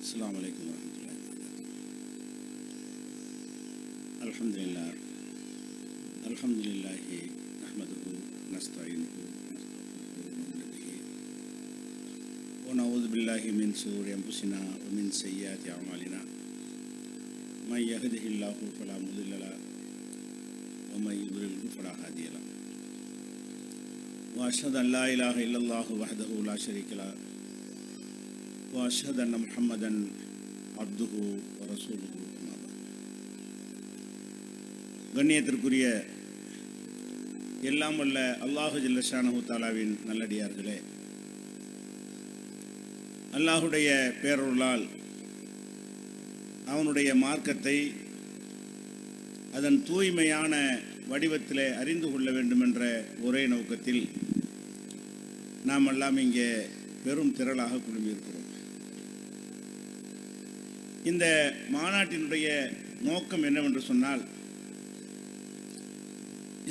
السلام عليكم ورحمة الله وبركاته. الحمد لله نحمده ونستعينه ونستغفره ونعوذ بالله من شرور أنفسنا ومن سيئات أعمالنا من يهده الله فلا مضل له ومن يضلل فلا هادي له وأشهد أن لا إله إلا الله وحده لا شريك له وأشهد أن محمدًا عبده ورسوله. கண்ணியத்திற்குரிய எல்லாம் வல்ல அல்லாஹு ஜல்ல ஷானஹு தஆலாவின் நல்லடியார்களே, அல்லாஹுடைய பேரருளால் அவனுடைய மார்க்கத்தை அதன் தூய்மையான வடிவத்திலே அறிந்து கொள்ள வேண்டும் என்ற ஒரே நோக்கத்தில் நாம் எல்லாம் இங்கே பெரும் திரளாக குழுமியிருக்கிறோம். இந்த மாநாட்டினுடைய நோக்கம் என்னவென்று சொன்னால்,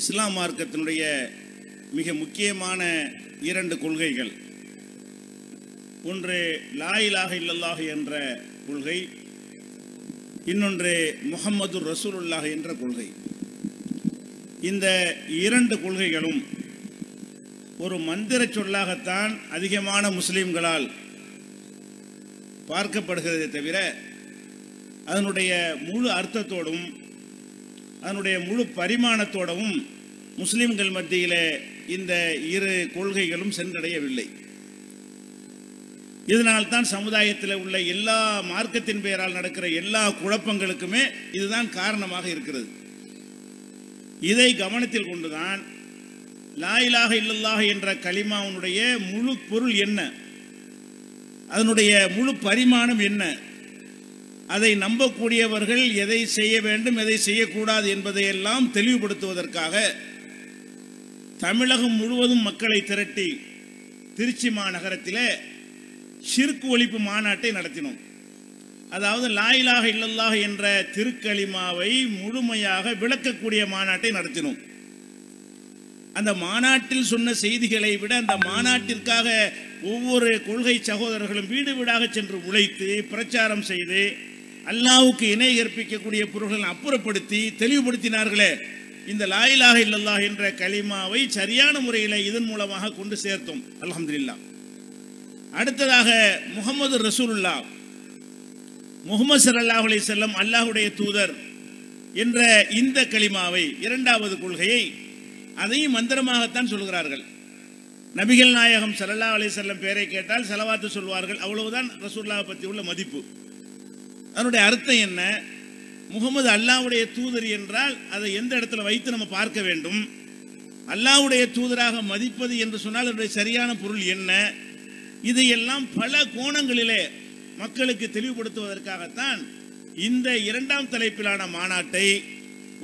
இஸ்லாம் மார்க்கத்தினுடைய மிக முக்கியமான இரண்டு கொள்கைகள், ஒன்று லா இலாஹ இல்லல்லாஹ் என்ற கொள்கை, இன்னொன்று முஹம்மது ரசூலுல்லாஹ் என்ற கொள்கை. இந்த இரண்டு கொள்கைகளும் ஒரு மந்திர சொல்லாகத்தான் அதிகமான முஸ்லிம்களால் பார்க்கப்படுகிறதே தவிர அதனுடைய முழு அர்த்தத்தோடும் அதனுடைய முழு பரிமாணத்தோடவும் முஸ்லிம்கள் மத்தியிலே இந்த இரு கொள்கைகளும் சென்றடையவில்லை. இதனால்தான் சமுதாயத்தில் உள்ள எல்லா மார்க்கத்தின் பெயரால் நடக்கிற எல்லா குழப்பங்களுக்குமே இதுதான் காரணமாக இருக்கிறது. இதை கவனத்தில் கொண்டுதான் லா இலாஹ இல்லல்லாஹ் என்ற கலிமாவுடைய முழு பொருள் என்ன, அதனுடைய முழு பரிமாணம் என்ன, அதை நம்பக்கூடியவர்கள் எதை செய்ய வேண்டும் எதை செய்யக்கூடாது என்பதையெல்லாம் தெளிவுபடுத்துவதற்காக தமிழகம் முழுவதும் மக்களை திரட்டி திருச்சி மாநகரத்திலே ஷிர்க் ஒழிப்பு மாநாட்டை நடத்தினோம். அதாவது லா இலாஹ இல்லல்லாஹ் என்ற திருக்கலிமாவை முழுமையாக விளக்கக்கூடிய மாநாட்டை நடத்தினோம். அந்த மாநாட்டில் சொன்ன செய்திகளை விட அந்த மாநாட்டிற்காக ஒவ்வொரு கொள்கை சகோதரர்களும் வீடு வீடாக சென்று உழைத்து பிரச்சாரம் செய்து அல்லாஹ்வுக்கு இணை கற்பிக்கக்கூடிய பொருள்களை அப்புறப்படுத்தி தெளிவுபடுத்தினார்களே. இந்த லா இலாஹ இல்லல்லாஹ் என்ற கலிமாவை சரியான முறையில் இதன் மூலமாக கொண்டு சேர்த்தோம், அல்ஹம்துலில்லாஹ். அடுத்ததாக முஹம்மது ரசூலுல்லாஹ், முஹம்மது ஸல்லல்லாஹு அலைஹி வஸல்லம் அல்லாஹ்வுடைய தூதர் என்ற இந்த கலிமாவை, இரண்டாவது கொள்கையை, அதையும் மந்திரமாகத்தான் சொல்கிறார்கள். நபிகள் நாயகம் ஸல்லல்லாஹு அலைஹி வஸல்லம் பேரை கேட்டால் ஸலவாத்து சொல்வார்கள், அவ்வளவுதான் ரசூலுல்லாஹ் பற்றி உள்ள மதிப்பு. அதனுடைய அர்த்தம் என்ன? முகமது அல்லாஹ்வுடைய தூதர் என்றால் அதை எந்த இடத்துல வைத்து நம்ம பார்க்க வேண்டும், அல்லாஹ்வுடைய தூதராக மதிப்பது என்று சொன்னால் அதனுடைய சரியான பொருள் என்ன, இதையெல்லாம் பல கோணங்களிலே மக்களுக்கு தெளிவுபடுத்துவதற்காகத்தான் இந்த இரண்டாம் தலைப்பிலான மாநாட்டை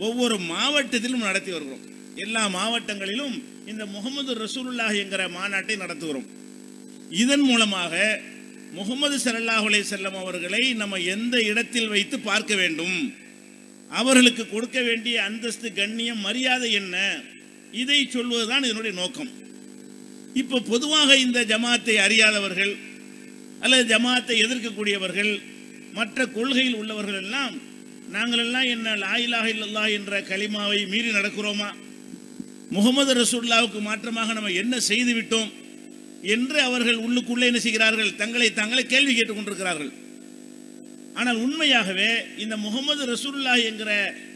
ஒவ்வொரு மாவட்டத்திலும் நடத்தி வருகிறோம். எல்லா மாவட்டங்களிலும் இந்த முஹம்மது ரசூலுல்லாஹ் என்கிற மாநாட்டை நடத்துகிறோம். இதன் மூலமாக முஹம்மது ஸல்லல்லாஹு அலைஹி வஸல்லம் அவர்களை நம்ம எந்த இடத்தில் வைத்து பார்க்க வேண்டும், அவர்களுக்கு கொடுக்க வேண்டிய அந்தஸ்து, கண்ணியம், மரியாதை என்ன, இதை சொல்வதுதான் இதனுடைய நோக்கம். இப்போ பொதுவாக இந்த ஜமாத்தை அறியாதவர்கள் அல்லது ஜமாத்தை எதிர்க்கக்கூடியவர்கள், மற்ற கொள்கையில் உள்ளவர்கள் எல்லாம், நாங்களெல்லாம் என்ன லா இலாஹ இல்லல்லாஹ் என்ற கலிமாவை மீறி நடக்கிறோமா, முஹம்மது ரசூலுல்லாஹ்வுக்கு மாற்றமாக நம்ம என்ன செய்து விட்டோம் என்று அவர்கள் உள்ளுக்குள்ளே என்ன செய்கிறார்கள், தங்களை கேள்வி கேட்டுக் கொண்டிருக்கிறார்கள். ஆனால் உண்மையாகவே இந்த முஹம்மது ரசூலுல்லாஹ் என்கிற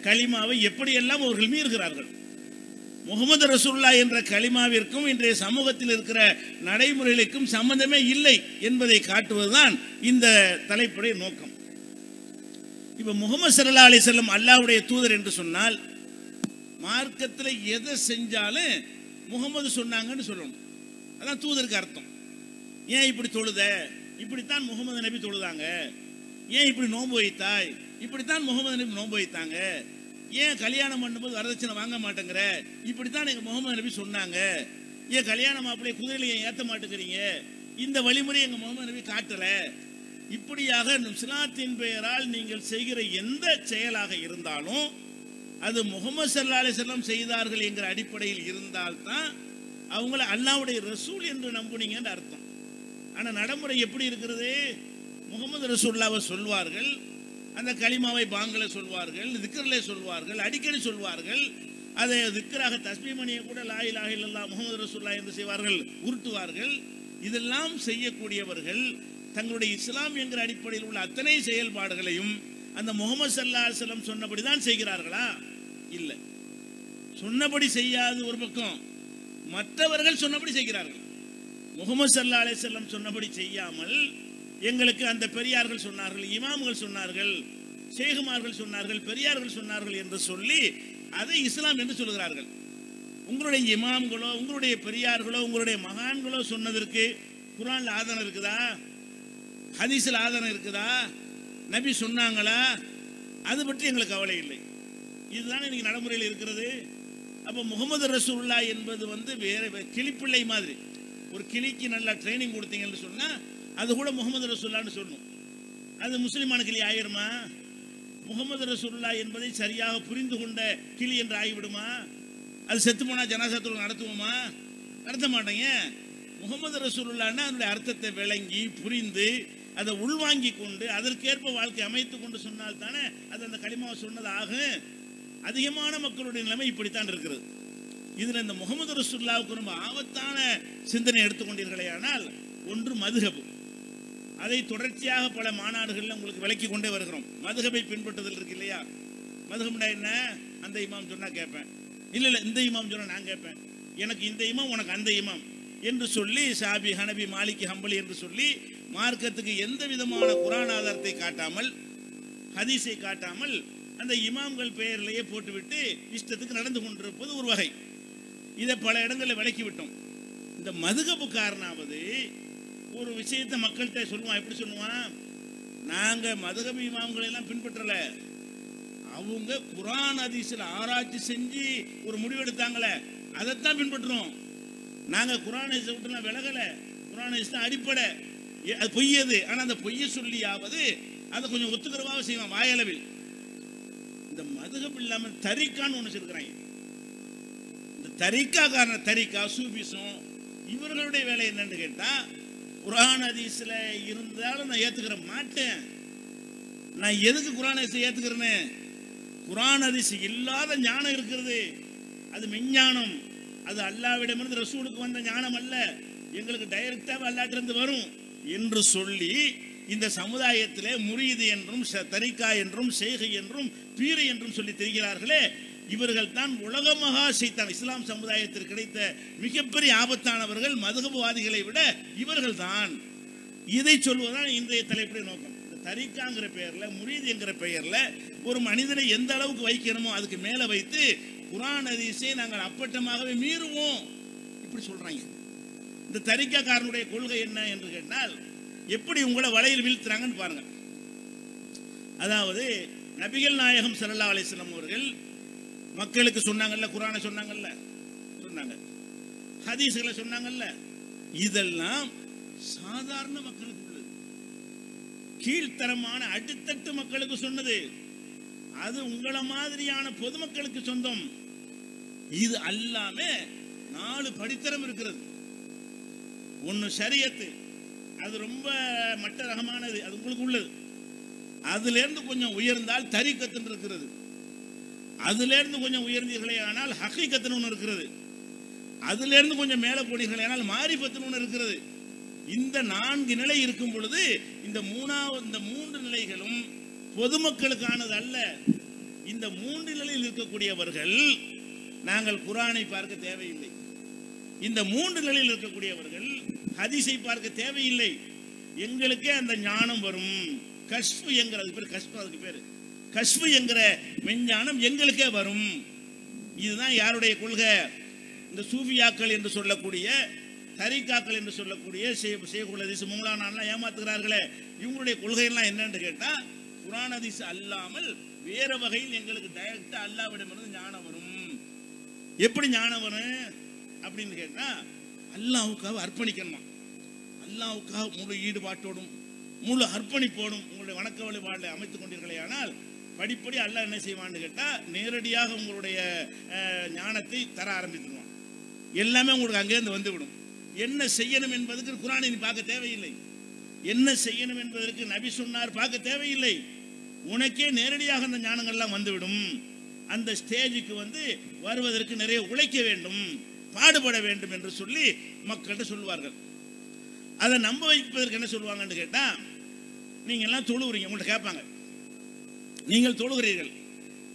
கலிமாவை எப்படியெல்லாம் அவர்கள் மீறுகிறார்கள். முஹம்மது ரசூலுல்லாஹ் என்ற கலிமாவிற்கும் இன்றைய சமூகத்தில் இருக்கிற நடைமுறைகளுக்கும் சம்பந்தமே இல்லை என்பதை காட்டுவதுதான் இந்த தலைப்புடைய நோக்கம். இப்ப முஹம்மது ஸல்லல்லாஹு அலைஹி வஸல்லம் அல்லாஹ்வுடைய தூதர் என்று சொன்னால் மார்க்கத்தில் எதை செஞ்சாலும் முகமது சொன்னாங்கன்னு சொல்லணும், அதான் தூதருக்கு அர்த்தம். ஏன் இப்படி தொழுத, இப்படித்தான் முகமது நபி தொழுதாங்க. ஏன் இப்படி நோன்பு வைத்தாய், இப்படித்தான் முகமது நபி நோன்பு வைத்தாங்க. ஏன் கல்யாணம் பண்ணும்போது வரதட்சணை வாங்க மாட்டேங்கிற, இப்படித்தான் எங்க முகமது நபி சொன்னாங்க. ஏன் கல்யாணம் மாப்பிள்ளை குதிரையில ஏன் ஏற்ற மாட்டேங்கிறீங்க, இந்த வழிமுறை எங்க முகமது நபி காட்டல. இப்படியாக இஸ்லாத்தின் பெயரால் நீங்கள் செய்கிற எந்த செயலாக இருந்தாலும் அது முஹம்மது ஸல்லல்லாஹு அலைஹி வஸல்லம் செய்தார்கள் என்கிற அடிப்படையில் இருந்தால்தான் அவங்கள அல்லாஹ்வுடைய ரசூல் என்று நம்புனீங்கன்னு அர்த்தம். ஆனால் நடைமுறை எப்படி இருக்கிறது? முகமது ரசூலுல்லாஹ்வை சொல்வார்கள், அந்த கலிமாவை பாங்கல சொல்வார்கள், திக்ரிலே சொல்வார்கள், அடிக்கடி சொல்வார்கள். அதை திக்ராக தஸ்பீமணியை கூட லா இலாஹ இல்லல்லாஹ் முஹம்மது ரசூலுல்லாஹ் என்று செய்வார்கள், உருட்டுவார்கள். இதெல்லாம் செய்யக்கூடியவர்கள் தங்களுடைய இஸ்லாம் என்கிற அடிப்படையில் உள்ள அத்தனை செயல்பாடுகளையும் அந்த முகமது ஸல்லல்லாஹு அலைஹி வஸல்லம் சொன்னபடி தான் செய்கிறார்களா? இல்லை. சொன்னபடி செய்யாது ஒரு பக்கம், மற்றவர்கள் சொன்னபடி செய்கிறார்கள். முகமது ஸல்லல்லாஹு அலைஹி வஸல்லம் சொன்னபடி செய்யாமல் எங்களுக்கு அந்த பெரியார்கள் சொன்னார்கள், இமாம்கள் சொன்னார்கள், ஷேகுமார்கள் சொன்னார்கள், பெரியார்கள் சொன்னார்கள் என்று சொல்லி அதை இஸ்லாம் என்று சொல்கிறார்கள். உங்களுடைய இமாம்களோ உங்களுடைய பெரியார்களோ உங்களுடைய மகான்களோ சொன்னதற்கு குர்ஆன்ல ஆதாரம் இருக்குதா? ஹதீஸில் ஆதாரம் இருக்குதா? நபி சொன்னாங்களா? அது பற்றி எங்களுக்கு கவலை இல்லை. இதுதான் இன்னைக்கு நடைமுறையில் இருக்கிறது. அப்போ முகமது ரசூலுல்லாஹ் என்பது வேற கிளிப்பிள்ளை மாதிரி. ஒரு கிளிக்கு நல்லா ட்ரைனிங் கொடுத்தீங்கன்னு சொன்னால் அது கூட முகமது ரசூலுல்லாஹ்னு சொல்லணும். அது முஸ்லிமான கிளி ஆகிருமா? முகமது ரசூலுல்லாஹ் என்பதை சரியாக புரிந்து கொண்ட கிளி என்று ஆகிவிடுமா? அது செத்து போனால் ஜனாசாத்துல் நடத்துவோமா? நடத்த மாட்டேங்க. முகமது ரசூலுல்லாஹ்னா அதனுடைய அர்த்தத்தை விளங்கி புரிந்து அதை உள்வாங்கி கொண்டு அதற்கேற்ப வாழ்க்கை அமைத்து கொண்டு சொன்னால் தானே அது அந்த கலிமாவை சொன்னது ஆகும். அதிகமான மக்களுடைய நிலைமை இப்படித்தான் இருக்கிறது. இதில் இந்த முகமது ரசூலுல்லாஹ்வுக்கு ரொம்ப ஆபத்தான சிந்தனை எடுத்துக்கொண்டீர்களே ஆனால், ஒன்று மதுஹப். அதை தொடர்ச்சியாக பல மாநாடுகளில் உங்களுக்கு விளக்கி கொண்டே வருகிறோம். மதுஹபை பின்பற்றுதல் இருக்கு இல்லையா? மதுஹப்னா என்ன? அந்த இமாம் சொன்னா கேட்பேன், இல்லை இந்த இமாம் சொன்னா நான் கேட்பேன், எனக்கு இந்த இமாம் உனக்கு அந்த இமாம் என்று சொல்லி ஷாபி ஹனபி மாலிகி ஹம்பலி என்று சொல்லி மார்க்கத்துக்கு எந்த விதமான குர்ஆன் ஆதாரத்தை காட்டாமல் ஹதீஸை காட்டாமல் அந்த இமாம்கள் பெயரிலேயே போட்டுவிட்டு இஷ்டத்துக்கு நடந்து கொண்டிருப்பது ஒரு வகை. இதை பல இடங்களில் விளக்கி விட்டோம். இந்த மதுஹபுக்காரனாவது ஒரு விஷயத்தை மக்கள்கிட்ட சொல்லுவான். எப்படி சொல்லுவான்? நாங்கள் மதுஹப் இமாம்களை எல்லாம் பின்பற்றல, அவங்க குர்ஆன் ஹதீஸில் ஆராய்ச்சி செஞ்சு ஒரு முடிவெடுத்தாங்களே அதைத்தான் பின்பற்றுறோம். நாங்கள் குர்ஆன் ஹதீஸை விட்டுலாம் விலகலை. குர்ஆன் ஹதீஸ் தான் அடிப்படை. அது பொய்யது. ஆனால் அந்த பொய்யை சொல்லியாவது அதை கொஞ்சம் ஒத்துக்கிறவாக செய்வான் வாயளவில். இந்த மதுஹப் இல்லாமல் தரிக்கான்னு ஒன்று வச்சிருக்கிறாங்க. இந்த தரிக்காக்காரன தரிக்கா சூபிசம் இவர்களுடைய வேலை என்னன்னு கேட்டால், குர்ஆன் ஹதீஸில் இருந்தாலும் நான் ஏற்றுக்கிற மாட்டேன். நான் எதுக்கு குர்ஆன் ஹதீஸை ஏற்றுக்கிறேன்னு? குர்ஆன் ஹதீஸ் இல்லாத ஞானம் இருக்கிறது, அது மெஞ்ஞானம். அது அல்லாஹ்விடமிருந்து ரசூலுக்கு வந்த ஞானம் அல்ல, எங்களுக்கு டைரக்டாக அல்லாஹ்விடமிருந்து வரும் என்று சொல்லி இந்த சமுதாயத்திலே முரீது என்றும் தரிகா என்றும் ஷேக் என்றும் பீர் என்றும் சொல்லி தெரிகிறார்களே, இவர்கள் தான் உலக மகா ஷைத்தான். இஸ்லாம் சமுதாயத்திற்கு கிடைத்த மிகப்பெரிய ஆபத்தானவர்கள் மதுஹப்வாதிகளை விட இவர்கள் தான். இதை சொல்வதுதான் இன்றைய தலைப்புடைய நோக்கம். இந்த தரிகாங்கிற பெயரில் முரீது என்கிற பெயரில் ஒரு மனிதனை எந்த அளவுக்கு வைக்கணுமோ அதுக்கு மேலே வைத்து குர்ஆன் ஹதீஸை நாங்கள் அப்பட்டமாகவே மீறுவோம் இப்படி சொல்றாங்க. இந்த தரிகாக்காரனுடைய கொள்கை என்ன என்று கேட்டால், எப்படி உங்களை வலையில் வீழ்த்துறாங்கன்னு பாருங்க. அதாவது நபிகள் நாயகம் ஸல்லல்லாஹு அலைஹி வஸல்லம் அவர்கள் மக்களுக்கு சொன்னாங்கல்ல, குர்ஆனை சொன்னாங்கல்ல, ஹதீஸ்களை சொன்னாங்கல்ல, இதெல்லாம் சாதாரண மக்களுக்கு உள்ளது. கீழ்த்தரமான அடித்தட்டு மக்களுக்கு சொன்னது. அது உங்களை மாதிரியான பொதுமக்களுக்கு சொந்தம். இது அல்லாம 4 படித்தரம் இருக்கிறது. ஒன்று ஷரியத்து, அது ரொம்ப மட்ட ரகமானது, அது உங்களுக்கு உள்ளது. அதிலிருந்து கொஞ்சம் உயர்ந்தால் தரிகத்துன்னு இருக்கிறது. அதிலிருந்து கொஞ்சம் உயர்ந்தீர்களே ஆனால் ஹகீகத்துன்னு ஒன்று இருக்கிறது. அதிலிருந்து கொஞ்சம் மேலே போனீர்களே ஆனால் மாரிஃபத்துன்னு ஒன்று இருக்கிறது. இந்த 4 நிலை இருக்கும் பொழுது இந்த 3 நிலைகளும் பொதுமக்களுக்கானது அல்ல. இந்த 3 நிலையில் இருக்கக்கூடியவர்கள் நாங்கள் குர்ஆனை பார்க்க தேவையில்லை. இந்த 3 நிலையில் இருக்கக்கூடியவர்கள் ஹதீஸை பார்க்க தேவையில்லை. எங்களுக்கே அந்த ஞானம் வரும். கஷ்ஃபு என்கிறது பேர், கஷ்ஃபு அதுக்கு பேர். கஷ்ஃபு என்கிற மெஞ்ஞானம் எங்களுக்கே வரும். இதுதான் யாருடைய கொள்கை? இந்த சூஃபியாக்கள் என்று சொல்லக்கூடிய, தரிகாக்கள் என்று சொல்லக்கூடிய ஷேகுல் ஹதீஸ் மௌலானாலாம் ஏமாத்துகிறார்களே, இவங்களுடைய கொள்கையெல்லாம் என்னன்னு கேட்டால், குர்ஆன் ஹதீஸ் அல்லாமல் வேற வகையில் எங்களுக்கு டைரக்டா அல்லாஹ்விடமிருந்து ஞானம் வரும். எப்படி ஞானம் வரும் அப்படின்னு கேட்டால், அல்லாஹ்வுக்காக அர்ப்பணிக்கணுமா. அல்லாஹ்வுக்காக முழு ஈடுபாட்டோடும் முழு அர்ப்பணிப்போடும் உங்களுடைய வணக்க வழிபாடு அமைத்துக் கொண்டீர்களே ஆனால் படிப்படி அல்லாஹ் என்ன செய்வான்னு கேட்டால், நேரடியாக உங்களுடைய ஞானத்தை தர ஆரம்பித்துடுவான். எல்லாமே உங்களுக்கு அங்கேருந்து வந்துவிடும். என்ன செய்யணும் என்பதுக்கு குர்ஆனை நீ பார்க்க தேவையில்லை. என்ன செய்யணும் என்பதற்கு நபி சொன்னார் பார்க்க தேவையில்லை, உனக்கே நேரடியாக அந்த ஞானங்கள்லாம் வந்துவிடும். அந்த ஸ்டேஜுக்கு வருவதற்கு நிறைய உழைக்க வேண்டும், பாடுபட வேண்டும் என்று சொல்லி மக்கள்கிட்ட சொல்லுவார்கள். அதை நம்ப வைப்பதற்கு என்ன சொல்லுவாங்கன்னு கேட்டா, நீங்க எல்லாம் தொழுவுறீங்க, உங்கள்கிட்ட கேட்பாங்க, நீங்கள் தொழுகிறீர்கள்,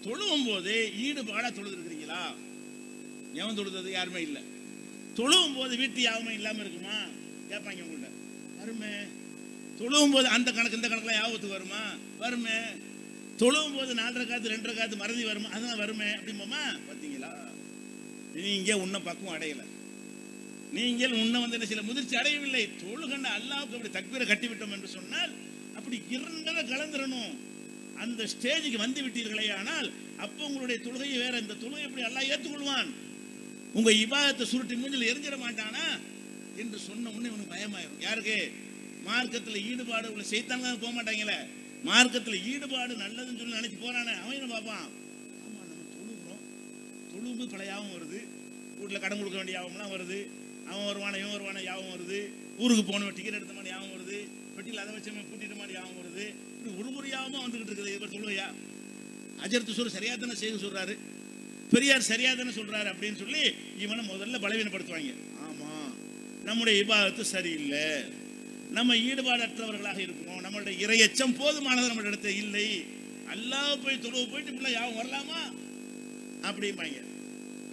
தொழுவும் போது ஈடுபாடா தொழுதுருக்கிறீங்களா? எவன் தொழுது? யாருமே இல்லை. தொழுவும் போது வீட்டு யாவுமே இல்லாம இருக்குமா? கேட்பாங்க உங்கள்கிட்ட. வருமே. தொழுவும் போது அந்த கணக்கு இந்த கணக்குலாம் யாபத்துக்கு வருமா? வருமே. தொழுவும் போது 4 ரக்காத்து 2 ரக்காத்து மறதி வருமா? அதெல்லாம் வருமே. அப்படிம்போமா? பார்த்தீங்களா, நீங்க உன்ன பக்குவம் அடையல, நீங்கள் உன்ன சில முதிர்ச்சி அடையவில்லை. தொழுகண்ட அல்லாவுக்கு அப்படி தக்பீரை கட்டிவிட்டோம் என்று சொன்னால் அப்படி இரண்டரை கலந்துடணும். அந்த ஸ்டேஜுக்கு வந்து விட்டீர்களே, ஆனால் அப்போ உங்களுடைய தொழுகையை வேற, இந்த தொழுகை எப்படி அல்லாஹ் ஏற்றுக்கொள்வான்? உங்க இபாதத்தை சுருட்டி மூஞ்சில் எரிஞ்சிட மாட்டானா என்று சொன்ன உடனே உனக்கு பயமாயிரும். யாருக்கு? மார்க்கத்தில் ஈடுபாடு உள்ள செய்தாங்க போக மாட்டாங்களே, மார்க்கத்தில் ஈடுபாடு நல்லதுன்னு சொல்லி நினைச்சு போறானே, அவன் என்ன பார்ப்பான்? ஆமா, நம்ம தொழுகிறோம், தொழுவு பல யாபம் வருது, வீட்டில் கடன் கொடுக்க வேண்டிய யாபம்லாம் வருது, அவன் வருவான இவன் வருவான யாபம் வருது, ஊருக்கு போன டிக்கெட் எடுத்த மாதிரி யாபம் வருது, பெட்டியில் அதை வச்சு பூட்டிட்ட மாதிரி யாபம் வருது. இப்படி ஒரு யாபம் வந்துகிட்டு இருக்குது. இவர் தொழுகையா? அஜர்த்து சொல்ற சரியா தானே செய்து சொல்றாரு, பெரியார் சரியா தானே சொல்றாரு அப்படின்னு சொல்லி இவனை முதல்ல பலவீனப்படுத்துவாங்க. ஆமா, நம்முடைய இபாதத்து சரியில்லை, நம்ம ஈடுபாடற்றவர்களாக இருக்கிறோம், நம்மளுடைய இறையச்சம் போதுமானது நம்ம இடத்துல இல்லை, அல்லாஹ் போய் தொழுவ போயிட்டு இப்படி யாவும் வரலாமா அப்படிம்பாங்க.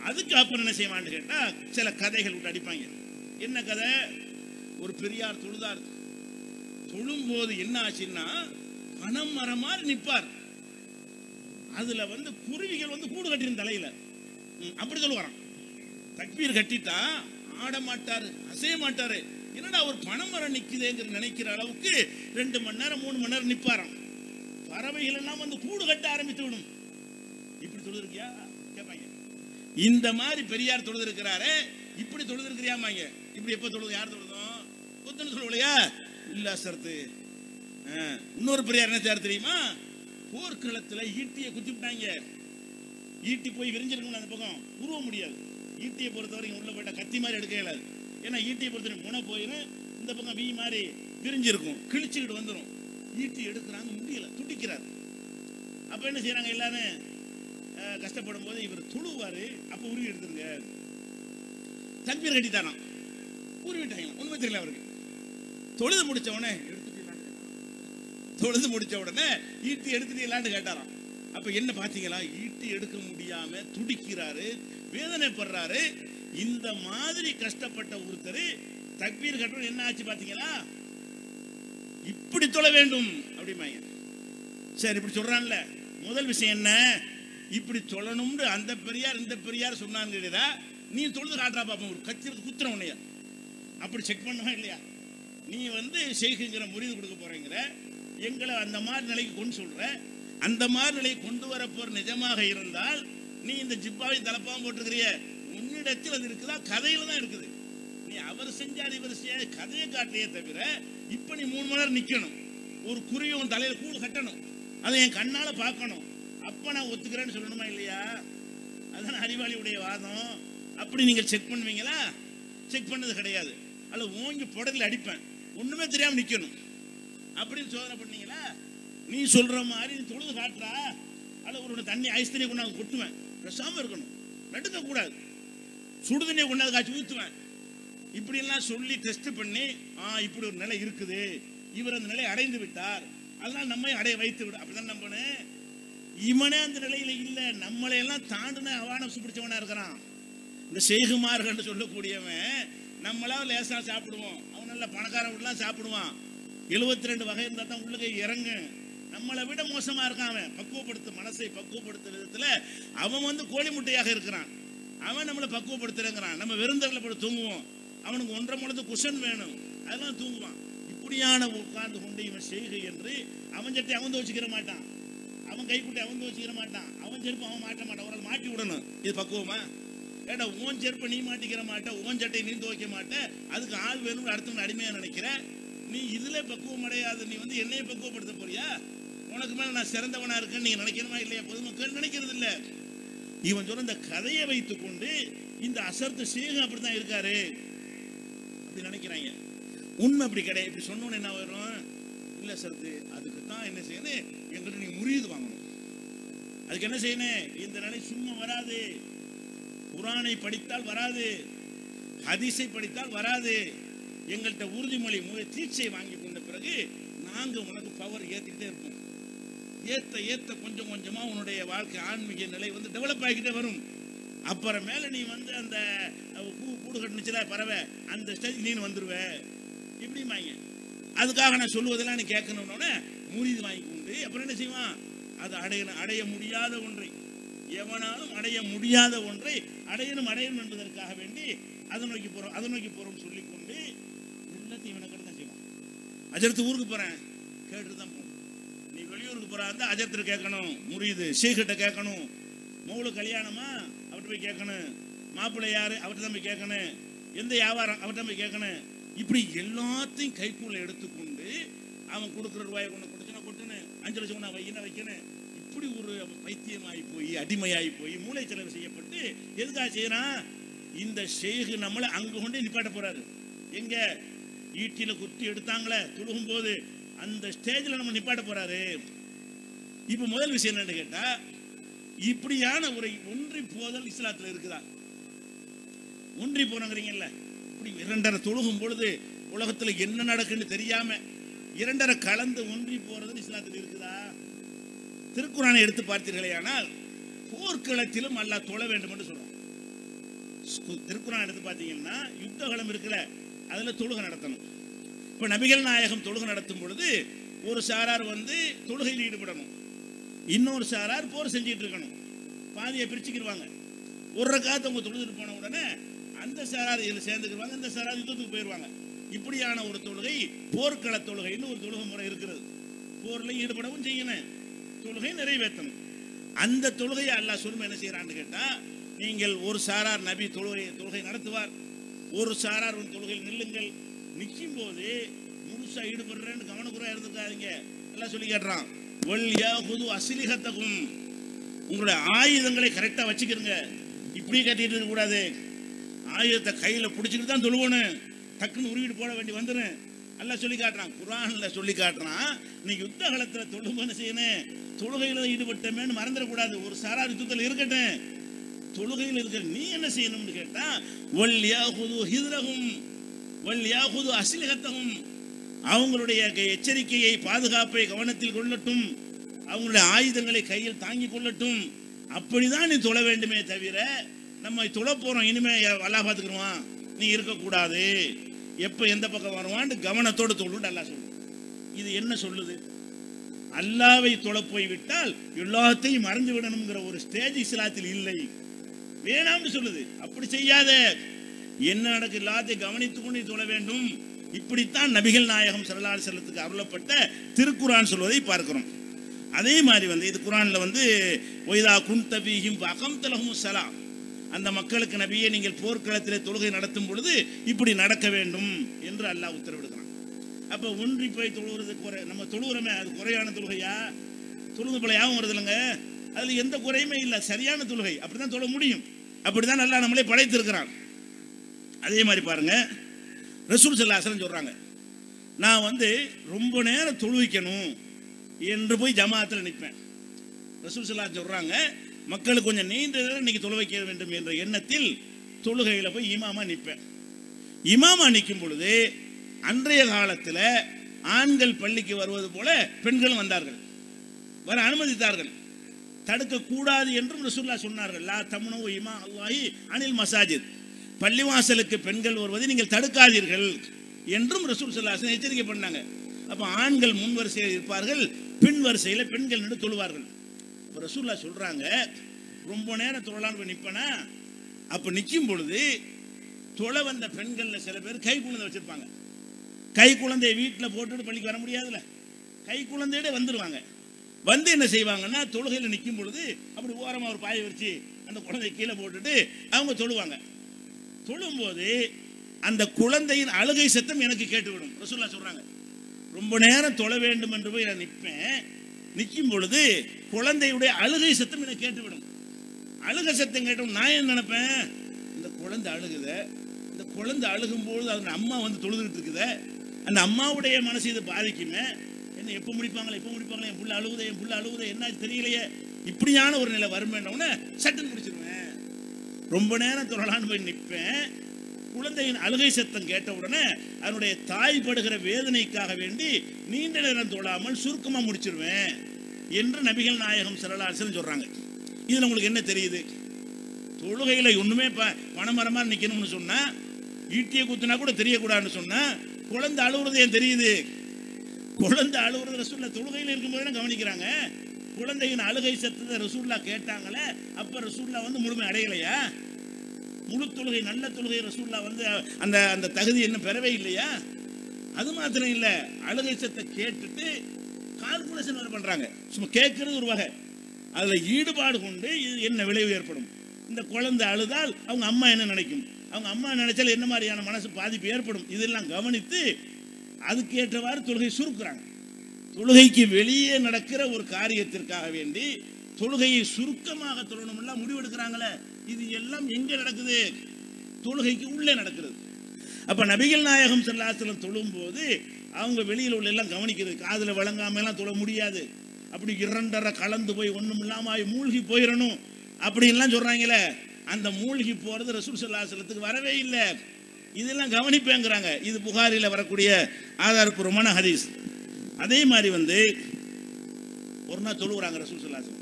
அதுக்கு அப்புறம் என்ன செய்வான்னு கேட்டா, சில கதைகள் விட்டு அடிப்பாங்க. என்ன கதை? ஒரு பெரியார் தொழுதார், தொழும் போது என்ன ஆச்சுன்னா பனம் மரம் மாதிரி நிற்பார், அதுல குருவிகள் கூடு கட்டின தலையில அப்படி சொல்லுவாராம். தக்பீர் கட்டிட்டா ஆட மாட்டாரு, அசைய மாட்டாரு. என்னடா ஒரு பனைமரம் நிக்குதேங்கிற நினைக்கிற அளவுக்கு 2 மணி நேரம் 3 மணி நேரம் நிப்பாராம். பறவைகள் எல்லாம் கூடு கட்ட ஆரம்பித்து விடும். இப்படி தொழுதுருக்கியா கேட்பாங்க. இந்த மாதிரி பெரியார் தொழுதுருக்கிறாரே, இப்படி தொழுதுருக்கிறியாமாங்க. இப்படி எப்ப தொழுது? யார் தொழுதும்? கொத்துன்னு சொல்லுவலையா? இல்ல சரத்து. இன்னொரு பெரியார் என்ன சார் தெரியுமா? போர்க்களத்தில் ஈட்டியை குத்திவிட்டாங்க, ஈட்டி போய் விரிஞ்சிருக்கணும், அந்த பக்கம் உருவ முடியாது. ஈட்டியை பொறுத்தவரைக்கும் உள்ள போயிட்டா கத்தி மாதிரி எடுக்க இயலாது. ஏன்னா ஈட்டியை பொறுத்தவரைக்கும் முனை போயிடும், இந்த பக்கம் வீ மாதிரி விரிஞ்சிருக்கும், கிழிச்சுக்கிட்டு வந்துடும். ஈட்டி எடுக்கிறாங்க, முடியல, துடிக்கிறார். அப்ப என்ன செய்யறாங்க? எல்லாரும் கஷ்டப்படும் போது இவர் துழுவாரு, அப்ப உருவி எடுத்துருங்க. தக்பீர் கட்டித்தாராம், உருவிட்டாங்க, உண்மை தெரியல அவருக்கு. தொழுது முடிச்ச உடனே ஈட்டி எடுத்துட்டீங்களான்னு கேட்டாராம். அப்ப என்ன பாத்தீங்களா? ஈட்டி எடுக்க முடியாம துடிக்கிறாரு, வேதனைப்படுறாரு. இந்த மாதிரி கஷ்டப்பட்ட ஒருத்தர் தக்பீர் கட்டணும், என்ன ஆச்சு பாத்தீங்களா? இப்படி தொழ வேண்டும் அப்படிமாங்க. சரி, இப்படி சொல்றான்ல, முதல் விஷயம் என்ன? இப்படி தொழணும்னு அந்த பெரியார் இந்த பெரியார் சொன்னாங்க. நீ தொழுது காட்டுறா பாப்போம், ஒரு கத்தி குத்துற உன்னைய அப்படி செக் பண்ணுவா இல்லையா? நீ ஷேக்குங்கிற முறிவு கொடுக்க போறேங்கிற, எங்களை அந்த மாதிரி நிலைக்கு கொண்டு சொல்ற, அந்த மாதிரி நிலையை கொண்டு வர போற நிஜமாக இருந்தால் நீ இந்த ஜிப்பாவையும் தலப்பாவும் போட்டுக்கிறிய, உன்னிடத்தில் அது இருக்குதா? கதையில தான் இருக்குது. நீ அவர் செஞ்சாரு இவர் செய்ய கதையை காட்டியே தவிர, இப்ப நீ 3 மணி நேரம் நிக்கணும், ஒரு குருவியும் தலையில கூடு கட்டணும், அதை என் கண்ணால பார்க்கணும், அப்ப நான் ஒத்துக்கிறேன்னு சொல்லணுமா இல்லையா? அதான் அறிவாளியுடைய வாதம். அப்படி நீங்கள் செக் பண்ணுவீங்களா? செக் பண்ணது கிடையாது. அல்ல ஓங்கி புடத்தில் அடிப்பேன், ஒண்ணுமே தெரியாம நிக்கணும் அப்படின்னு சோதனை பண்ணீங்களா? நீ சொல்ற மாதிரி நீ தொழுது காட்டுறா, அல்ல ஒரு தண்ணி ஐஸ் தண்ணியை கொண்டாந்து கொட்டுவேன், பேசாம இருக்கணும், நடுக்க கூடாது, சுடு தண்ணியை கொண்டாந்து காய்ச்சி ஊற்றுவேன், இப்படி எல்லாம் சொல்லி டெஸ்ட் பண்ணி இப்படி ஒரு நிலை இருக்குது, இவர் அந்த நிலையை அடைந்து விட்டார், அதனால நம்மை அடைய வைத்து விட, அப்படிதான் நம்பணும். இவனே அந்த நிலையில இல்ல, நம்மளை எல்லாம் தாண்டின அவானசு பிடிச்சவனா இருக்கிறான். இந்த ஷேகுமார்கள் சொல்லக்கூடியவன் நம்மளா லேசா சாப்பிடுவோம், அவன் நல்ல பணக்காரன் வீட்டுலாம் சாப்பிடுவான், 72 வகை இருந்தா தான் உள்ளுக்கு இறங்கு. நம்மளை விட மோசமா இருக்கான் அவன். பக்குவப்படுத்த மனசை பக்குவப்படுத்த விதத்துல அவன் கோழி முட்டையாக இருக்கிறான். அவன் நம்மளை பக்குவப்படுத்துறங்கிறான். நம்ம வெறுந்தரில் போய் தூங்குவோம், அவனுக்கு 1.5 முழத்து குஷன் வேணும், அதெல்லாம் தூங்குவான். இப்படியான உட்கார்ந்து கொண்டு இவன் செய்கை என்று அவன் சட்டை அவன் துவச்சிக்கிற மாட்டான், அவன் கைக்குட்டை அவன் துவச்சிக்கிற மாட்டான், அவன் செருப்பு அவன் மாட்ட மாட்டான், ஒரு மாட்டி விடணும். இது பக்குவமா? ஏடா உன் செருப்பை நீ மாட்டிக்கிற மாட்ட, உன் சட்டையை நீ துவைக்க மாட்ட, அதுக்கு ஆள் வேணும்னு அடுத்தவங்க அடிமையா நினைக்கிற நீ. இதுல பக்குவம் அடையாது. நீ என்னைய பக்குவப்படுத்த போறியா? உனக்கு மேல நான் சிறந்தவனா இருக்கேன்னு நீங்க நினைக்கணுமா இல்லையா? பொதுமக்கள் நினைக்கிறது இல்ல. இவன் சொன்ன இந்த கதையை வைத்துக் கொண்டு இந்த அசர்த்து ஷேக் அப்படித்தான் இருக்காரு அப்படி நினைக்கிறாங்க. உண்மை அப்படி கிடையாது. இப்படி சொன்னோன்னு என்ன வரும்? இல்லை சரத்து, அதுக்கு தான் என்ன செய்யணும், எங்கிட்ட நீ முறியது வாங்கணும். அதுக்கு என்ன செய்யணும்? இந்த நிலை சும்மா வராது. குர்ஆனை படித்தால் வராது, ஹதீஸை படித்தால் வராது. எங்கள்கிட்ட உறுதிமொழி தீட்சை வாங்கி கொண்ட பிறகு நாங்கள் உனக்கு பவர் ஏற்றிக்கிட்டே இருப்போம். ஏற்ற ஏற்ற கொஞ்சம் கொஞ்சமாக உன்னுடைய வாழ்க்கை ஆன்மீக நிலை வந்து டெவலப் ஆகிக்கிட்டே வரும். அப்புறம் மேலே நீ வந்து அந்த கூடு கட்டுனுச்சுல பறவை, அந்த ஸ்டேஜ் நீ வந்துடுவ இப்படிமாங்க. அதுக்காக நான் சொல்லுவதெல்லாம் நீ கேட்கணுன்னொன்னே முறிது வாங்கி கொண்டு அப்புறம் என்ன செய்வான்? அது அடைய முடியாத ஒன்றை, எவனாலும் அடைய முடியாத ஒன்றை அடையணும் என்பதற்காக வேண்டி அதை நோக்கி போகிறோம் சொல்லிக்கொண்டு எல்லாத்தையும் இவனை தான் செய்வான். அஜரத்து ஊருக்கு போகிறேன் கேட்டு தான் போகணும். நீ வெளியூருக்கு போகிறா இருந்தால் அஜரத்து கேட்கணும், முறியுது ஷேக்கிட்ட கேட்கணும். மௌலு கல்யாணமா அவர்கிட்ட போய் கேட்கணும். மாப்பிள்ளை யார் அவர்கிட்ட தான் போய் கேட்கணும். எந்த வியாபாரம் அவர்கிட்ட போய் கேட்கணும். இப்படி எல்லாத்தையும் கைக்குள்ள எடுத்துக்கொண்டு அவன் கொடுக்குற ரூபாயை கொண்டு கொடுச்சுனா கொட்டுன்னு, 5 லட்சம் நான் வைக்கணும். இப்படி ஒரு பைத்தியமாகி போய் அடிமையாகி போய் மூளை செலவு செய்யப்பட்டு எதுக்காக செய்யறான்? இந்த ஷேகு நம்மளை அங்கே கொண்டு நிப்பாட்ட போறாரு. எங்க ஈட்டில குத்தி எடுத்தாங்களே தொழுகும் போது அந்த ஸ்டேஜில் நம்ம நிப்பாட்ட போறாரு. இப்ப முதல் விஷயம் என்னன்னு கேட்டா, இப்படியான ஒரு ஒன்றி போதல் இஸ்லாத்தில் இருக்குதா? ஒன்றி போனங்கிறீங்கல்ல, இப்படி 2.5 தொழுகும் பொழுது உலகத்தில் என்ன நடக்குன்னு தெரியாம 2.5 கலந்து ஒன்றி போறது இஸ்லாத்தில் இருக்குதா? திருக்குர்ஆனை எடுத்து பார்த்தீர்களே ஆனால் போர்க்களத்திலும் அல்லாஹ் தொழ வேண்டும் என்று சொல்றான். திருக்குர்ஆன் எடுத்து பார்த்தீங்கன்னா யுத்த களம் இருக்குல்ல, அதுல தொழுகை நடத்தணும். இப்ப நபிகள் நாயகம் தொழுகை நடத்தும் பொழுது ஒரு சாரார் வந்து தொழுகையில் ஈடுபடணும், இன்னொரு சாரார் போர் செஞ்சிட்டு இருக்கணும். பாதியை பிரிச்சுக்கிடுவாங்க. ஒரு ரக்காத்து அவங்க தொழுதுட்டு போன உடனே அந்த சாரார் இதில் சேர்ந்துக்குவாங்க, இந்த சாரார் யுத்தத்துக்கு போயிடுவாங்க. இப்படியான ஒரு தொழுகை போர்க்கள தொழுகைன்னு ஒரு தொழுகை முறை இருக்கிறது. போர்ல ஈடுபடவும் செய்யணும், தொழுகை நிறைவேற்றணும். அந்த தொழுகையை அல்லாஹ் சொல்லுமே என்ன செய்யறான்னு கேட்டா, நீங்கள் ஒரு சாரார் நபி தொழுகை நடத்துவார், ஒரு சாரார் ஒரு தொழுகையில் நில்லுங்கள். நிற்கும் போது முழுசா ஈடுபடுறேன்னு கவனக்குறையா இருந்துக்காதீங்க. எல்லாம் சொல்லி கேட்டுறான், அசிலிகத்தகும், உங்களுடைய ஆயுதங்களை கரெக்டா வச்சுக்கிறங்க. இப்படி கட்டிட்டு இருக்க கூடாது. ஆயுதத்தை கையில பிடிச்சிக்கிட்டு தான் தொழுவணும். டக்குன்னு உருவிட்டு போட வேண்டி வந்துடும். எல்லாம் சொல்லி காட்டுறான், குர்ஆன்ல சொல்லி காட்டுறான். நீ யுத்த காலத்துல தொழுகை செய்யணும், தொழுகையில ஈடுபட்டமேன்னு மறந்துடக்கூடாது. ஒரு சாரார் யுத்தத்தில் இருக்கட்டும், தொழுகையில் இருக்கிற நீ என்ன செய்யணும்னு கேட்டா, அசிலிகத்தகும், அவங்களுடைய எச்சரிக்கையை பாதுகாப்பை கவனத்தில் கொள்ளட்டும், அவங்களுடைய ஆயுதங்களை கையில் தாங்கிக் கொள்ளட்டும். அப்படிதான் நீ தொழ வேண்டுமே தவிர, நம்ம தொழ போறோம் இனிமே அல்லாஹ் பார்த்துக்கிடுவான் நீ இருக்கக்கூடாது, எப்ப எந்த பக்கம் வருவான்னு கவனத்தோடு தொழுன்னு அல்லாஹ் சொல்லுது. இது என்ன சொல்லுது? அல்லாவை தொழ போய் விட்டால் எல்லாத்தையும் மறந்து விடணுங்கிற ஒரு ஸ்டேஜ் இஸ்லாத்தில் இல்லை, வேணாம்னு சொல்லுது. அப்படி செய்யாத, என்ன நடக்கு எல்லாத்தையும் கவனித்துக் கொண்டு தொழ வேண்டும். இப்படித்தான் நபிகள் நாயகம் ஸல்லல்லாஹு அலைஹி வஸல்லத்துக்கு அருளப்பட்ட திருக்குர்ஆன் சொல்வதை பார்க்கிறோம். அதே மாதிரி வந்து இது குர்ஆன்ல வந்து ஒய்தா குன்த ஃபீஹிம் வஅகம்த லஹுமுஸ் ஸலாம், அந்த மக்களுக்கு நபியே நீங்கள் போர்க்களத்திலே தொழுகை நடத்தும் பொழுது இப்படி நடக்க வேண்டும் என்று அல்லாஹ் உத்தரவிடுகிறான். அப்ப ஒன்றி போய் தொழுகிறது குறை, நம்ம தொழுகிறோமே அது குறையான தொழுகையா? தொழுது போல யாவும் வருது இல்லைங்க, அதுல எந்த குறையுமே இல்லை, சரியான தொழுகை. அப்படிதான் தொழ முடியும், அப்படிதான் அல்லாஹ் நம்மளே படைத்திருக்கிறான். அதே மாதிரி பாருங்க, ரசூல் ஸல்லல்லாஹு அலைஹி வஸல்லம் சொல்றாங்க, நான் வந்து ரொம்ப நேரம் தொழுவிக்கணும் என்று போய் ஜமாத்தில் நிற்பேன். ரசூல் ஸல்லல்லாஹு அலைஹி வஸல்லம் சொல்றாங்க, மக்களுக்கு கொஞ்சம் நீண்ட நேரம் இன்னைக்கு தொழ வைக்க வேண்டும் என்ற எண்ணத்தில் தொழுகையில போய் இமாமா நிற்பேன். இமாமா நிற்கும் பொழுது அன்றைய காலத்தில் ஆண்கள் பள்ளிக்கு வருவது போல பெண்களும் வந்தார்கள், வர அனுமதித்தார்கள். தடுக்கக்கூடாது என்றும் ரசூலுல்லாஹ் சொன்னார்கள். லா தம்னு இமா அல்லாஹி அனில் மசாஜித், பள்ளிவாசலுக்கு பெண்கள் வருவதை நீங்கள் தடுக்காதீர்கள் என்றும் ரசூல் ஸல்லல்லாஹு அலைஹி வஸல்லம் எச்சரிக்கை பண்ணாங்க. அப்போ ஆண்கள் முன் வரிசையில் இருப்பார்கள், பின் வரிசையில் பெண்கள் நின்று தொழுவார்கள். இப்போ ரசூலுல்லாஹ் சொல்றாங்க, ரொம்ப நேரம் தொழலான்னு போய் நிற்பனா, அப்போ நிற்கும் பொழுது தொழ வந்த பெண்களில் சில பேர் கை குழந்தை வச்சிருப்பாங்க. கை குழந்தைய வீட்டில் போட்டுட்டு பள்ளிக்கு வர முடியாதுல்ல, கை குழந்தையோட வந்துடுவாங்க. வந்து என்ன செய்வாங்கன்னா, தொழுகையில் நிற்கும் பொழுது அப்படி ஓரமாக ஒரு பாயை வச்சு அந்த குழந்தைய கீழே போட்டுட்டு அவங்க தொழுவாங்க. தொழும்போது அந்த குழந்தையின் அழுகை சத்தம் எனக்கு கேட்டுவிடும். ரசூலுல்லாஹ் சொல்றாங்க, ரொம்ப நேரம் தொழ வேண்டும் என்று போய் நான் நிற்பேன், நிற்கும் பொழுது குழந்தையுடைய அழுகை சத்தம் எனக்கு கேட்டுவிடும். அழுகை சத்தம் கேட்டோம், நான் என்ன நினைப்பேன், இந்த குழந்தை அழுகுத, இந்த குழந்தை அழுகும்போது அதன் அம்மா வந்து தொழுதுகிட்டு இருக்குத, அந்த அம்மாவுடைய மனசு இது பாதிக்குமே, என்ன எப்போ முடிப்பாங்களே என் புள்ள அழுகுதே என்ன தெரியலையே, இப்படியான ஒரு நிலை வருமேன்னொன்னே சட்டுன்னு முடிச்சிருவேன். ரொம்ப நேரம் தொழலான்னு போய் நிற்பேன். குழந்தையின் அழுகை சத்தம் கேட்ட உடனே அதனுடைய தாய் படுகிற வேதனைக்காக வேண்டி நீண்ட நேரம் தொழாமல் சுருக்கமாக முடிச்சிருவேன் என்று நபிகள் நாயகம் ஸல்லல்லாஹு அலைஹி வஸல்லம் சொல்றாங்க. இதில் உங்களுக்கு என்ன தெரியுது? தொழுகையில் ஒன்றுமே பணமரமாக நிற்கணும்னு சொன்னால், ஈட்டியை குத்துனா கூட தெரியக்கூடாதுன்னு சொன்னால், குழந்தை அழுகுறது ஏன் தெரியுது? குழந்தை அழுகுறது ரசூல்லா தொழுகையில் இருக்கும்போது கவனிக்கிறாங்க. குழந்தையின் அழுகை சத்தத்தை ரசூல்லா கேட்டாங்களே, அப்போ ரசூல்லா முழுமை அடையலையா? முழு தொழுகை நல்ல தொழுகை ரசூல்லா அந்த அந்த தகுதி இன்னும் பெறவே இல்லையா? அது மாத்திரம் இல்லை, அழுகை சத்தத்தை கேட்டுட்டு கால்குலேஷன் வேறு பண்ணுறாங்க. சும்மா கேட்கறது ஒரு வகை, அதில் ஈடுபாடு கொண்டு இது என்ன விளைவு ஏற்படும், இந்த குழந்தை அழுதால் அவங்க அம்மா என்ன நினைக்கும், அவங்க அம்மா நினைச்சால் என்ன மாதிரியான மனசு பாதிப்பு ஏற்படும், இதெல்லாம் கவனித்து அதுக்கு ஏற்றவாறு தொழுகை சுருக்குறாங்க. தொழுகைக்கு வெளியே நடக்கிற ஒரு காரியத்திற்காக வேண்டி தொழுகையை சுருக்கமாக தொழணும்லாம் முடிவெடுக்கிறாங்களே, இது எல்லாம் எங்கே நடக்குது? தொழுகைக்கு உள்ளே நடக்கிறது. அப்போ நபிகள் நாயகம் ஸல்லல்லாஹு அலைஹி வஸல்லம் தொழும் போது அவங்க வெளியில் உள்ள எல்லாம் கவனிக்கிறது. காதில் வழங்காமலாம் தொழ முடியாது, அப்படி இரண்டரை கலந்து போய் ஒன்றும் இல்லாமல் மூழ்கி போயிடணும் அப்படின்லாம் சொல்கிறாங்களே, அந்த மூழ்கி போகிறது ரசூல் ஸல்லல்லாஹு அலைஹி வஸல்லத்துக்கு வரவே இல்லை. இதெல்லாம் கவனிப்பேங்கிறாங்க. இது புகாரில் வரக்கூடிய ஆதாரப்பூர்வமான ஹதீஸ். அதே மாதிரி ஒரு நாள் தொழுகிறாங்க ரசூல் ஸல்லல்லாஹு அலைஹி வஸல்லம்.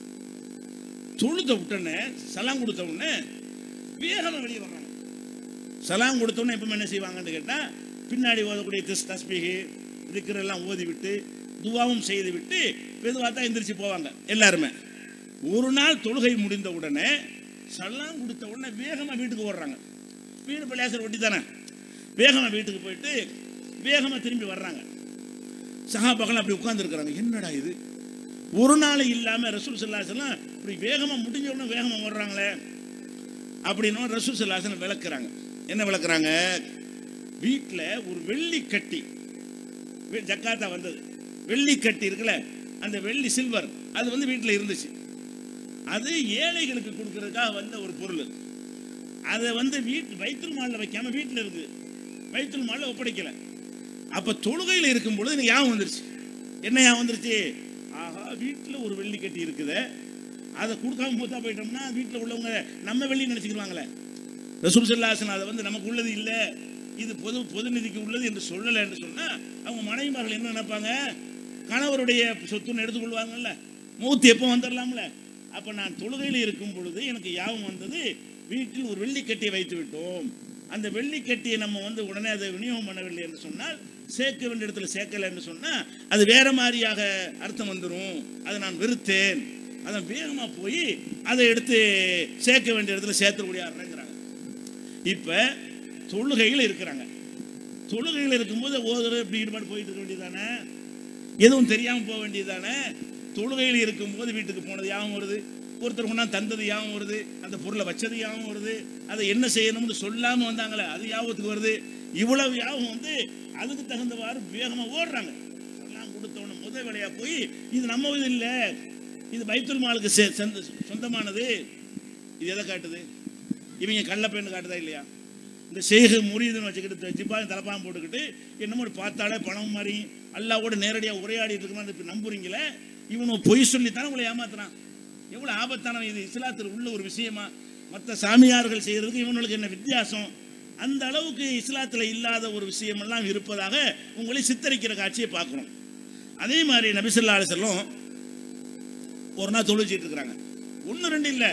தொழுத உடனே சலாம் கொடுத்த உடனே வேகமாக வெளியே வர்றாங்க. சலாம் கொடுத்த உடனே எப்பவுமே என்ன செய்வாங்கன்னு கேட்டால், பின்னாடி ஓதக்கூடிய தஸ்பீஹ் திக்ர் எல்லாம் ஓதி விட்டு துவாவும் செய்து விட்டு மெதுவாக தான் எந்திரிச்சு போவாங்க எல்லாருமே. ஒரு நாள் தொழுகை முடிந்த உடனே சலாம் கொடுத்த உடனே வேகமாக வீட்டுக்கு ஓடுறாங்க. வீடு பள்ளியாசல் ஒட்டி தானே, வேகமாக வீட்டுக்கு போயிட்டு வேகமாக திரும்பி வர்றாங்க. சஹாபாக்கள் அப்படி உட்கார்ந்துருக்கிறாங்க. என்னடா இது, ஒரு நாள் இல்லாமல் ரசூல் ஸல்லல்லாஹு அலைஹி வஸல்லம் இப்படி வேகமாக முடிஞ்ச உடனே வேகமாக வர்றாங்களே அப்படின்னு ரசூல் ஸல்லல்லாஹு அலைஹி வஸல்லம் விளக்குறாங்க. என்ன விளக்குறாங்க? வீட்டில் ஒரு வெள்ளி கட்டி, ஜக்காத்தா வந்தது வெள்ளி கட்டி இருக்குல்ல, அந்த வெள்ளி சில்வர் அது வீட்டில் இருந்துச்சு. அது ஏழைகளுக்கு கொடுக்கறதுக்காக வந்த ஒரு பொருள். அதை பைத்துல் மால்ல வைக்காம வீட்டில் இருக்கு, பைத்துல் மால்ல ஒப்படைக்கல. அப்போ தொழுகையில் இருக்கும் பொழுது எனக்கு ஞாபகம் வந்துருச்சு. என்ன ஞாபகம் வந்துருச்சு? ஆஹா, வீட்டில் ஒரு வெள்ளி கட்டி இருக்குது, அதை கொடுக்காம மூத்தா போயிட்டோம்னா வீட்டில் உள்ளவங்க நம்ம வெள்ளி நினச்சிக்கிடுவாங்களே. ரசூல் ஸல்லல்லாஹு அலைஹி வஸல்லம் அதை நமக்கு உள்ளது இல்லை, இது பொது நிதிக்கு உள்ளது என்று சொல்லலை என்று சொன்னால் அவங்க மனைவிமார்கள் என்ன நினைப்பாங்க? கணவருடைய சொத்துன்னு எடுத்துக்கொள்வாங்கல்ல, மூத்து எப்போ வந்துடலாம்ல. அப்போ நான் தொழுகையில் இருக்கும் பொழுது எனக்கு ஞாபகம் வந்தது, வீட்டில் ஒரு வெள்ளிக்கட்டியை வைத்து விட்டோம். அந்த வெள்ளிக்கட்டியை நம்ம உடனே அதை விநியோகம் பண்ணவில்லை என்று சொன்னால், சேர்க்க வேண்டிய இடத்துல சேர்க்கலை என்று சொன்னால் அது வேற மாதிரியாக அர்த்தம் வந்துடும். அதை நான் வெறுத்தேன், அதை வேகமாக போய் அதை எடுத்து சேர்க்க வேண்டிய இடத்துல சேர்த்துக்கூடிய ஆடுறாங்கிறாங்க. இப்போ தொழுகையில் இருக்கிறாங்க, தொழுகையில் இருக்கும்போது ஓதுறது இப்படி ஈடுபாடு போயிட்டு இருக்க வேண்டியதானே, எதுவும் தெரியாமல் போக வேண்டியதானே. தொழுகையில் இருக்கும்போது வீட்டுக்கு போனது ஞாபகம் வருது, ஒருத்தர் கொண்டா தந்தது ஞாபகம் வருது, அந்த பொருளை வச்சது ஞாபகம் வருது, அதை என்ன செய்யணும்னு சொல்லாமல் வந்தாங்களே அது ஞாபகத்துக்கு வருது. இவ்வளவு ஞாபகம் அதுக்கு தகுந்தவாறு வேகமாக ஓடுறாங்க. எல்லாம் கொடுத்தவன முதல் வேலையாக போய் இது நம்ம இது இல்லை, இது பைத்துல் மாலுக்கு சொந்தமானது. இது எதை காட்டுது? இவங்க கள்ளப்பெண்ணு காட்டுதா இல்லையா? இந்த ஷேகு முரீதுன்னு வச்சுக்கிட்டு ஜிப்பாயும் தலப்பாகம் போட்டுக்கிட்டு என்னமோ பார்த்தாலே பணம் மாதிரி அல்லாவோட நேரடியாக உரையாடிட்டு இருக்குமான்னு இப்போ நம்புறீங்களே. இவனும் பொய் சொல்லித்தானே உங்களை ஏமாத்துறான். எவ்வளோ ஆபத்தான இது, இஸ்லாத்தில் உள்ள ஒரு விஷயமா? மற்ற சாமியார்கள் செய்கிறதுக்கு இவங்களுக்கு என்ன வித்தியாசம்? அந்த அளவுக்கு இஸ்லாத்தில் இல்லாத ஒரு விஷயமெல்லாம் இருப்பதாக உங்களை சித்தரிக்கிற காட்சியை பார்க்கணும். அதே மாதிரி நபி ஸல்லல்லாஹு அலைஹி வஸல்லம் ஒரு நாள் தொழுச்சிட்டு இருக்கிறாங்க. 1 2 இல்லை,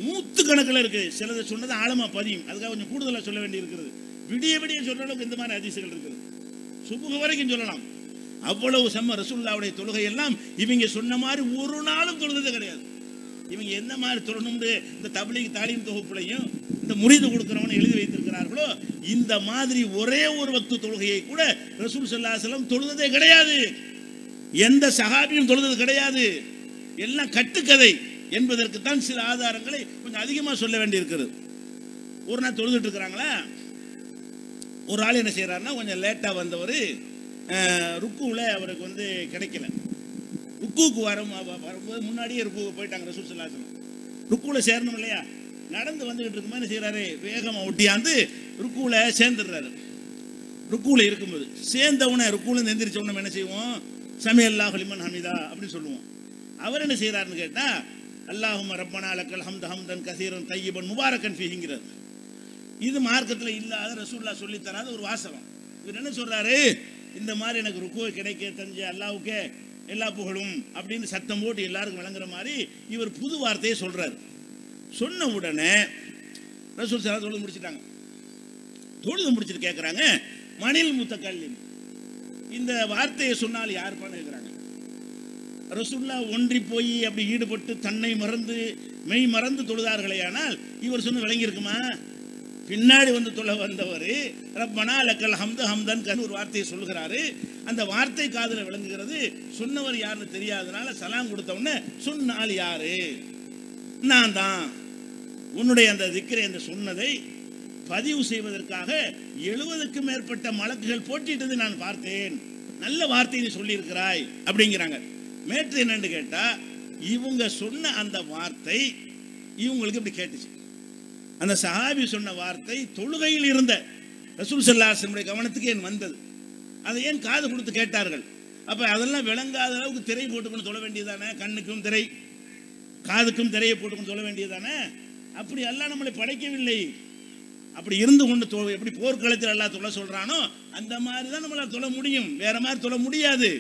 100 கணக்கில் இருக்குது. சிலதை சொன்னது ஆழமாக பதியும், அதுக்காக கொஞ்சம் கூடுதலாக சொல்ல வேண்டி இருக்கிறது. விடிய சொல்ற அளவுக்கு இந்த மாதிரி ஹதீஸ்கள் இருக்குது. சுபுஹ் வரைக்கும் சொல்லலாம். அவ்வளவு ரசூலுல்லாஹ்வுடைய தொழுகை எல்லாம் இவங்க சொன்ன மாதிரி ஒரு நாளும் தொழுதே கிடையாது. இவங்க என்ன மாதிரி தொழணும்னு இந்த தப்லீக் தாலீம் தொகுப்புலையும் இந்த முரீது கொடுக்கிறவனை எழுதி வைத்திருக்கிறார்களோ, இந்த மாதிரி ஒரே ஒரு வக்து தொழுகையை கூட ரசூல் ஸல்லல்லாஹு அலைஹி வஸல்லம் தொழுதே கிடையாது. எந்த சஹாபியும் தொழுது கிடையாது. எல்லாம் கட்டுக்கதை என்பதற்கு தான் சில ஆதாரங்களை கொஞ்சம் அதிகமாக சொல்ல வேண்டி இருக்கிறது. ஒரு நாள் தொழுதுட்டு இருக்கிறாங்களா, ஒரு ஆள் என்ன செய்யறாருன்னா, கொஞ்சம் லேட்டாக வந்தவர் ருக்குவில் அவருக்கு கிடைக்கல. ருக்குவுக்கு வரும்போது முன்னாடியே ருக்குவுக்கு போயிட்டாங்க ரசூல் ஸல்லல்லாஹு அலைஹி வஸல்லம். ருக்குவில் சேரணும் இல்லையா, நடந்து வந்துகிட்டு இருக்கும்போது என்ன செய்யறாரு, வேகமாக ஒட்டியாந்து ருக்குவில் சேர்ந்துடுறாரு. ருக்கூல இருக்கும்போது சேர்ந்தவனை ருக்கூல எந்திரிச்சவன என்ன செய்வோம்? சமி அல்லாஹு லிமன் ஹமிதா அப்படின்னு சொல்லுவோம். அவர் என்ன செய்யறாருன்னு கேட்டா அல்லாஹும்ம ரப்பனா லக்கல் ஹம்து ஹம்தன் கஸீரன் தய்யிபன் முபாரக்கன் ஃபீஹிங்கிறார். இது மார்க்கத்தில் இல்லாத ரசூலுல்லாஹ் சொல்லி தராத ஒரு வாசகம். இவர் என்ன சொல்றாரு? இந்த மாதிரி எனக்கு ருக்குவை கிடைக்க தெரிஞ்ச அல்லாஹ்வுக்கே எல்லா புகழும் அப்படின்னு சத்தம் போட்டு எல்லாருக்கும் விளங்குற மாதிரி இவர் புது வார்த்தையை சொல்றாரு. சொன்ன உடனே ரசூல் ஸல்லல்லாஹு தொழுது முடிச்சிட்டாங்க. தொழுது முடிச்சுட்டு கேட்குறாங்க, மணில் முத்தக்கல்லிம், இந்த வார்த்தையை சொன்னால் யாருப்பான்னு கேட்குறாங்க. ரசூலுல்லாஹ் ஒன்றி போய் அப்படி ஈடுபட்டு தன்னை மறந்து மெய் மறந்து தொழுதார்களே, ஆனால் இவர் சொன்ன விளங்கி இருக்குமா? பின்னாடி வந்து தொழ வந்தவர் ரப்பனா லக்கல் ஹம்து ஹம்தன் ஒரு வார்த்தையை சொல்லுகிறாரு. அந்த வார்த்தை காதுல விளங்குகிறது. சொன்னவர் யாருன்னு தெரியாதனால சலாம் கொடுத்த உடனே சொன்னால் யாரு? நான் தான். உன்னுடைய அந்த திக்ரை அந்த சொன்னதை பதிவு செய்வதற்காக 70க்கும் மேற்பட்ட மலக்குகள் போட்டிட்டது நான் பார்த்தேன். நல்ல வார்த்தை நீ சொல்லி இருக்கிறாய் அப்படிங்கிறாங்க. மேற்று என்னன்னு கேட்டா, இவங்க சொன்ன அந்த வார்த்தை இவங்களுக்கு இப்படி கேட்டுச்சு. அந்த சஹாபி சொன்ன வார்த்தை தொழுகையில் இருந்த ரசூல் ஸல்லல்லாஹு அலைஹி வஸல்லம் கவனத்துக்கு ஏன் வந்தது? அதை ஏன் காது கொடுத்து கேட்டார்கள்? அப்ப அதெல்லாம் விளங்காத அளவுக்கு திரை போட்டுக்கொண்டு தொழ வேண்டியதானே? கண்ணுக்கும் திரை, காதுக்கும் திரையை போட்டுக்கொண்டு தொழ வேண்டியதானே? அப்படி அல்லாஹ் நம்மளை படைக்கவில்லை. அப்படி இருந்து கொண்டு எப்படி போர்க்களத்தில் அல்லாஹ் தொழ சொல்றானோ அந்த மாதிரி தான் நம்மளால் தொழ முடியும். வேற மாதிரி தொழ முடியாது.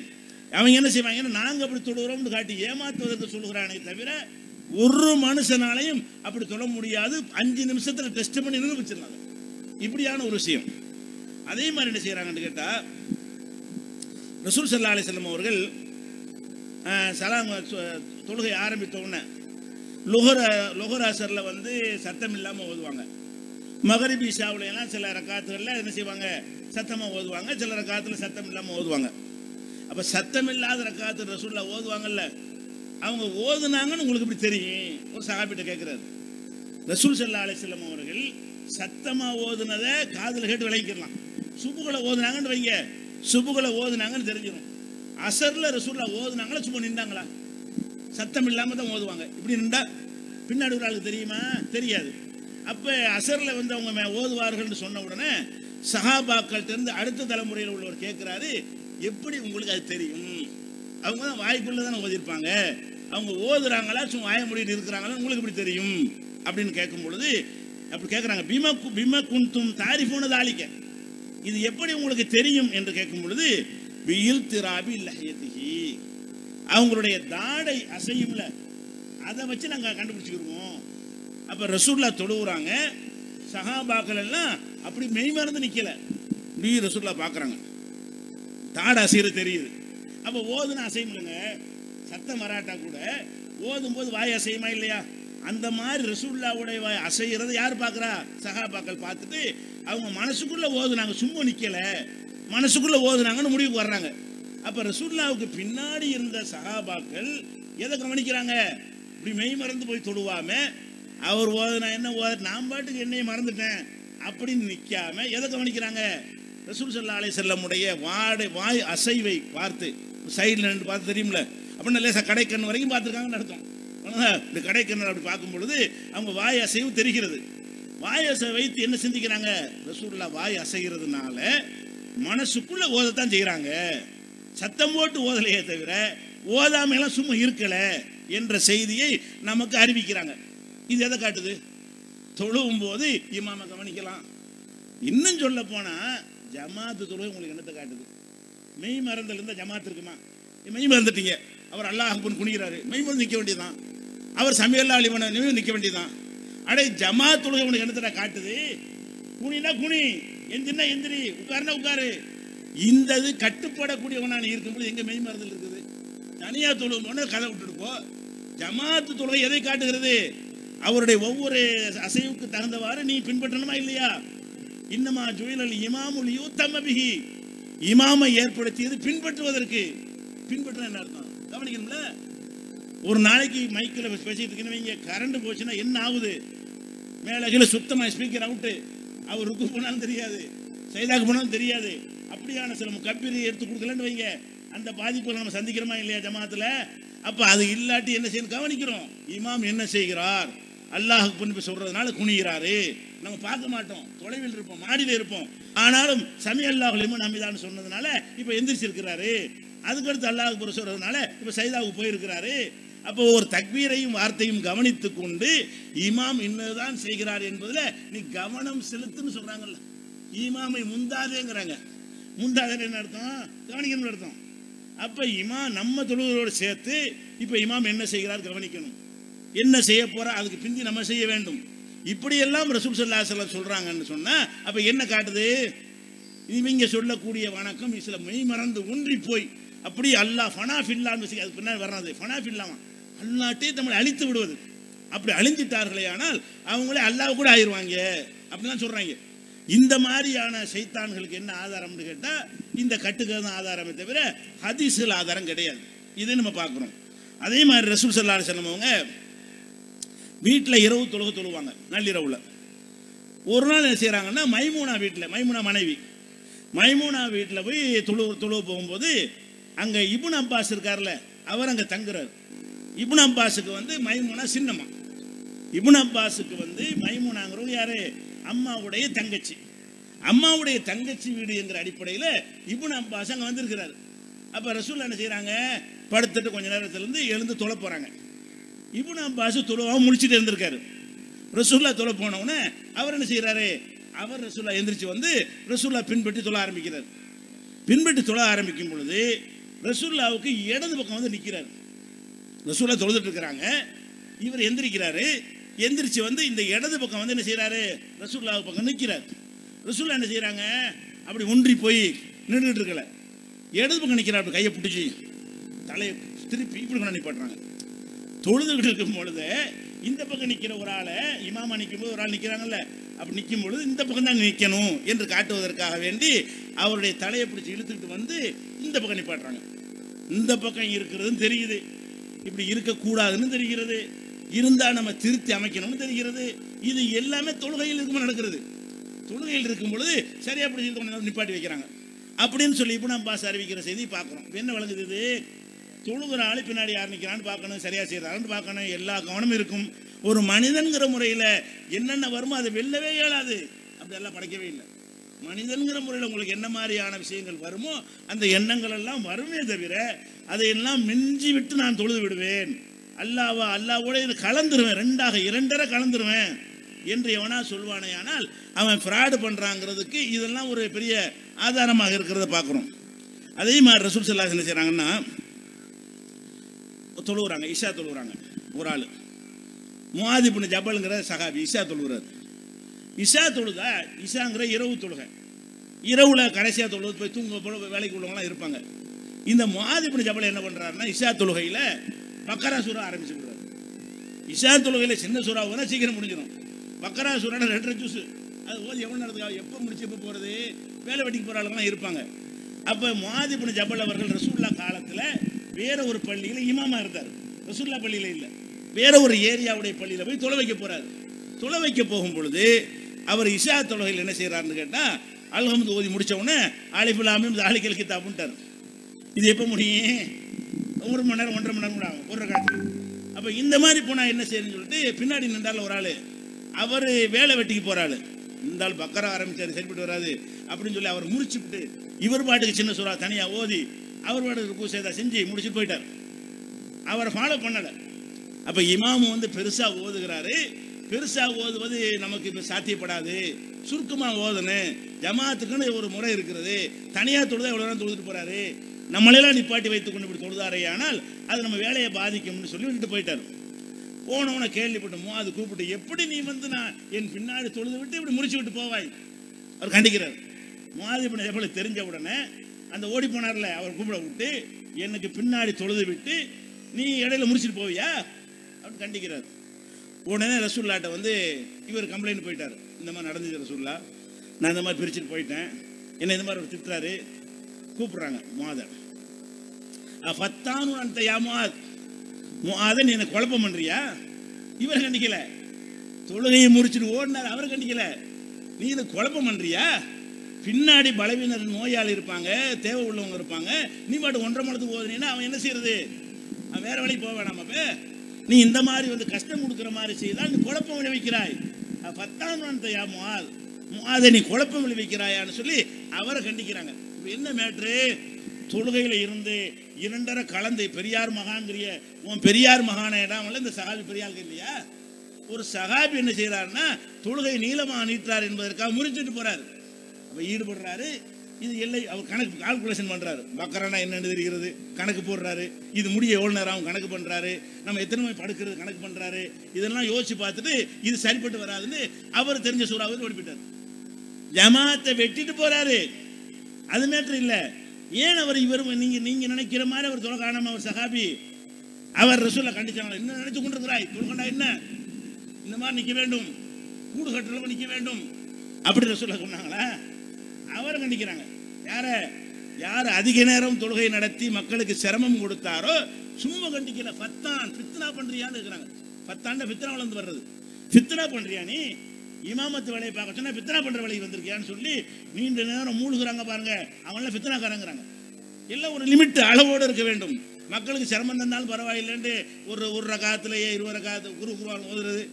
அவங்க என்ன செய்வாங்க? நாங்க அப்படி தொழுகிறோம்னு காட்டி ஏமாத்துவதற்கு சொல்லுகிறானே தவிர ஒரு மனுஷனாலையும் அப்படி தொழ முடியாது. 5 நிமிஷத்துல டெஸ்ட் பண்ணி நிரூபிச்சிடலாம். இப்படியான ஒரு விஷயம். அதே மாதிரி என்ன செய்யறாங்கன்னு கேட்டா, ரசூல் ஸல்லல்லாஹு அலைஹி வஸல்லம் அவர்கள் சலாம் தொழுகை ஆரம்பித்த உடனே லுஹர் அசர்ல வந்து சத்தம் இல்லாம ஓதுவாங்க. மகரிப் இஷாவுல எல்லாம் சில ரக்காத்துகள்ல என்ன செய்வாங்க? சத்தமா ஓதுவாங்க. சில ரக்காத்துல சத்தம் இல்லாம ஓதுவாங்க. அப்ப சத்தம் இல்லாத ரக்காத்து ரசூலுல்லாஹ் ஓதுவாங்கல்ல, அவங்க ஓதுனாங்கன்னு உங்களுக்கு இப்படி தெரியும்? ஒரு சஹாபிட்ட கேட்கிறாரு. ரசூல் ஸல்லல்லாஹு அலைஹி வஸல்லம் அவர்கள் சத்தமா ஓதுனதை காதுல கேட்டு விளங்கிக்கலாம். சுபுகளை ஓதுனாங்கன்னு வைங்க, சுபுகளை ஓதுனாங்கன்னு தெரிஞ்சிடும். அசர்ல ரசூலுல்லாஹ் ஓதுனாங்களா சும்மா நின்றாங்களா? சத்தம் இல்லாம தான் ஓதுவாங்க. இப்படி நின்றா பின்னாடி ஒரு ஆளுக்கு தெரியுமா? தெரியாது. அப்ப அசர்ல வந்து அவங்க ஓதுவார்கள் சொன்ன உடனே சஹாபாக்கள் இருந்து அடுத்த தலைமுறையில் உள்ளவர் கேட்கிறாரு, எப்படி உங்களுக்கு அது தெரியும்? அவங்க தான் வாய்ப்புள்ள தானே ஓதிருப்பாங்க, அவங்க ஓதுறாங்களா சும்மா வாய முடிட்டு இருக்கிறாங்களா உங்களுக்கு எப்படி தெரியும் அப்படின்னு கேட்கும் பொழுது அப்படி கேட்குறாங்க. பிம குந்தும் தாரிஃபூன தாலிக்க, இது எப்படி உங்களுக்கு தெரியும் என்று கேட்கும் பொழுது பியில் திராபி லஹியதிஹி, அவங்களுடைய தாடை அசையும்ல, அதை வச்சு நாங்கள் கண்டுபிடிச்சிக்கிருவோம். அப்போ ரசூலுல்லாஹ் தொழுவுறாங்க. சஹாபாக்கள் எல்லாம் அப்படி மெய்மறந்து நிற்கல, இப்படி ரசூலுல்லாஹ் பார்க்குறாங்க. தாடை அசைகிறது தெரியுது. அப்போ ஓதுன்னு அசையும்லங்க, சத்தம் வராட்டா கூட ஓதும் போது வாய் அசையுமா இல்லையா? அந்த மாதிரி ரசூலுல்லாஹ்வுடைய வாய் அசைகிறது யார் பார்க்குறா? சஹாபாக்கள் பார்த்துட்டு அவங்க மனசுக்குள்ள ஓதுனாங்க, சும்மா நிற்கல, மனசுக்குள்ள ஓதுனாங்கன்னு முடிவுக்கு வர்றாங்க. அப்ப ரசூலுல்லாஹ்வுக்கு பின்னாடி இருந்த சஹாபாக்கள் எதை கவனிக்கிறாங்க? இப்படி மெய் மறந்து போய் தொழுவாம அவர் ஓதுனா என்ன ஓத, நான் பாட்டுக்கு என்னையை மறந்துட்டேன் அப்படின்னு நிற்காம எதை கவனிக்கிறாங்க? ரசூல் ஸல்லல்லாஹு அலைஹி வஸல்லமுடைய வாய் அசைவை பார்த்து சைடில் நின்று பார்த்து தெரியும்ல, அப்படின்னு லேசா கடைக்கண் வரைக்கும் பார்த்துருக்காங்கன்னு அர்த்தம். இந்த கடைக்கண்ணை அப்படி பார்க்கும் பொழுது அவங்க வாய் அசைவு தெரிகிறது. வாய் அசை வைத்து என்ன சிந்திக்கிறாங்க? ரசூலுல்லாஹ் வாய் அசைகிறதுனால மனசுக்குள்ள ஓதத்தான் செய்கிறாங்க, சத்தம் போட்டு ஓதலையே தவிர ஓதாமையெல்லாம் சும்மா இருக்கல என்ற செய்தியை நமக்கு அறிவிக்கிறாங்க. இது எதை காட்டுது? தொழுவும் போது இமாம கவனிக்கலாம். இன்னும் சொல்ல போனா ஜமாத்து தொழுகை உங்களுக்கு என்னத்தை காட்டுது? மெய் மறந்தல் இருந்தால் ஜமாத்து இருக்குமா? மெய் மறந்துட்டீங்க, அவர் அல்லாஹ் அக்பர்னு குனிகிறாரு, மெய் மறந்து நிற்க வேண்டியதுதான். அவர் சமியல்லா அலிவன நிற்க வேண்டியதுதான். அடே ஜமாத் தொழுகை உங்களுக்கு என்னத்தை காட்டுது? குனினா குனி, எந்திரினா எந்திரி, உட்காருனா உட்காரு. இந்த இது கட்டுப்படக்கூடியவனா நீ இருக்கும்போது எங்க மெய் மறந்தல் இருக்குது? தனியா தொழுவும் போன கதை விட்டுட்டு போ. ஜமாத்து தொழுகை எதை காட்டுகிறது? அவருடைய ஒவ்வொரு அசைவுக்கு தகுந்தவாறு நீ பின்பற்றணுமா இல்லையா? இன்னமா ஜுயிலல் இமாமுல் யூத்தம பிஹி, இமாமை ஏற்படுத்தியது பின்பற்றுவதற்கு. பின்பற்ற என்ன அர்த்தம் கவனிக்கணும்ல. ஒரு நாளைக்கு மைக்கில் பேசிட்டு இருக்கீங்க, கரண்ட் போச்சுன்னா என்ன ஆகுது? மேலே கீழே சுத்தமாக ஸ்பீக்கர் அவுட்டு, அவர் ருக்கு போனாலும் தெரியாது, சைதாக்கு போனாலும் தெரியாது. அப்படியான சில கப்பீரை எடுத்து கொடுக்கலன்னு வைங்க, அந்த பாதிப்புகளை நம்ம சந்திக்கிறோமா இல்லையா ஜமாத்தில்? அப்போ அது இல்லாட்டி என்ன செய்யணும் கவனிக்கிறோம். இமாம் என்ன செய்கிறார், அல்லாஹுக்கு முன்பு சொல்றதுனால குனிகிறாரு. நம்ம பார்க்க மாட்டோம், தொலைவில் இருப்போம், மாடியில் இருப்போம். ஆனாலும் சமி அல்லாஹு லிமன் ஹமிதான்னு சொன்னதுனால இப்போ எந்திரிச்சிருக்கிறாரு. அதுக்கடுத்து அல்லாஹுக்கு புற சொல்றதுனால இப்போ சைதாவுக்கு போயிருக்கிறாரு. அப்போ ஒரு தக்பீரையும் வார்த்தையும் கவனித்து கொண்டு இமாம் இன்னதுதான் செய்கிறார் என்பதில் நீ கவனம் செலுத்துன்னு சொல்றாங்கல்ல. இமாமை முந்தாதேங்கிறாங்க. முந்தாதே என்ன அர்த்தம்? கவனிக்கணும்னு அர்த்தம். அப்போ இமாம் நம்ம தொழுகையோடு சேர்த்து இப்போ இமாம் என்ன செய்கிறார் கவனிக்கணும். என்ன செய்ய போறா அதுக்கு பிந்தி நம்ம செய்ய வேண்டும். இப்படியெல்லாம் ரசூல் ஸல்லல்லாஹு அலைஹி வஸல்லம் சொல்றாங்கன்னு சொன்னா அப்ப என்ன காட்டுது? இவங்க சொல்லக்கூடிய வணக்கம் சில மெய் மறந்து ஒன்றி போய் அப்படி அல்லாஹ் ஃபனாஃபில்லான்னு அது பின்னாடி வர்றது. ஃபனாஃபில்லாமா அல்லாட்டே நம்மளை அழித்து விடுவது. அப்படி அழிஞ்சிட்டார்களே ஆனால் அவங்களே அல்லாஹ் கூட ஆயிடுவாங்க அப்படிலாம் சொல்றாங்க. இந்த மாதிரியான சைத்தான்களுக்கு என்ன ஆதாரம்னு கேட்டா இந்த கட்டுக்கள் தான் ஆதாரமே தவிர ஹதீஸ்கள் ஆதாரம் கிடையாது. இதை நம்ம பார்க்குறோம். அதே மாதிரி ரசூல் ஸல்லல்லாஹு அலைஹி வஸல்லம் அவங்க வீட்டில் இரவு தொழுகை தொழுவாங்க. நள்ளிரவுல ஒரு நாள் என்ன செய்கிறாங்கன்னா மைமூனா வீட்டில், மைமூனா மனைவி மைமூனா வீட்டில் போய் தொழுவ போகும்போது அங்கே இப்னு அப்பாஸ் இருக்கார்ல, அவர் அங்கே தங்குறார். இப்னு அப்பாஸுக்கு வந்து மைமூனா சின்னம்மா. இப்னு அப்பாஸுக்கு வந்து மைமூனாங்கிறவங்க யாரு? அம்மாவுடைய தங்கச்சி. அம்மாவுடைய தங்கச்சி வீடு என்கிற அடிப்படையில் இப்னு அப்பாஸ் அங்கே வந்திருக்கிறார். அப்போ ரசூல் என்ன செய்கிறாங்க? படுத்துட்டு கொஞ்ச நேரத்திலிருந்து எழுந்து தொலை போகிறாங்க. இப்னு அப்பாஸ் தொழுவாக முடிச்சுட்டு இருந்திருக்காரு. ரசூல்லா தொலை போனவுடனே அவர் என்ன செய்கிறாரு? அவர் ரசூல்லா எந்திரிச்சு வந்து ரசூல்லா பின்பற்றி தொழ ஆரம்பிக்கிறார். பின்பற்றி தொழ ஆரம்பிக்கும் பொழுது ரசூல்லாவுக்கு இடது பக்கம் வந்து நிற்கிறார். ரசூல்லா தொழுதுட்டு இருக்கிறாங்க, இவர் எந்திரிக்கிறாரு. எந்திரிச்சு வந்து இந்த இடது பக்கம் வந்து என்ன செய்கிறாரு? ரசூல்லா பக்கம் நிற்கிறார். ரசூல்லா என்ன செய்கிறாங்க? அப்படி ஒன்றி போய் நின்றுட்டு இருக்கல, இடது பக்கம் நிற்கிறார். அப்படி கையை பிடிச்சி தலையை திருப்பி இப்படி கொண்டு நிப்பாட்டுறாங்க. தொழுதுகிட்டு இருக்கும் பொழுது இந்த பக்கம் நிற்கிற ஒரு ஆளை இமாமா நிற்கும் போது ஒரு ஆள் நிற்கிறாங்கல்ல, அப்படி நிற்கும் பொழுது இந்த பக்கம் தான் நிற்கணும் என்று காட்டுவதற்காக வேண்டி அவருடைய தலையை பிடிச்சி இழுத்துக்கிட்டு வந்து இந்த பக்கம் நிப்பாட்டுறாங்க. இந்த பக்கம் இருக்கிறதுன்னு தெரியுது, இப்படி இருக்கக்கூடாதுன்னு தெரிகிறது, இருந்தால் நம்ம திருத்தி அமைக்கணும்னு தெரிகிறது. இது எல்லாமே தொழுகையில் இருக்கும்போது நடக்கிறது. தொழுகையில் இருக்கும் பொழுது சரியா பிடிச்சி நிப்பாட்டி வைக்கிறாங்க அப்படின்னு சொல்லி இப்போ நம்ம பாஸ் அறிவிக்கிற செய்தி பார்க்குறோம். என்ன விளங்குது? இது தொழுகிற ஆளு பின்னாடி யார் நிற்கிறான்னு பார்க்கணும், சரியா செய்யறான்னு பார்க்கணும், எல்லா கவனமும் இருக்கும். ஒரு மனிதன்கிற முறையில் என்னென்ன வருமோ அதை வெல்லவே இயலாது. அப்படியெல்லாம் படைக்கவே இல்லை. மனிதன்கிற முறையில் உங்களுக்கு என்ன மாதிரியான விஷயங்கள் வருமோ அந்த எண்ணங்கள் எல்லாம் வருமே தவிர அதையெல்லாம் மிஞ்சி விட்டு நான் தொழுது விடுவேன், அல்லாவோட இது கலந்துருவேன், இரண்டரை கலந்துருவேன் என்று எவனா சொல்வானே ஆனால் அவன் ஃப்ராடு பண்ணுறாங்கிறதுக்கு இதெல்லாம் ஒரு பெரிய ஆதாரமாக இருக்கிறத பார்க்குறோம். அதே மாதிரி ரசூல் ஸல்லல்லாஹு அலைஹி வஸல்லம் என்ன செய்கிறாங்கன்னா தொழுகிறாங்க, இஷா தொழுகிறாங்க. ஒரு ஆள் முஆத் இப்னு ஜபல்ங்கிற சஹாபி இஷா தொழுகிறார். இஷா தொழுதா, இஷாங்கிற இரவு தொழுகை, இரவுல கடைசியாக தொழுது போய் தூங்க போல வேலைக்கு உள்ளவங்களாம் இருப்பாங்க. இந்த முஆத் இப்னு ஜபல் என்ன பண்ணுறாருன்னா இஷா தொழுகையில் பக்கரா சூரா ஆரம்பிச்சு விடுறாரு. இஷா தொழுகையில் சின்ன சூறா தான் சீக்கிரம் முடிஞ்சிடும். பக்கரா சூரா 2.5 ஜூஸ் அது ஓதி எவ்வளோ நடத்துக்காக எப்போ முடிச்சு எப்போ போகிறது, வேலை வெட்டிக்கு போகிற ஆளுங்கலாம் இருப்பாங்க. அப்போ முஆத் இப்னு ஜபல் அவர்கள் ரசூலுல்லாஹ் காலத்தில் வேற ஒரு பள்ளியில் இமாமா இருந்தார். ரசூலுல்லாஹ் பள்ளியில் இல்லை, வேற ஒரு ஏரியாவுடைய பள்ளியில் போய் தொலை வைக்க போறாரு. தொலை வைக்க போகும் பொழுது அவர் இஷா தொழுகையில் என்ன செய்யறாருன்னு கேட்டால் அல்ஹம்து ஓதி முடிச்ச உடனே ஆலிஃப் லாம் மீம் தாலிகல் கிதாப்ன்றார். இது எப்போ முடியும்? 1 மணி நேரம் 1.5 மணி நேரம் கூட ஆகும் ஒரு ரக்காத்துக்கு. அப்போ இந்த மாதிரி போனால் என்ன செய்யணும்னு சொல்லிட்டு பின்னாடி நின்றால் ஒரு ஆள், அவர் வேலை வெட்டிக்கு போகிறாள், இந்த ஆள் பக்கரா ஆரம்பிச்சாரு சரிப்பட்டு வராது அப்படின்னு சொல்லி அவர் முடிச்சுட்டு இவர் பாட்டுக்கு சின்ன சூறா தனியாக ஓதி அவர் பாட்டுக்கு பூசை செஞ்சு முடிச்சுட்டு போயிட்டார். அவரை ஃபாலோ பண்ணலை. அப்போ இமாமு வந்து பெருசாக ஓதுகிறாரு. பெருசாக ஓதுவது நமக்கு இப்போ சாத்தியப்படாது, சுருக்கமாக ஓதணும், ஜமாத்துக்குன்னு ஒரு முறை இருக்கிறது, தனியாக தொழுதா எவ்வளோ நேரம் தொழுதுட்டு போகிறாரு, நம்மளெல்லாம் நிப்பாட்டி வைத்து கொண்டு இப்படி தொழுதாரே ஆனால் அது நம்ம வேலையை பாதிக்கும்னு சொல்லி விட்டுட்டு போயிட்டார். போனவனை கேள்விப்பட்ட முஆத் கூப்பிட்டு எப்படி நீ வந்து நான் என் பின்னாடி தொழுது விட்டு இப்படி முடிச்சு விட்டு போவாய் அவர் கண்டிக்கிறார். முஆத் இப்னு ஜபல் தெரிஞ்ச உடனே அந்த ஓடி போனார்ல அவர் கூப்பிட விட்டு எனக்கு பின்னாடி தொழுது விட்டு நீ இடையில முடிச்சுட்டு போவியா அப்படின்னு கண்டிக்கிறார். உடனே ரசூல்லாட்ட வந்து இவர் கம்ப்ளைண்ட் போயிட்டார், இந்த மாதிரி நடந்துச்சு ரசூல்லா, நான் இந்த மாதிரி பிரிச்சுட்டு போயிட்டேன், என்ன இந்த மாதிரி ஒரு திட்டுறாரு. கூப்பிடுறாங்க முஆத, ஃபத்தானு அன்த யா முஆத், முஆத நீ என்ன குழப்பம் பண்றியா? இவர் கண்டிக்கல, தொழுகையை முடிச்சுட்டு ஓடினார், அவர் கண்டிக்கல, நீ இதை குழப்பம் பண்றியா? பின்னாடி பலவீனர் நோயாளி இருப்பாங்க, தேவை உள்ளவங்க இருப்பாங்க, நீ பாட்டு 1.5 மணி நேரத்துக்கு ஓதுனீங்கன்னா அவன் என்ன செய்யறது? அவன் வேற வழி போக வேணாம். அப்ப நீ இந்த மாதிரி வந்து கஷ்டம் கொடுக்குற மாதிரி செய்தால் நீ குழப்பம் விளைவிக்கிறாய். பத்தான் யா முஆத், முஆதை நீ குழப்பம் விளைவிக்கிறாயான்னு சொல்லி அவரை கண்டிக்கிறாங்க. என்ன மேட்ரு? தொழுகையில இருந்து இரண்டரை கலந்து பெரியார் மகான்கிறிய உன் பெரியார் மகான இடம் இந்த சகாபி பெரியார்கள் இல்லையா? ஒரு சகாபி என்ன செய்யறாருன்னா தொழுகை நீளமாக நீட்டுறார் என்பதற்காக முறிச்சுட்டு போறாரு. அப்ப ஈடுபடுறாரு. இது எல்லை அவர் கணக்கு கால்குலேஷன் பண்றாரு. பக்கரானா என்னன்னு தெரிகிறது கணக்கு போடுறாரு. இது முடிய எவ்வளவு நேரம் கணக்கு பண்றாரு. நம்ம எத்தனை மணி படுக்கிறது கணக்கு பண்றாரு. இதெல்லாம் யோசிச்சு பார்த்துட்டு இது சரிப்பட்டு வராதுன்னு அவர் தெரிஞ்ச சூறாவை ஓடிப்பிட்டார். ஜமாத்தை வெட்டிட்டு போறாரு. அது மேட்டர் இல்ல. ஏன் அவர் இவரும் நீங்க நினைக்கிற மாதிரி அவர் தொலை காணாம அவர் சகாபி அவர் ரசூலை கண்டிச்சாங்க. என்ன நினைச்சு கொண்டிருக்கிறாய்? தொழுகண்டா என்ன இந்த மாதிரி நிக்க வேண்டும், கூடு கட்டுறவங்க நிக்க வேண்டும் அப்படி ரசூலை சொன்னாங்களா? அவரை கண்டிக்கிறாங்க. யார அதிக நேரம் தொழுகை நடத்தி மக்களுக்கு சிரமம் கொடுத்தாரோ சும்மா கண்டிக்கல. ஃபத்தான் ஃபித்னா பண்றியான்னு இருக்கிறாங்க. ஃபத்தாண்ட ஃபித்னா வளர்ந்து வர்றது. ஃபித்னா பண்றியா நீ? இமாமத்து வேலையை பார்க்க சொன்னா ஃபித்னா பண்ற வேலைக்கு வந்திருக்கியான்னு சொல்லி நீண்ட நேரம் மூழ்குறாங்க பாருங்க. அவங்களாம் ஃபித்னாக்காரங்கிறாங்க. எல்லாம் ஒரு லிமிட் அளவோடு இருக்க வேண்டும். மக்களுக்கு சிரமம் தந்தாலும் பரவாயில்லைன்னு ஒரு ரகாத்துலயே 20 ரகாத்து குருவான் ஓதுறது,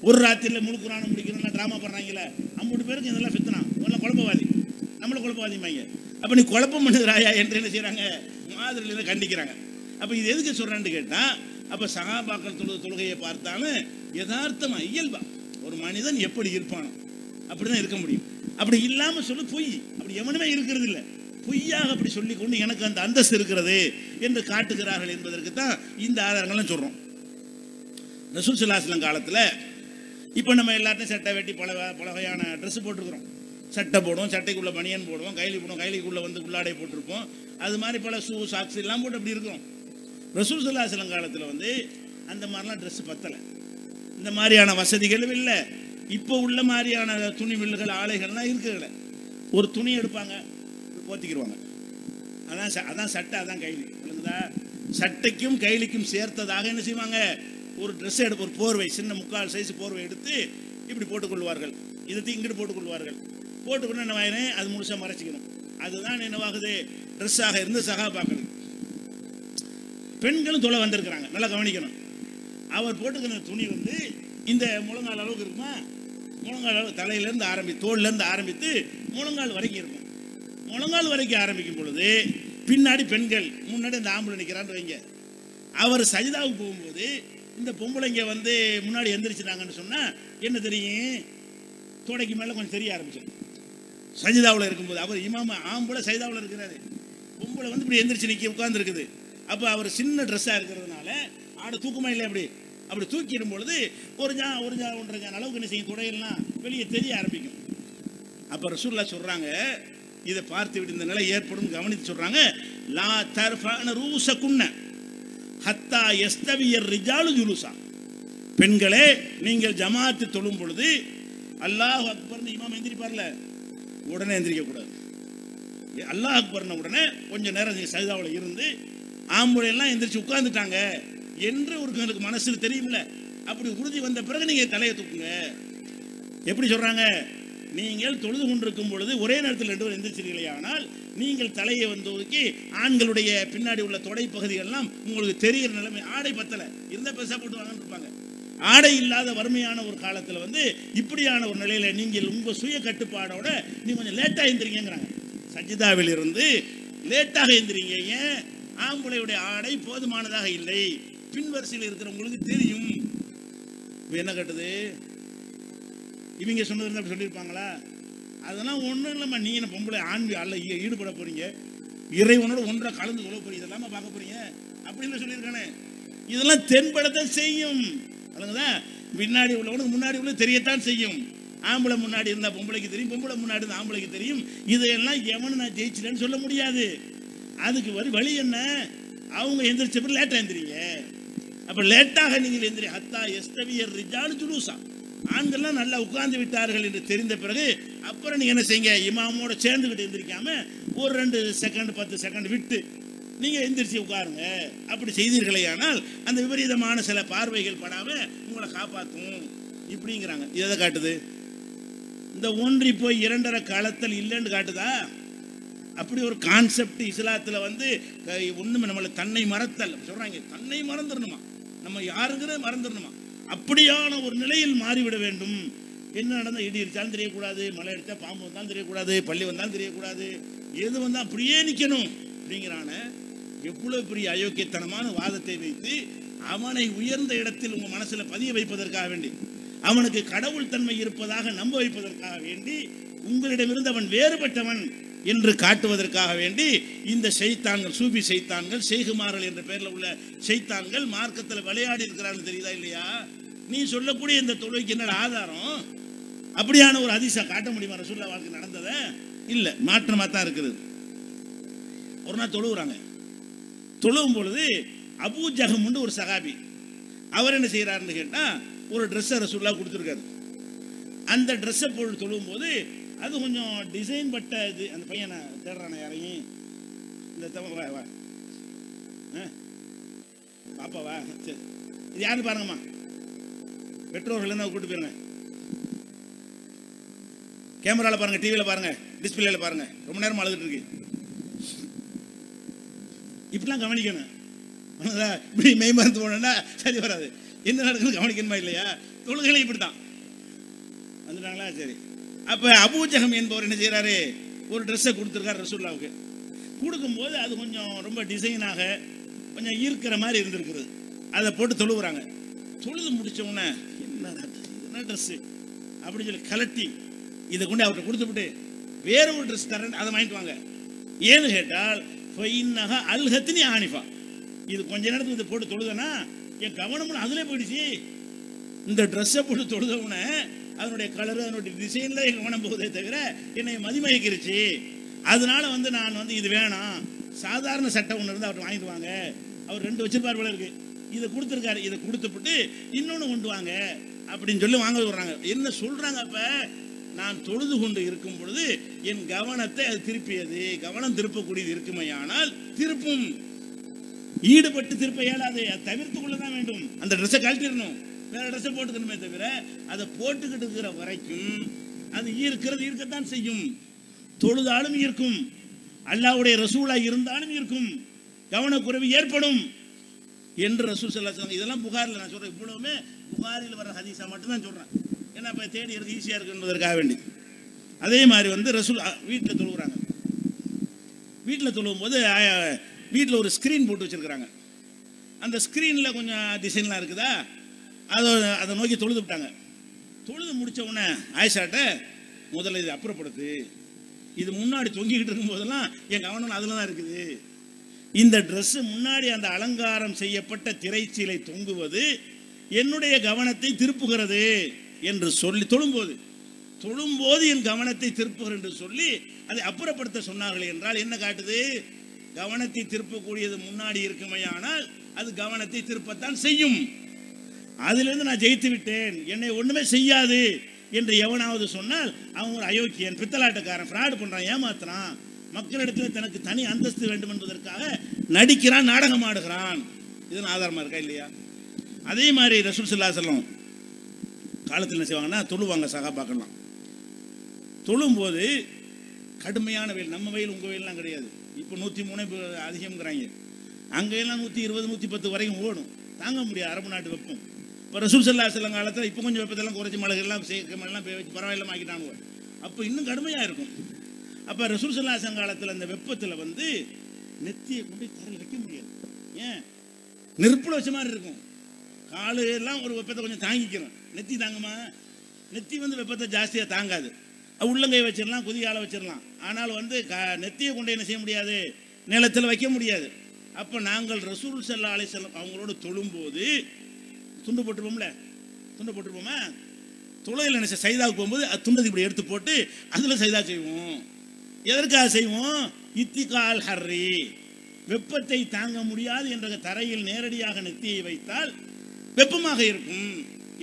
ஒரு ராத்திரியில் முழு குரானை முடிக்கணும்னா ட்ராமா பண்ணுறாங்களே, 50 பேருக்கு இதெல்லாம் ஃபித்னா. இதெல்லாம் குழப்பவாதி, நம்மள குழப்பவாதிமாங்க. அப்போ நீ குழப்பம் பண்ணுகிறாயா என்று என்ன செய்யறாங்க? மாதிரில கண்டிக்கிறாங்க. அப்போ இது எதுக்கு சொல்றான்னு கேட்டா, அப்போ சகாபாக்கள் தொழுகையை பார்த்தாலும் யதார்த்தமா இயல்பா ஒரு மனிதன் எப்படி இருப்பானோ அப்படிதான் இருக்க முடியும். அப்படி இல்லாம சொல்லு பொய். அப்படி எவனுமே இருக்கிறது இல்லை. பொய்யாக அப்படி சொல்லி கொண்டு எனக்கு அந்த அந்தஸ்து இருக்கிறது என்று காட்டுகிறார்கள் என்பதற்கு தான் இந்த ஆதாரங்கள்லாம் சொல்றோம். ரசூல் ஸல்லல்லாஹு அலைஹி வஸல்லம் காலத்தில் இப்போ நம்ம எல்லாத்தையும் சட்டை வெட்டி பல வகையான ட்ரெஸ் போட்டுருக்குறோம். சட்டை போடுவோம், சட்டைக்குள்ளே பனியன் போடுவோம், கைலி போடுவோம், கைலிக்குள்ளே வந்து உள்ளாடை போட்டிருப்போம். அது மாதிரி பல ஷூ சாக்ஸ் எல்லாம் போட்டு அப்படி இருக்கிறோம். ரசூல் ஸல்லல்லாஹு அலைஹி வஸல்லம் காலத்தில் வந்து அந்த மாதிரிலாம் ட்ரெஸ் பத்தலை. இந்த மாதிரியான வசதிகளும் இல்லை. இப்போ உள்ள மாதிரியான துணி மில்லுகள் ஆலைகள்லாம் இருக்குதுல்ல. ஒரு துணி எடுப்பாங்க, போத்திக்கிடுவாங்க. அதான் சட்டை, அதான் கைலி. இல்லைங்களா? சட்டைக்கும் கைலிக்கும் சேர்த்ததாக என்ன செய்வாங்க? ஒரு ட்ரெஸ் எடுப்பு, ஒரு போர்வை, சின்ன 3/4 சைஸ் போர்வை எடுத்து இப்படி போட்டுக்கொள்வார்கள். இதை இங்கிட்டு போட்டுக்கொள்வார்கள். போட்டுக்கொண்டு என்ன வாயினேன் அது முழுசாக மறைச்சிக்கணும். அதுதான் என்னவாகுது? ட்ரெஸ்ஸாக இருந்து சகாபாக்கள். பெண்களும் தொலை வந்திருக்கிறாங்க, நல்லா கவனிக்கணும். அவர் போட்டுக்கிற துணி வந்து இந்த முழங்கால் அளவுக்கு இருக்குமா? முழங்கால் அளவு தலையிலேருந்து தோல்லேருந்து ஆரம்பித்து முழங்கால் வரைக்கும் இருக்கும். முழங்கால் வரைக்கும் ஆரம்பிக்கும் பொழுது பின்னாடி பெண்கள், முன்னாடி இந்த ஆம்பளை நிற்கிறான்னு வைங்க. அவர் சஜிதாவுக்கு போகும்போது இந்த பொம்பளைங்க வந்து முன்னாடி எந்திரிச்சிட்டாங்கன்னு சொன்னால் என்ன தெரியும்? தொடைக்கு மேலே கொஞ்சம் தெரிய ஆரம்பிச்சிடும். சஜிதாவில் இருக்கும்போது அவர் இமாம ஆம்பளை சஜிதாவில் இருக்கிறாரு, பொம்பளை வந்து இப்படி எந்திரிச்சு நிற்க உட்கார்ந்துருக்குது. அப்போ அவர் சின்ன ட்ரெஸ்ஸாக இருக்கிறதுனால ஆடை தூக்கமா இல்லை. அப்படி தூக்கிடும் பொழுது ஒரு ஜா 1.5 ஜான் அளவுக்கு என்ன செய்யும்? தொடையெல்லாம் வெளியே தெரிய ஆரம்பிக்கும். அப்போ ரசூலுல்லாஹ் சொல்கிறாங்க, இதை பார்த்து விட்டு இந்த நிலை ஏற்படும் கவனித்து சொல்கிறாங்க, லா தர்ஃபஅன ரூஸகுன்ன ஹத்தா யஸ்தவியர் ரிஜாலு ஜுலுஸா. பெண்களே, நீங்கள் ஜமாத்து தொழும் பொழுது அல்லாஹ் அக்பர்னு இமாம் எந்திரிப்பார்ல, உடனே எந்திரிக்க கூடாது. அல்லாஹ் அக்பர்ன உடனே கொஞ்சம் நேரம் சஜிதாவில் இருந்து ஆம்பளை எல்லாம் எந்திரிச்சு உட்கார்ந்துட்டாங்க என்று ஒரு மனசுல தெரியும்ல. அப்படி உறுதி வந்த பிறகு நீங்க தலையை தூக்குங்க. எப்படி சொல்றாங்க? நீங்கள் தொழுது கொண்டிருக்கும் பொழுது ஒரே நேரத்தில் 2 பேர் எந்திரிச்சிருக்கீங்களே, ஆனால் நீங்கள் தலையை வந்து ஒதுக்கி ஆண்களுடைய பின்னாடி உள்ள தொடை பகுதிகள்லாம் உங்களுக்கு தெரிகிற நிலைமை. ஆடை பத்தலை இருந்தால் பெருசாக போட்டு வாங்கன்னு இருப்பாங்க. ஆடை இல்லாத வறுமையான ஒரு காலத்தில் வந்து இப்படியான ஒரு நிலையில நீங்கள் உங்கள் சுய கட்டுப்பாடோட நீங்க கொஞ்சம் லேட்டாக எந்திரிங்கிறாங்க. சஜிதாவில் இருந்து லேட்டாக எந்திரிங்க. ஏன்? ஆம்பளையுடைய ஆடை போதுமானதாக இல்லை, பின்வரிசையில் இருக்கிறவங்களுக்கு தெரியும். இப்போ என்ன கட்டுது? இவங்க சொன்னது அப்படி சொல்லியிருப்பாங்களா? அதெல்லாம் ஒன்றும் இல்லைம்மா. நீ என்ன பொம்பளை ஆண்மை அல்ல ஈடுபட போறீங்க, இறைவனோட ஒன்றை கலந்து கொள்ள போறீங்க, இதெல்லாம் பார்க்க போறீங்க அப்படின்னு சொல்லியிருக்கானே. இதெல்லாம் தென்படத்தான் செய்யும். அதுதான் பின்னாடி உள்ளவனுக்கு முன்னாடி உள்ள தெரியத்தான் செய்யும். ஆம்பளை முன்னாடி இருந்தா பொம்பளைக்கு தெரியும், பொம்பளை முன்னாடி இருந்தா ஆம்பளைக்கு தெரியும். இதையெல்லாம் எவனு நான் ஜெயிச்சிட்டேன்னு சொல்ல முடியாது. அதுக்கு வழி என்ன? அவங்க எந்திரிச்ச பிறகு லேட்டாக எந்திரிங்க. அப்போ லேட்டாக நீங்கள் எந்திரி. ஹத்தா யஸ்தவியர் ரிஜாலு ஜுலூஸா. ஆண்கள்லாம் நல்லா உட்கார்ந்து விட்டார்கள் என்று தெரிந்த பிறகு அப்புறம் நீங்க என்ன செய்யுங்க? இமாமோட சேர்ந்துக்கிட்டு எந்திரிக்காம ஒரு 2 செகண்ட் 10 செகண்ட் விட்டு நீங்க எந்திரிச்சு உட்காருங்க. அப்படி செய்தீர்களே ஆனால் அந்த விபரீதமான சில பார்வைகள் படாம உங்களை காப்பாற்றும் இப்படிங்கிறாங்க. இதை காட்டுது. இந்த ஒன்றி போய் 2.5 காலத்தில் இல்லைன்னு காட்டுதா? அப்படி ஒரு கான்செப்ட் இஸ்லாத்தில் வந்து ஒண்ணுமே நம்மளை தன்னை மறத்தல் சொல்றாங்க. தன்னை மறந்துடணுமா? நம்ம யாருங்கிறத மறந்துடணுமா. அப்படியான ஒரு நிலையில் மாறிவிட வேண்டும். என்ன நடந்தால் இடி அடித்தாலும் தெரியக்கூடாது, மழை அடித்தா பாம்பு வந்தாலும் தெரியக்கூடாது, பள்ளி வந்தாலும் தெரியக்கூடாது, எது வந்தால் அப்படியே நிற்கணும் அப்படிங்கிறான எவ்வளோ பெரிய அயோக்கியத்தனமான வாதத்தை வைத்து அவனை உயர்ந்த இடத்தில் உங்கள் மனசில் பதிய வைப்பதற்காக வேண்டி, அவனுக்கு கடவுள் தன்மை இருப்பதாக நம்ப வைப்பதற்காக வேண்டி, உங்களிடமிருந்து அவன் வேறுபட்டவன் என்று காட்டுவதற்காக வேண்டி இந்த ஷைத்தான்கள், சூபி ஷைத்தான்கள், ஷேகுமார்கள் என்ற பெயரில் உள்ள ஷைத்தான்கள் மார்க்கத்தில் விளையாடி இருக்கிறார்கள். தெரியுதா இல்லையா? நீ சொல்லக்கூடிய இந்த தொழுகைக்கு என்ன ஆதாரம்? அப்படியான ஒரு ஹதீஸை காட்ட முடியுமா ரசூலுல்லாஹ் வாழ்க்கை நடந்ததை? இல்லை, மாற்றமாக தான் இருக்குது. ஒரு நாள் தொழுகிறாங்க. தொழுவும் பொழுது அபூ ஜஹம் ஒரு சகாபி, அவர் என்ன செய்கிறாருன்னு கேட்டால் ஒரு ட்ரெஸ்ஸை ரசூலுல்லாஹ் கொடுத்துருக்காரு. அந்த ட்ரெஸ்ஸை போட்டு தொழுவும் போது அது கொஞ்சம் டிசைன் பட்ட இது. அந்த பையனை தேடுறான யாரையும், இந்த வா வா பாப்பாவா, சரி இது யாருன்னு பாருங்கம்மா, பெற்றோர்கள் என்ன கூட்டு போயிருங்க, கேமராவில் பாருங்க, டிவியில் பாருங்க, டிஸ்பிளேல பாருங்க, ரொம்ப நேரம் அழுதுட்டு இருக்கு. இப்படிலாம் கவனிக்கணும். இப்படி மெய் மறந்து போனோம்னா சரி வராது. என்ன நடக்குன்னு கவனிக்கணுமா இல்லையா? தொழுகையில இப்படித்தான் வந்துட்டாங்களா? சரி. அப்போ அபூ ஜஹம் என்பவர் என்ன செய்கிறாரு, ஒரு ட்ரெஸ்ஸை கொடுத்துருக்காரு ரசூலுல்லாஹ்வுக்கு. கொடுக்கும்போது அது கொஞ்சம் ரொம்ப டிசைனாக கொஞ்சம் ஈர்க்கிற மாதிரி இருந்திருக்குது. அதை போட்டு தொழுகிறாங்க. தொழுது முடித்தவுடனே என்ன ட்ரெஸ்ஸு அப்படின்னு சொல்லி கலட்டி இதை கொண்டு அவர்கிட்ட கொடுத்துவிட்டு வேற ஒரு ட்ரெஸ் தரேன், அதை வாங்கிட்டு வாங்க. ஏன்னு கேட்டால் அல்ஹத்தினி ஆனிஃபா, இது கொஞ்ச நேரத்துக்கு இதை போட்டு தொழுதனா என் கவனமும் அதிலே போயிடுச்சு. இந்த ட்ரெஸ்ஸை போட்டு தொழுதவுடனே அதனுடைய கலரு, அதனுடைய டிசைனில் என் கவனம் போகுதே தவிர என்னை மதிமயக்கிருச்சு. அதனால நான் இது வேணாம், சாதாரண சட்டை ஒன்று இருந்து அவர்கிட்ட வாங்கிட்டு வாங்க. அவர் 2 வச்சிருப்பார் போல இருக்கு, இதை கொடுத்துருக்காரு, இதை கொடுத்துப்பட்டு இன்னொன்று கொண்டு வாங்க அப்படின்னு சொல்லி வாங்க விடுறாங்க. என்ன சொல்றாங்க? அப்ப நான் தொழுது கொண்டு இருக்கும் பொழுது என் கவனத்தை அது திருப்பியது. கவனம் திருப்பக்கூடியது இருக்குமையானால் திருப்பும், ஈடுபட்டு திருப்ப இயலாது, அதை தவிர்த்து கொள்ளதான் வேண்டும். அந்த ட்ரெஸ்ஸை கழட்டிடணும், வேற ட்ரெஸ்ஸை போட்டுக்கணுமே தவிர அதை போட்டுக்கிட்டு இருக்கிற வரைக்கும் அது ஈர்க்கத்தான் செய்யும். தொழுதாலும் ஈர்க்கும், அல்லாஹ்வுடைய ரசூலா இருந்தாலும் ஈர்க்கும், கவனக்குறைவு ஏற்படும் என்று ரசூல் ஸல்லல்லாஹு அலைஹி வஸல்லம். இதெல்லாம் புகாரில் நான் சொல்றேன், இவ்வளவுமே புகாரில் வர ஹதீஸா மட்டும் தான் சொல்றேன். ஏன்னா இப்போ தேடி இருக்கு ஈஸியாக இருக்கு என்பதற்காக வேண்டி. அதே மாதிரி ரசூல் வீட்டில் தொழுகிறாங்க. வீட்டில் தொழுவும் போது வீட்டில் ஒரு ஸ்க்ரீன் போட்டு வச்சிருக்கிறாங்க. அந்த ஸ்க்ரீனில் கொஞ்சம் டிசைன்லாம் இருக்குதா, அதை நோக்கி தொழுது விட்டாங்க. தொழுது முடித்த உடனே ஆயிஷாட்ட முதல்ல இது அப்புறப்படுத்து, இது முன்னாடி தொங்கிக்கிட்டு இருக்கும் போதெல்லாம் என் கவனம் அதில் தான் இருக்குது. இந்த ட்ரெஸ்ஸு முன்னாடி அந்த அலங்காரம் செய்யப்பட்ட திரைச்சீலை தொங்குவது என்னுடைய கவனத்தை திருப்புகிறது என்று சொல்லி தொழும்போது என் கவனத்தை திருப்புகிறது என்று சொல்லி அதை அப்புறப்படுத்த சொன்னார்கள் என்றால் என்ன காட்டுது? கவனத்தை திருப்பக்கூடியது முன்னாடி இருக்குமையானால் அது கவனத்தை திருப்பத்தான் செய்யும். அதிலிருந்து நான் ஜெயித்து விட்டேன், என்னை ஒண்ணுமே செய்யாது என்று எவனாவது சொன்னால் அவன் ஒரு அயோக்கியன், பித்தலாட்டக்காரன், ஃப்ராடு பண்றான், ஏமாத்துறான், மக்களிடத்தில் தனக்கு தனி அந்தஸ்து வேண்டும் என்பதற்காக நடிக்கிறான், நாடகம் ஆடுகிறான். இதன் ஆதாரமா இருக்கா இல்லையா? அதே மாதிரி ரசூல் ஸல்லல்லாஹு அலைஹி வஸல்லம் காலத்தில் என்ன செய்வாங்கன்னா தொழுவாங்க. சஹாபாக்கெல்லாம் தொழும்போது கடுமையான வெயில், நம்ம வெயில் உங்கள் வெயிலெலாம் கிடையாது. இப்போ 103 அதிகம்ங்கிறாங்க, அங்கெல்லாம் 120 110 வரைக்கும் ஓடும், தாங்க முடியாது அரபு நாட்டு வெப்பம். இப்போ ரசூல் ஸல்லல்லாஹு அலைஹி வஸல்லம் காலத்தில் இப்போ கொஞ்சம் வெப்பத்தெல்லாம் குறைச்சி மழைகள்லாம் மழைலாம் வச்சு பரவாயில்ல ஆக்கிட்டானுங்க. அப்போ இன்னும் கடுமையாக இருக்கும். அப்போ ரசூல் ஸல்லல்லாஹு அலைஹி வஸல்லம் காலத்தில் அந்த வெப்பத்தில் நெத்தியை கொண்டு தரையில் வைக்க முடியாது. ஏன்? நெருப்புல வச்ச மாதிரி இருக்கும். காலு எல்லாம் ஒரு வெப்பத்தை கொஞ்சம் தாங்கிக்கணும், நெத்தி தாங்குமா? நெத்தி வெப்பத்தை ஜாஸ்தியாக தாங்காது. உள்ளங்கை வச்சிடலாம், குதிகால வச்சிடலாம். ஆனால் நெத்தியை கொண்டு என்ன செய்ய முடியாது, நிலத்தில் வைக்க முடியாது. அப்போ நாங்கள் ரசூல் ஸல்லல்லாஹு அலைஹி வஸல்லம் அவங்களோட தொழும்போது துண்டு போட்டுருப்போமா, தொழுகையில் என்ன சைதாவுக்கு போகும்போது துண்டத்தை இப்படி எடுத்து போட்டு அதில் சைதா செய்வோம். எதற்காக செய்வோம்? இத்திகால் ஹர்ரி, வெப்பத்தை தாங்க முடியாது என்ற தரையில் நேரடியாக நெத்தியை வைத்தால் வெப்பமாக இருக்கும்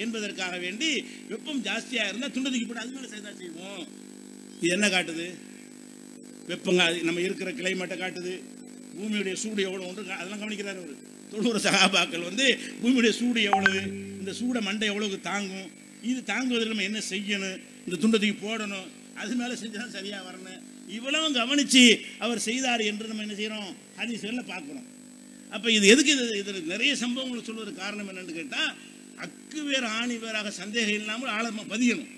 என்பதற்காக வேண்டி, வெப்பம் ஜாஸ்தியாக இருந்தால் துண்டத்துக்கு போட்டு அது மேலே சைதா செய்வோம். இது என்ன காட்டுது? வெப்பங்க நம்ம இருக்கிற கிளைமேட்டை காட்டுது. பூமியுடைய சூடு எவ்வளோ ஒன்று அதெல்லாம் கவனிக்கிறார் அவர். தொழுகிற சகாபாக்கள் பூமியுடைய சூடு எவ்வளவு, இந்த சூடை மண்டை எவ்வளவுக்கு தாங்கும், இது தாங்குவதற்கு நம்ம என்ன செய்யணும், இந்த துண்டத்துக்கு போடணும், அது மேலே செஞ்சால் சரியாக வரணும், இவ்வளவும் கவனித்து அவர் செய்தார் என்று நம்ம என்ன செய்கிறோம், ஹதீஸ்களில் பார்க்குறோம். அப்போ இது எதுக்கு இது நிறைய சம்பவங்களை சொல்வதற்கு காரணம் என்னன்னு கேட்டால், அக்கு வேறு ஆணி வேறாக சந்தேகம் இல்லாமல் ஆழமாக பதியணும்.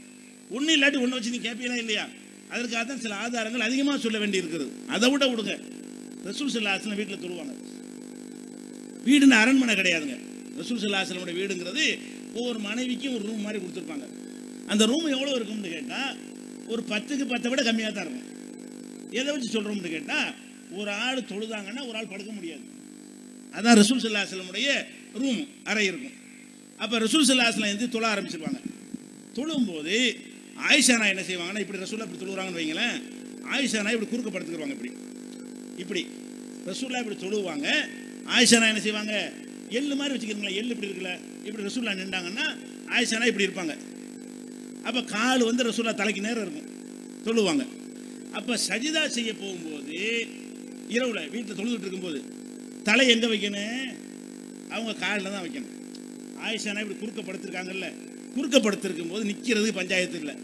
ஒன்றும் இல்லாட்டி ஒன்றை வச்சு நீ கேட்பீங்களா இல்லையா? அதற்காக தான் சில ஆதாரங்கள் அதிகமாக சொல்ல வேண்டி இருக்கிறது. அதை விட விடுங்க, ரசூல் ஸல்லல்லாஹு அலைஹி வஸல்லம் வீட்டில் தொழுவாங்க. வீடுன்னு அரண்மனை கிடையாதுங்க. ரசூல் ஸல்லல்லாஹு அலைஹி வஸல்லம் வீடுங்கிறது ஒவ்வொரு மனைவிக்கும் ஒரு ரூம் மாதிரி கொடுத்துருப்பாங்க. அந்த ரூம் எவ்வளோ இருக்கும்னு கேட்டால் ஒரு 10க்கு 10 விட கம்மியாக தான் இருக்கும். எதை வச்சு சொல்கிறோம்னு கேட்டால், ஒரு ஆள் தொழுதாங்கன்னா ஒரு ஆள் படுக்க முடியாது. அதான் ரசூல் ஸல்லல்லாஹு அலைஹி வஸல்லம் ரூம் அறை இருக்கும். அப்போ ரசூல் ஸல்லல்லாஹு அலைஹி வஸல்லம் தொழ ஆரம்பிச்சிருவாங்க. தொழும்போது ஆயிஷானா என்ன செய்வாங்கன்னா, இப்படி ரசூல்லா இப்படி தொழுகிறாங்கன்னு வைங்களேன், ஆயிஷானா இப்படி குறுக்க படுத்துக்குருவாங்க. இப்படி ரசூல்லா இப்படி தொழுவாங்க. ஆயிஷானா என்ன செய்வாங்க, எள்ளு மாதிரி வச்சுக்கிறீங்களா, எள்ளு இப்படி இருக்குல்ல, இப்படி ரசூல்லா நின்றாங்கன்னா ஆயிஷானா இப்படி இருப்பாங்க. அப்போ கால் வந்து ரசூல்லா தலைக்கு நேரம் இருக்கும், தொழுவாங்க. அப்போ சஜிதா செய்ய போகும்போது இரவில் வீட்டில் தொழுதுட்டு இருக்கும்போது தலை எங்கே வைக்கணும், அவங்க காலில் தான் வைக்கணும். ஆயிஷானா இப்படி குறுக்கப்படுத்திருக்காங்கல்ல, குறுக்கப்படுத்திருக்கும் போது நிற்கிறதுக்கு பஞ்சாயத்து இல்லை,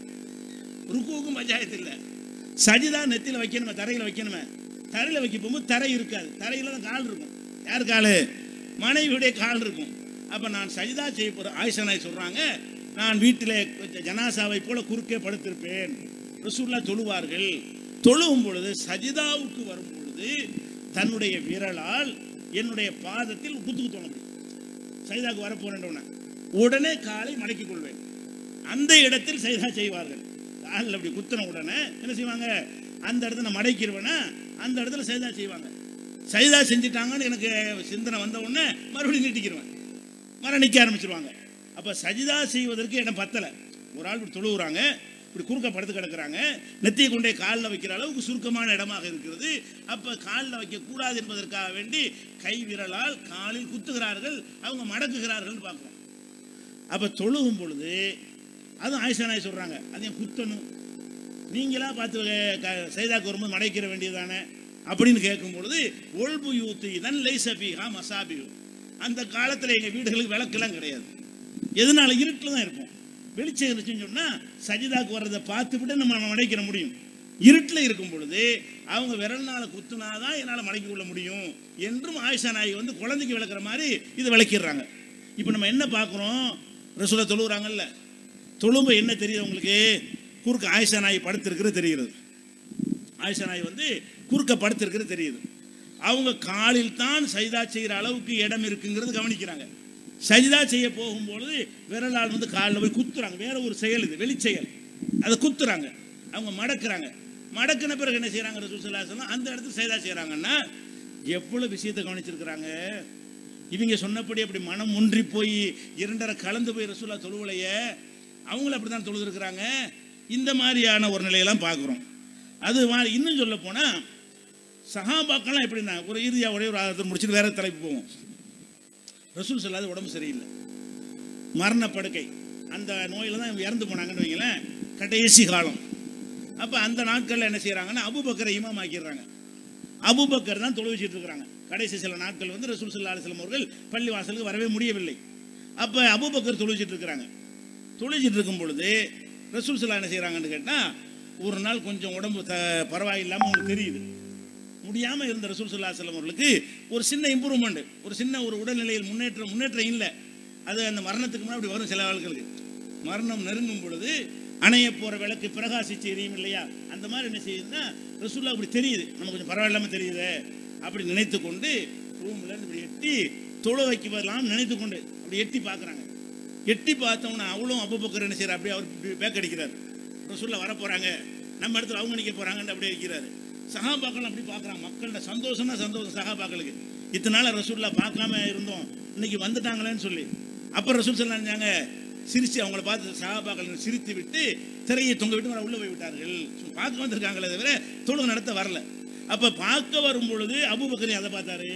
ருக்குவுக்கும் பஞ்சாயத்து இல்லை. சஜிதா நெத்தியில் வைக்கணுமே, தரையில் வைக்கணுமே. தரையில் வைக்க போகும்போது தரை இருக்காது, தரையில் தான் கால் இருக்கும். யார் கால்? மனைவியுடைய கால் இருக்கும். அப்போ நான் சஜிதா செய்ய போகிறேன். ஆயிஷானா சொல்கிறாங்க, நான் வீட்டில் ஜனாசாவை போல குறுக்கே படுத்திருப்பேன். ரசூல்லா தொழுவார்கள். தொழுவும் பொழுது சஜிதாவுக்கு வரும் பொழுது தன்னுடைய விரலால் என்னுடைய பாதத்தில் குத்துக்கு தோணும். சஜிதாவுக்கு வரப்போறேன் உடனே காலை மடக்கிக் கொள்வேன். அந்த இடத்தில் சஜிதா செய்வார்கள். காலில் அப்படி குத்தின உடனே என்ன செய்வாங்க, அந்த இடத்துல நான் மடக்கிடுவேன்னா அந்த இடத்துல சஜிதா செய்வாங்க. சஜிதா செஞ்சுட்டாங்கன்னு எனக்கு சிந்தனை வந்த உடனே மறுபடியும் நீட்டிக்கிடுவேன், மறு நிற்க ஆரம்பிச்சிருவாங்க. அப்போ சஜிதா செய்வதற்கு இடம் பத்தலை. ஒரு ஆள் இப்படி தொழுகிறாங்க, இப்படி குறுக்க படுத்து கிடக்கிறாங்க, நெத்தியை கொண்டே காலில் வைக்கிற அளவுக்கு சுருக்கமான இடமாக இருக்கிறது. அப்போ காலில் வைக்கக்கூடாது என்பதற்காக வேண்டி கை விரலால் காலில் குத்துகிறார்கள், அவங்க மடக்குகிறார்கள் பார்க்குறோம். அப்போ தொழுகும் பொழுது அதுவும் ஆயிஷானாய் சொல்கிறாங்க, அதையும் குத்தணும், நீங்களா பார்த்து சைதாக்கு வரும்போது மடைக்கிற வேண்டியதானே அப்படின்னு கேட்கும் பொழுது, ஒல்பு யூத்து இதன் லைசபிஹா மசாபிஹு, அந்த காலத்தில் எங்கள் வீடுகளுக்கு விளக்கெல்லாம் கிடையாது. எதனால? இருட்டில் தான் இருப்போம். வெளிச்சம் இருந்துச்சுன்னு சொன்னால் சஜிதாக்கு வர்றதை பார்த்துவிட்டு நம்ம மடைக்கிற முடியும். இருட்டில் இருக்கும் பொழுது அவங்க விரல்னால குத்துனாதான் என்னால் மடக்கி கொள்ள முடியும் என்றும் ஆயிஷா நாயகி வந்து குழந்தைக்கு விளக்குற மாதிரி இதை விளக்கிடுறாங்க. இப்போ நம்ம என்ன பார்க்குறோம், ரசூலா தொழுகிறாங்கல்ல, தொழும்பு என்ன தெரியுது உங்களுக்கு, குறுக்க ஆயிஷா நாயகி படுத்திருக்கிறது தெரிகிறது. ஆயிஷா நாயகி வந்து குறுக்க படுத்திருக்கிறது தெரியுது. அவங்க காலில் தான் சஜிதா செய்கிற அளவுக்கு இடம் இருக்குங்கிறது கவனிக்கிறாங்க. சஜிதா செய்ய போகும்போது விரலால் வந்து காலில் போய் குத்துறாங்க. வேற ஒரு செயல், இது வெளி செயல், அதை குத்துறாங்க. அவங்க மடக்குறாங்க. மடக்குன பிறகு என்ன செய்யறாங்க, ரசூல் ஸல்லல்லாஹு அலைஹி வஸல்லம் அந்த இடத்துல சஜிதா செய்யறாங்கன்னா எவ்வளவு விஷயத்தை கவனிச்சிருக்கிறாங்க. இவங்க சொன்னபடி அப்படி மனம் ஒன்றி போய் இரண்டரை கலந்து போய் ரசூலா தொழுவலையே, அவங்களும் அப்படி தான் தொழுதுருக்கிறாங்க. இந்த மாதிரியான ஒரு நிலையெல்லாம் பார்க்குறோம். அது மாதிரி இன்னும் சொல்ல போனால் சஹாபாக்கெல்லாம் எப்படின்னா, ஒரு இறுதியாக ஒரே ஒரு ஆதாரத்தை முடிச்சுட்டு வேற தலைப்பு போவோம். ரசூல் ஸல்லல்லாஹு உடம்பு சரியில்லை, மரணப்படுக்கை, அந்த நோயில் தான் இறந்து போனாங்கன்னு வைங்களேன், கடைசி காலம். அப்போ அந்த நாட்களில் என்ன செய்கிறாங்கன்னா அபூபக்கரை இமாம் ஆக்கிடுறாங்க. அபூபக்கர் தான் தொழு வச்சுட்டு இருக்கிறாங்க. கடைசி சில நாட்கள் வந்து ரசூல் ஸல்லல்லாஹு அலைஹி வஸல்லம் அவர்கள் பள்ளி வாசலுக்கு வரவே முடியவில்லை. அப்போ அபூபக்கர் தொழு வச்சுட்டு இருக்கிறாங்க. தொழுச்சிட்டு இருக்கும் பொழுது ரசூல் ஸல்லல்லாஹு என்ன செய்கிறாங்கன்னு கேட்டால், ஒரு நாள் கொஞ்சம் உடம்பு பரவாயில்லாமல் அவங்களுக்கு தெரியுது. முடியாமல் இருந்த ரசூல் ஸல்லல்லாஹு அலைஹி வஸல்லம் அவர்களுக்கு ஒரு சின்ன இம்ப்ரூவ்மெண்ட், ஒரு சின்ன ஒரு உடல்நிலையில் முன்னேற்றம் இல்லை. அது அந்த மரணத்துக்கு முன்னாடி அப்படி வரும் சில ஆட்களுக்கு. மரணம் நெருங்கும் பொழுது அணைய போகிற விளக்கு பிரகாசிச்சு எரியும் இல்லையா, அந்த மாதிரி என்ன செய்யுதுன்னா ரசூலுல்லாஹ் அப்படி தெரியுது, நம்ம கொஞ்சம் பரவாயில்லாமல் தெரியுது அப்படி நினைத்து கொண்டு ரூம்ல இப்படி எட்டி தொழு வைக்க வரலாம் நினைத்து கொண்டு அப்படி எட்டி பார்க்குறாங்க. எட்டி பார்த்தோம்னா அவ்வளோ அபூபக்கர் என்ன செய்யறாரு, அப்படியே அவர் பேக் அடிக்கிறார். ரசூலுல்லாஹ் வர போகிறாங்க, நம்ம இடத்துல அவங்க நிற்க போகிறாங்கன்னு அப்படியே இருக்கிறாரு. சஹாபாக்கள் அப்படி பார்க்குறாங்க. மக்களோட சந்தோஷம்னா சந்தோஷம் சஹாபாக்களுக்கு. இத்தனை நாள் ரசூலுல்லாஹ் பார்க்காம இருந்தோம், இன்னைக்கு வந்துட்டாங்களேன்னு சொல்லி. அப்போ ரசூல் ஸல்லல்லாஹு அலைஹி வஸல்லம் சிரிச்சு அவங்கள பார்த்து சஹாபாக்கள் சிரித்து விட்டு திரையை தொங்க விட்டு உள்ளே போய் விட்டார்கள். பார்க்க வந்திருக்காங்களே தவிர தொழுகை நடத்த வரல. அப்போ பார்க்க வரும் பொழுது அபூபக்கர் அதை பார்த்தாரு.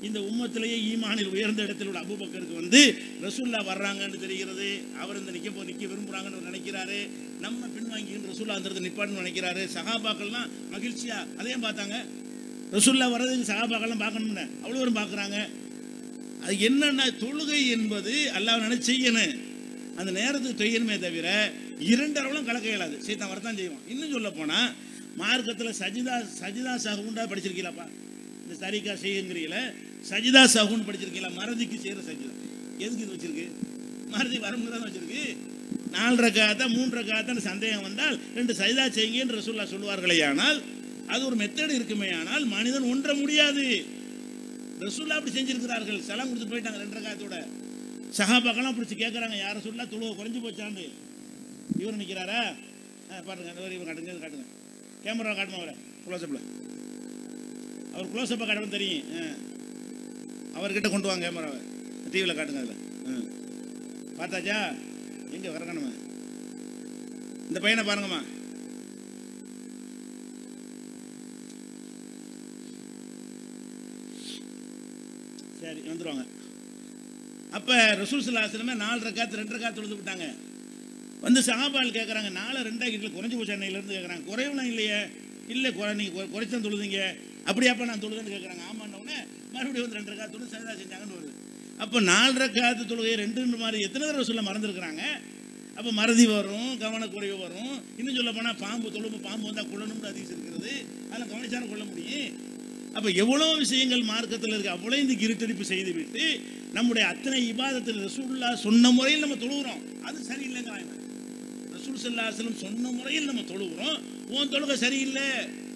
இந்த உம்மத்திலேயே ஈமானில் உயர்ந்த இடத்தில் உள்ள அபூபக்கருக்கு வந்து ரசூலுல்லாஹ் வர்றாங்கன்னு தெரிகிறது. அவர் இந்த நிற்க விரும்புகிறாங்கன்னு நினைக்கிறாரு. நம்ம பின்வாங்கின்னு ரசூலுல்லாஹ் அந்த இடத்துல நிப்பாட்டுன்னு நினைக்கிறாரு. சஹாபாக்கள்லாம் மகிழ்ச்சியா அதையும் பார்த்தாங்க. ரசூலுல்லாஹ் வர்றதுக்கு சஹாபாக்கள்லாம் பார்க்கணும்னு அவ்வளோ பார்க்குறாங்க. அது என்னன்னா, தொழுகை என்பது அல்லாஹ் நினைச்சு செய்யணும், அந்த நேரத்துக்கு செய்யணுமே தவிர இரண்டரவெல்லாம் கலக்க இயலாது. சைத்தான் வரத்தான் செய்வான். இன்னும் சொல்ல போனால் மார்க்கத்தில் சஜிதா சஹூண்டா படிச்சிருக்கீங்களாப்பா? இந்த தரிகா செய்யுங்கிறீங்கள, சஜிதா சஹூன்னு படிச்சிருக்கீங்களா? மறதிக்கு செய்கிற சஜிதா. எதுக்கு இது வச்சிருக்கு? மறதி வரம்பு தான் வச்சிருக்கு. 4 ரக்காத்தா 3 ரக்காத்தான்னு சந்தேகம் வந்தால் 2 சஜிதா செய்யுங்கன்னு ரசூலுல்லாஹ் சொல்வார்களே, ஆனால் அது ஒரு மெத்தட் இருக்குமே, ஆனால் மனிதன் ஒன்ற முடியாது. ரசூலுல்லாஹ் அப்படி செஞ்சிருக்கிறார்கள். சலாம் கொடுத்து போயிட்டாங்க 2 ரக்காத்தோட. சஹாபாக்கெல்லாம் பிடிச்சி கேட்குறாங்க, யார் ரசூலுல்லாஹ் தொழுகை குறைஞ்சு போச்சாண்டு. இவர் நிற்கிறாரா? பாருங்க, இவர் காட்டுங்க, காட்டுங்க, கேமரா காட்டுமா அவரை க்ளோஸ்அப்பில். அவர் க்ளோஸ்அப்பாக காட்டணும் தெரியும். அவர்கிட்ட கொண்டு வாங்க கேமராவை, டிவியில் காட்டுங்க. அதில் பார்த்தாச்சா? எங்கே வரக்கணுமா? இந்த பையனை பாருங்கம்மா. சரி, வந்துடுவாங்க. அப்போ ரசூல் ஸல்லல்லாஹு அலைஹி வஸல்லம் 4 ரக்காத் 2 ரக்காத் தொழுது விட்டாங்க. வந்து சஹாபால் கேட்குறாங்க, 4 2 குறைஞ்சி போச்சு அன்னையிலேருந்து கேட்குறாங்க. குறைவுலாம் இல்லையே. இல்லை, நீங்கள் குறைச்சான் தொழுதுங்க. அப்படியாப்பா நான் தொழுதுன்னு கேட்குறாங்க. ஆமான்னொடனே மறுபடியும் வந்து 2 ரக்காத் தொழுது சஜிதா செஞ்சாங்கன்னு வருது. அப்போ 4 ரக்காத்து தொழுகை 2 மாதிரி எத்தனை தடவை சொல்ல மறந்துருக்குறாங்க. அப்போ மறதி வரும், கவனக்குறைவு வரும். இன்னும் சொல்ல போனால் பாம்பு தொழும்பு, பாம்பு வந்தால் கொள்ளணும்னு அதிகம் இருக்கிறது. அதில் கவனிச்சான கொள்ள முடியும். அப்போ எவ்வளோ விஷயங்கள் மார்க்கத்தில் இருக்குது. அவ்வளோ இந்த இருட்டடிப்பு செய்து விட்டு நம்முடைய அத்தனை இபாதத்தில் ரசூலுல்லாஹ் சொன்ன முறையில் நம்ம தொழுகிறோம். அது சரியில்லைங்கிறாங்க. ரசூல் ஸல்லல்லாஹு அலைஹி வஸல்லம் சொன்ன முறையில் நம்ம தொழுகிறோம். உன் தொழுகை சரியில்லை,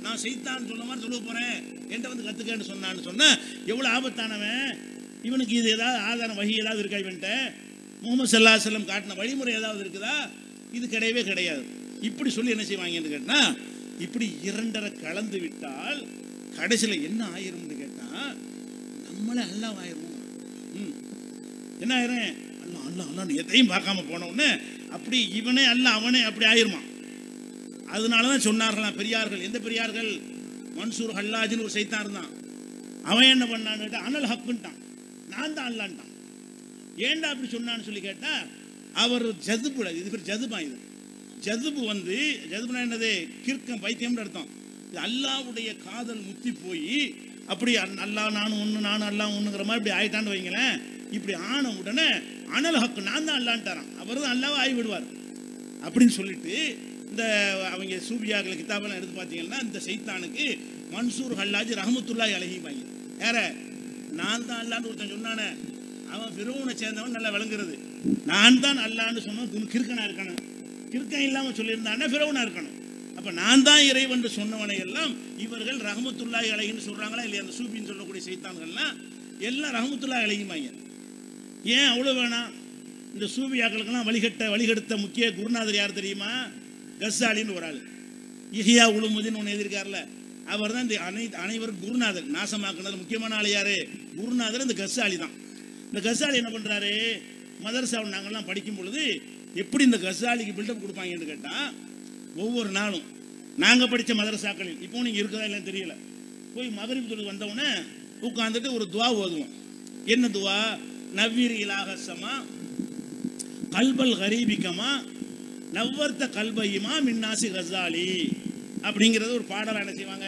நான் செய்தான் சொன்ன மாதிரி தொழுக போகிறேன், என்கிட்ட வந்து கற்றுக்கன்னு சொன்னான்னு சொன்னால் எவ்வளோ ஆபத்தானவன். இவனுக்கு இது ஏதாவது ஆதாரம் வகி ஏதாவது இருக்கா? இவன்ட்ட முஹம்மது ஸல்லல்லாஹு அலைஹி வஸல்லம் காட்டின வழிமுறை ஏதாவது இருக்குதா? இது கிடையவே கிடையாது. இப்படி சொல்லி என்ன செய்வாங்கன்னு கேட்டால், இப்படி 2 கலந்து விட்டால் கடைசியில் என்ன ஆயிரும்னு கேட்டால், நம்மளே அல்லாஹ் ஆயிரும். என்ன ஆயிரும்? அல்லாஹ் அல்லாஹ் அல்லான்னு எதையும் பார்க்காம போனோன்னு அப்படி இவனே அல்ல அவனே அப்படி ஆயிருமா. அதனால தான் சொன்னார்களாம் பெரியார்கள். எந்த பெரியார்கள்? மன்சூர் ஹல்லாஜின்னு ஒரு சைத்தான் இருந்தான். அவன் என்ன பண்ணான்னு கேட்டால், அனல் ஹக்குன்ட்டான், நான் தான் அல்லான்ட்டான். ஏண்டா அப்படி சொன்னான்னு சொல்லி கேட்டால், அவர் ஜதுபுல, இது பேர் ஜதுபா. இது ஜதுபு வந்து, ஜதுபுனா என்னது? கிறுக்கம், பைத்தியம்னு அர்த்தம். இது அல்லாவுடைய காதல் முத்தி போய் அப்படி அல்லா நானும் ஒன்று, நானும் அல்லா ஒன்றுங்கிற மாதிரி இப்படி ஆயிட்டான்னு வைங்களேன். இப்படி ஆன உடனே அனல் ஹக்கு, நான் தான் அல்லான்ட்டாரான். அவர் தான் அல்லாவை ஆகி விடுவார் அப்படின்னு சொல்லிட்டு, இந்த அவங்க சூபியாக்கள் கிதாபெல்லாம் எடுத்து பார்த்தீங்கன்னா, இந்த சைத்தானுக்கு மன்சூர் ஹல்லாஜி ரஹமத்துல்லாஹி அலைஹி வாங்கி, யார நான் தான் அல்லான்னு ஒருத்தன் சொன்னானே, அவன் ஃபிரௌனை சேர்ந்தவன் நல்லா விளங்குறது. நான் தான் அல்லான்னு சொன்னவன் கிறுக்கனா இருக்கணும். கிறுக்கன் இல்லாமல் சொல்லியிருந்தானே ஃபிரௌனா இருக்கணும். அப்போ நான் தான் இறைவன் சொன்னவனை எல்லாம் இவர்கள் ரஹமத்துல்லாஹி அலைஹின்னு சொல்கிறாங்களா இல்லையா? அந்த சூபின்னு சொல்லக்கூடிய சைத்தான்கள்லாம் எல்லாம் ரஹமத்துல்லாஹி அலைஹிமாங்க. ஏன் அவ்வளோ வேணாம்? இந்த சூபியாக்களுக்கெல்லாம் வழிகெடுத்த முக்கிய குருநாதர் யார் தெரியுமா? கஸ்ஸாலின்னு ஒரு ஆள். இஹ்யா உலுமுதீன் ஒன்று எழுதியிருக்காருல, அவர் தான் இந்த அனைவரும் குருநாதர். நாசமாக்குனது முக்கியமான ஆள் யாரு? குருநாதர் இந்த கஸ்ஸாலி தான். இந்த கஸ்ஸாலி என்ன பண்ணுறாரு? மதரசாவை நாங்கள்லாம் படிக்கும் பொழுது எப்படி இந்த கஸ்ஸாலிக்கு பில்டப் கொடுப்பாங்கன்னு கேட்டால், ஒவ்வொரு நாளும் நாங்கள் படித்த மதரசாக்களில், இப்போ நீங்கள் இருக்கிறதா இல்லைன்னு தெரியல, போய் மகரிப் தொழுது வந்தவுடனே உட்காந்துட்டு ஒரு துவா ஓதுவோம். என்ன துவா? நவ்வீர் இலாஹசமா கல்பல் கரீபிக்கமா நவ்வர்த்த கல்பையுமா மின்னாசி கஸ்ஸாலி அப்படிங்கிறது ஒரு பாடலாக என்ன செய்வாங்க?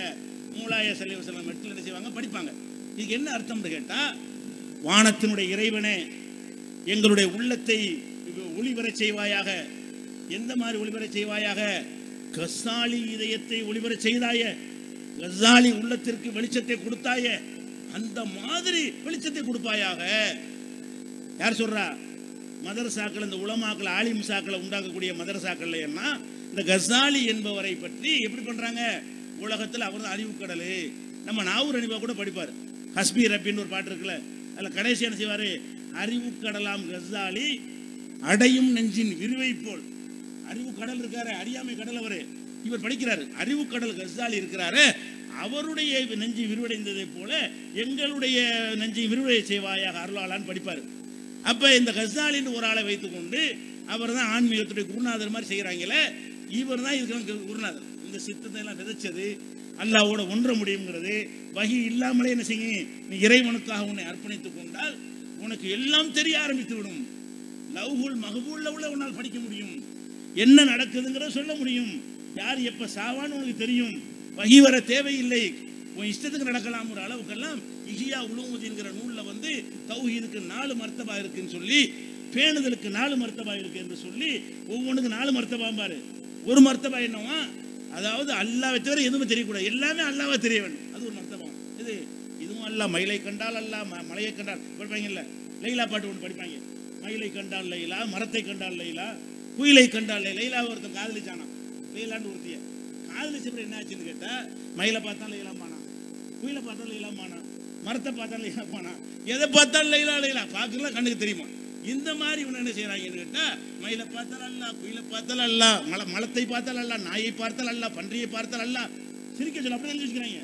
மூலாய ஸல்லல்லாஹு அலைஹி வஸல்லம் மெட்டில் என்ன செய்வாங்க? படிப்பாங்க. இதுக்கு என்ன அர்த்தம்னு கேட்டால், வானத்தினுடைய இறைவனே, எங்களுடைய உள்ளத்தை ஒளிவரச் செய்வாயாக. எந்த மாதிரி ஒளிவரச் செய்வாயாக? கஸ்ஸாலி இதயத்தை ஒளிவரச் செய்தாய, கஸ்ஸாலி உள்ளத்திற்கு வெளிச்சத்தை கொடுத்தாய, அந்த மாதிரி வெளிச்சத்தை கொடுப்பாயாக. யார் சொல்றா? மதரசாக்கள், இந்த உலமாக்கள் ஆலிம்சாக்களை உண்டாக்கக்கூடிய மதரசாக்கள் என்ன, இந்த கஸ்ஸாலி என்பவரை பற்றி எப்படி பண்றாங்க? உலகத்தில் அவர் தான் அறிவுக்கடல். நம்ம நாவூர் அனிபா கூட படிப்பார். ஹஸ்பி ரப்பின்னு ஒரு பாட்டு இருக்குல்ல, அதில் கடைசி என்ன செய்வார்? அறிவுக்கடலாம் கஸ்ஸாலி அடையும் நெஞ்சின் விரிவை போல். அறிவு கடல் இருக்காரு, அறியாமை கடல். அவரு இவர் படிக்கிறாரு. அறிவு கடல் கஸ்ஸாலி இருக்கிறாரு, அவருடைய நெஞ்சு விரிவடைந்ததை போல எங்களுடைய நெஞ்சை விரிவடை செய்வாயாக அருளாளான்னு படிப்பார். அப்போ இந்த கஸ்ஸாலின்னு ஒரு ஆளை வைத்துக்கொண்டு அவர் தான் ஆன்மீகத்துடைய குருநாதர் மாதிரி செய்கிறாங்களே, இவர் தான் இதுக்கெல்லாம் குருநாதர். இந்த சித்தத்தை எல்லாம் விதைச்சது, அல்லாஹ்வோட ஒன்ற முடியுங்கிறது. வகி இல்லாமலே என்ன செய்யும்? நீ இறைவனுக்காக உன்னை அர்ப்பணித்துக் கொண்டால் உனக்கு எல்லாம் தெரிய ஆரம்பித்து விடும். லவ்ஹுல் மஹ்பூல்ல உள்ள உன்னால் படிக்க முடியும், என்ன நடக்குதுங்கிறத சொல்ல முடியும், யார் எப்போ சாவான்னு உனக்கு தெரியும். வகி வர தேவையில்லை, உன் இஷ்டத்துக்கு நடக்கலாம். ஒரு அளவுக்கெல்லாம் இஹ்யா உலூமுதீன்கிற நூலில் வந்து தௌஹீதுக்கு 4 மர்த்தபா இருக்குன்னு சொல்லி, பேணுதலுக்கு 4 மர்த்தபா இருக்கு என்று சொல்லி, ஒவ்வொன்றுக்கு 4 மர்த்தபாம்பாரு. ஒரு மர்த்தபா என்னவா? அதாவது அல்லாஹ்வை தவிர எதுவுமே தெரியக்கூடாது, எல்லாமே அல்லாஹ்வை தெரிய வேண்டும். அது ஒரு மர்த்தபா. இது அல்லாஹ், மயிலை கண்டால் அல்லாஹ், மலையை கண்டால் படிப்பாங்கல்ல, லைலா பாட்டு ஒன்று படிப்பாங்க. மயிலை கண்டால் லைலா, மரத்தை கண்டால் லைலா, குயிலை கண்டால் லைலா. ஒருத்தன் காதலிச்சானா, லைலான்னு ஒருத்திய காதலிச்சப்ப என்ன ஆச்சுன்னு கேட்டா, மயிலை பார்த்தா லைலாமானா, குயிலை பார்த்தா லைலாமானா, மரத்தை பார்த்தா லைலாமானா, எதை பார்த்தாலும் லைலா லைலா. பார்க்கலாம் கண்ணுக்கு தெரியுமா? இந்த மாதிரி இவன் என்ன செய்யறாங்கன்னு கேட்டா, மயிலை பார்த்தால் அல்ல, குயிலை பார்த்தால் அல்ல, மலத்தை பார்த்தால் அல்ல, நாயை பார்த்தால் அல்ல, பன்றியை பார்த்தால் அல்ல, சிரிக்க சொல்ல அப்படி எழுதி வச்சுக்கிறாங்க.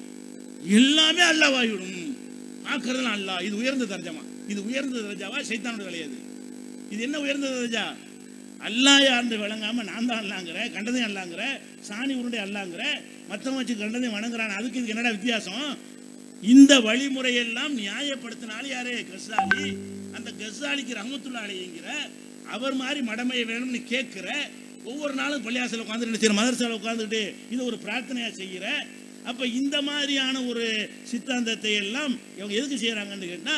எல்லாமே அல்லாஹ் வாய்விடும், பார்க்கறதுலாம் அல்லாஹ். இது உயர்ந்த தர்ஜமா. இது உயர்ந்த தர்ஜாவா? சைத்தானோட விளையாது. இது என்ன உயர்ந்த தர்ஜா? அல்லாஹ் யாருன்னு விளங்காம நான் தான் அல்லாங்கிற, கண்டதையும் அல்லாங்கிற, சாணி உருண்டை அல்லாங்கிற, மற்றவன் வச்சு கண்டதையும் வணங்குறான். அதுக்கு இதுக்கு என்னடா வித்தியாசம்? இந்த வழிமுறையெல்லாம் நியாயப்படுத்தினாலும் யாரே? கஸ்ஸாலி. அந்த கஸ்ஸாலிக்கு ரஹ்மத்துல்லாஹி அலைஹிங்கிற அவர் மாதிரி மடமையை வேணும்னு கேட்கிற, ஒவ்வொரு நாளும் பள்ளியாசல உட்காந்து என்ன செய்யற, மதரசால உட்காந்துக்கிட்டு இதை ஒரு பிரார்த்தனையா செய்கிற. அப்ப இந்த மாதிரியான ஒரு சித்தாந்தத்தை எல்லாம் இவங்க எதுக்கு செய்யறாங்கன்னு கேட்டா,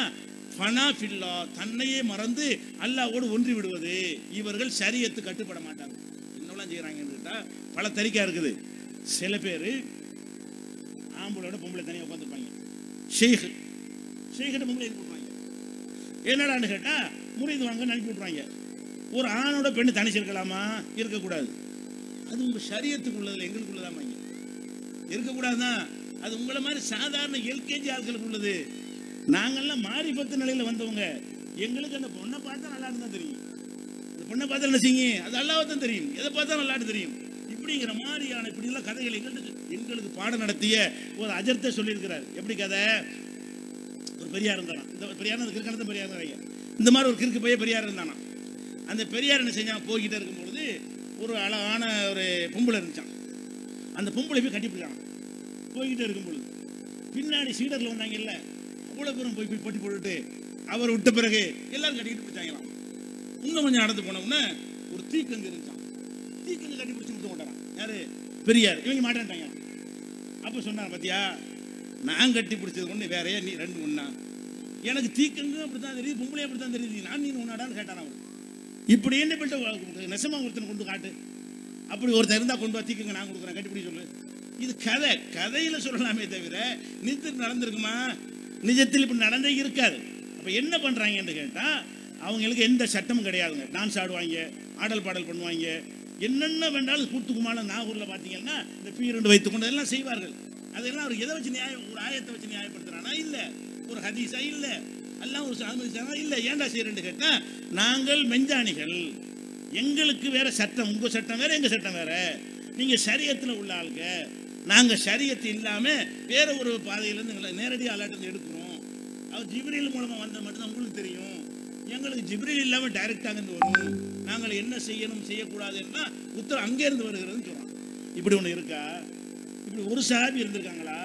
ஃபனா ஃபில்லா, தன்னையே மறந்து அல்லாஹ்வோடு ஒன்றி விடுவது. இவர்கள் ஷரியத்து கட்டுப்பட மாட்டாங்க. என்னெல்லாம் செய்யறாங்கன்னு கேட்டா பல தரிக்கா இருக்குது. சில பேர் ஆம்பளோட பொம்பளை தனியாக உட்காந்துருப்பாங்க. ஷேக்கிட்ட பொம்பளை எழுப்பி விட்ருவாங்க. என்னடான்னு கேட்டா, முறிது வாங்கன்னு அனுப்பி விட்ருவாங்க. ஒரு ஆணோட பெண்ணு தனிச்சிருக்கலாமா? இருக்கக்கூடாது. அது உங்க ஷரியத்துக்கு உள்ளதில்லை, எங்களுக்கு உள்ளதாமா? இருக்கக்கூடாதுதான். அது உங்களை மாதிரி சாதாரண எல்கேஜி ஆட்களுக்கு உள்ளது. நாங்கள்லாம் மாரிபத்து நிலையில வந்தவங்க. எங்களுக்கு அந்த பொண்ணை பார்த்தா நல்லாட்டு தான் தெரியும். அந்த பொண்ணை பார்த்தா என்ன செய்யுங்க, அது அல்லாஹ்வுக்கு தான் தெரியும். எதை பார்த்தா நல்லாட்டு தெரியும். இப்படிங்கிற மாதிரியான இப்படிலாம் கதைகள் எங்களுக்கு பாடம் நடத்திய ஒரு அஜர்த்தை சொல்லியிருக்கிறார். எப்படி கதை? ஒரு பெரியார் இருந்தானா, இந்த பெரியார் அந்த கிறுக்கணத்தை பெரியார் தான். இந்த மாதிரி ஒரு கிறுக்கு பையன் பெரியார் இருந்தானா. அந்த பெரியார் என்ன செஞ்சான், போய்கிட்டே இருக்கும் பொழுது ஒரு அழகான ஒரு பொம்பளை இருந்துச்சான். அந்த பொம்பளை போய் கட்டி பிடிச்சான். போய்கிட்டே இருக்கும் பொழுது பின்னாடி சீடர்கள் வந்தாங்க இல்ல, அவ்வளோ பேரும் போய் போட்டி போட்டுட்டு அவர் விட்ட பிறகு எல்லாரும் கட்டிக்கிட்டு பிடிச்சாங்களாம். இன்னும் கொஞ்சம் நடந்து போனோம்னா ஒரு தீக்கங்கு இருந்துச்சான். தீக்கங்கு கட்டி பிடிச்சி விட்டு போட்டாரான். யாரு? பெரியார். இவங்க மாட்டான்ட்டாங்க. அப்போ சொன்னார், பார்த்தியா, நான் கட்டி பிடிச்சது ஒன்று வேறையா, நீ ரெண்டு ஒன்றா? எனக்கு தீக்கங்கு அப்படித்தான் தெரியுது, பொம்பளை அப்படித்தான் தெரியுது, நான் நீ ஒன்னாடான்னு கேட்டான் அவர். இப்படி என்ன பண்ணிட்டு நெசமா ஒருத்தனை கொண்டு காட்டு, அப்படி ஒருத்தர் இருந்தால் கொண்டு வா, தீக்கங்க நான் கொடுக்குறேன், கட்டிப்பிடி சொல்லு. இது கதை, கதையில் சொல்லலாமே தவிர நிஜத்தில் நடந்திருக்குமா? நிஜத்தில் இப்படி நடந்தே இருக்காது. அப்போ என்ன பண்ணுறாங்கன்னு கேட்டால், அவங்களுக்கு எந்த சட்டமும் கிடையாதுங்க. டான்ஸ் ஆடுவாங்க, ஆடல் பாடல் பண்ணுவாங்க, என்னென்ன வேண்டாலும் கூட்டுக்குமான. நாகூரில் பார்த்தீங்கன்னா இந்த பீரண்டு வைத்துக்கொண்டு எல்லாம் செய்வார்கள். அதெல்லாம் அவர் எதை வச்சு நியாயம், ஒரு ஆயத்தை வச்சு நியாயப்படுத்துறானா? இல்லை. ஒரு ஹதீஸா? இல்லை. எல்லாம் ஒரு சாமி இல்லை. ஏன்டா செய்யறேன்னு கேட்டால், நாங்கள் மெஞ்சானிகள், எங்களுக்கு வேற சட்டம், உங்க சட்டம் வேற, எங்க சட்டம் வேற. நீங்க ஷரியத்தில் உள்ள ஆளுங்க, நாங்கள் ஷரியத்து இல்லாமல் வேற ஒரு பாதையிலேருந்து நேரடியாக அலாட்டு எடுக்கிறோம். அவர் ஜிப்ரீல் மூலமாக வந்தால் மட்டும்தான் உங்களுக்கு தெரியும். எங்களுக்கு ஜிப்ரீல் இல்லாமல் டைரக்டாக இருந்து வரும். நாங்கள் என்ன செய்யணும் செய்யக்கூடாதுன்னா உத்தரவு அங்கேருந்து வருகிறதுன்னு சொல்கிறோம். இப்படி ஒன்று இருக்கா? இப்படி ஒரு சஹாபி இருந்திருக்காங்களா?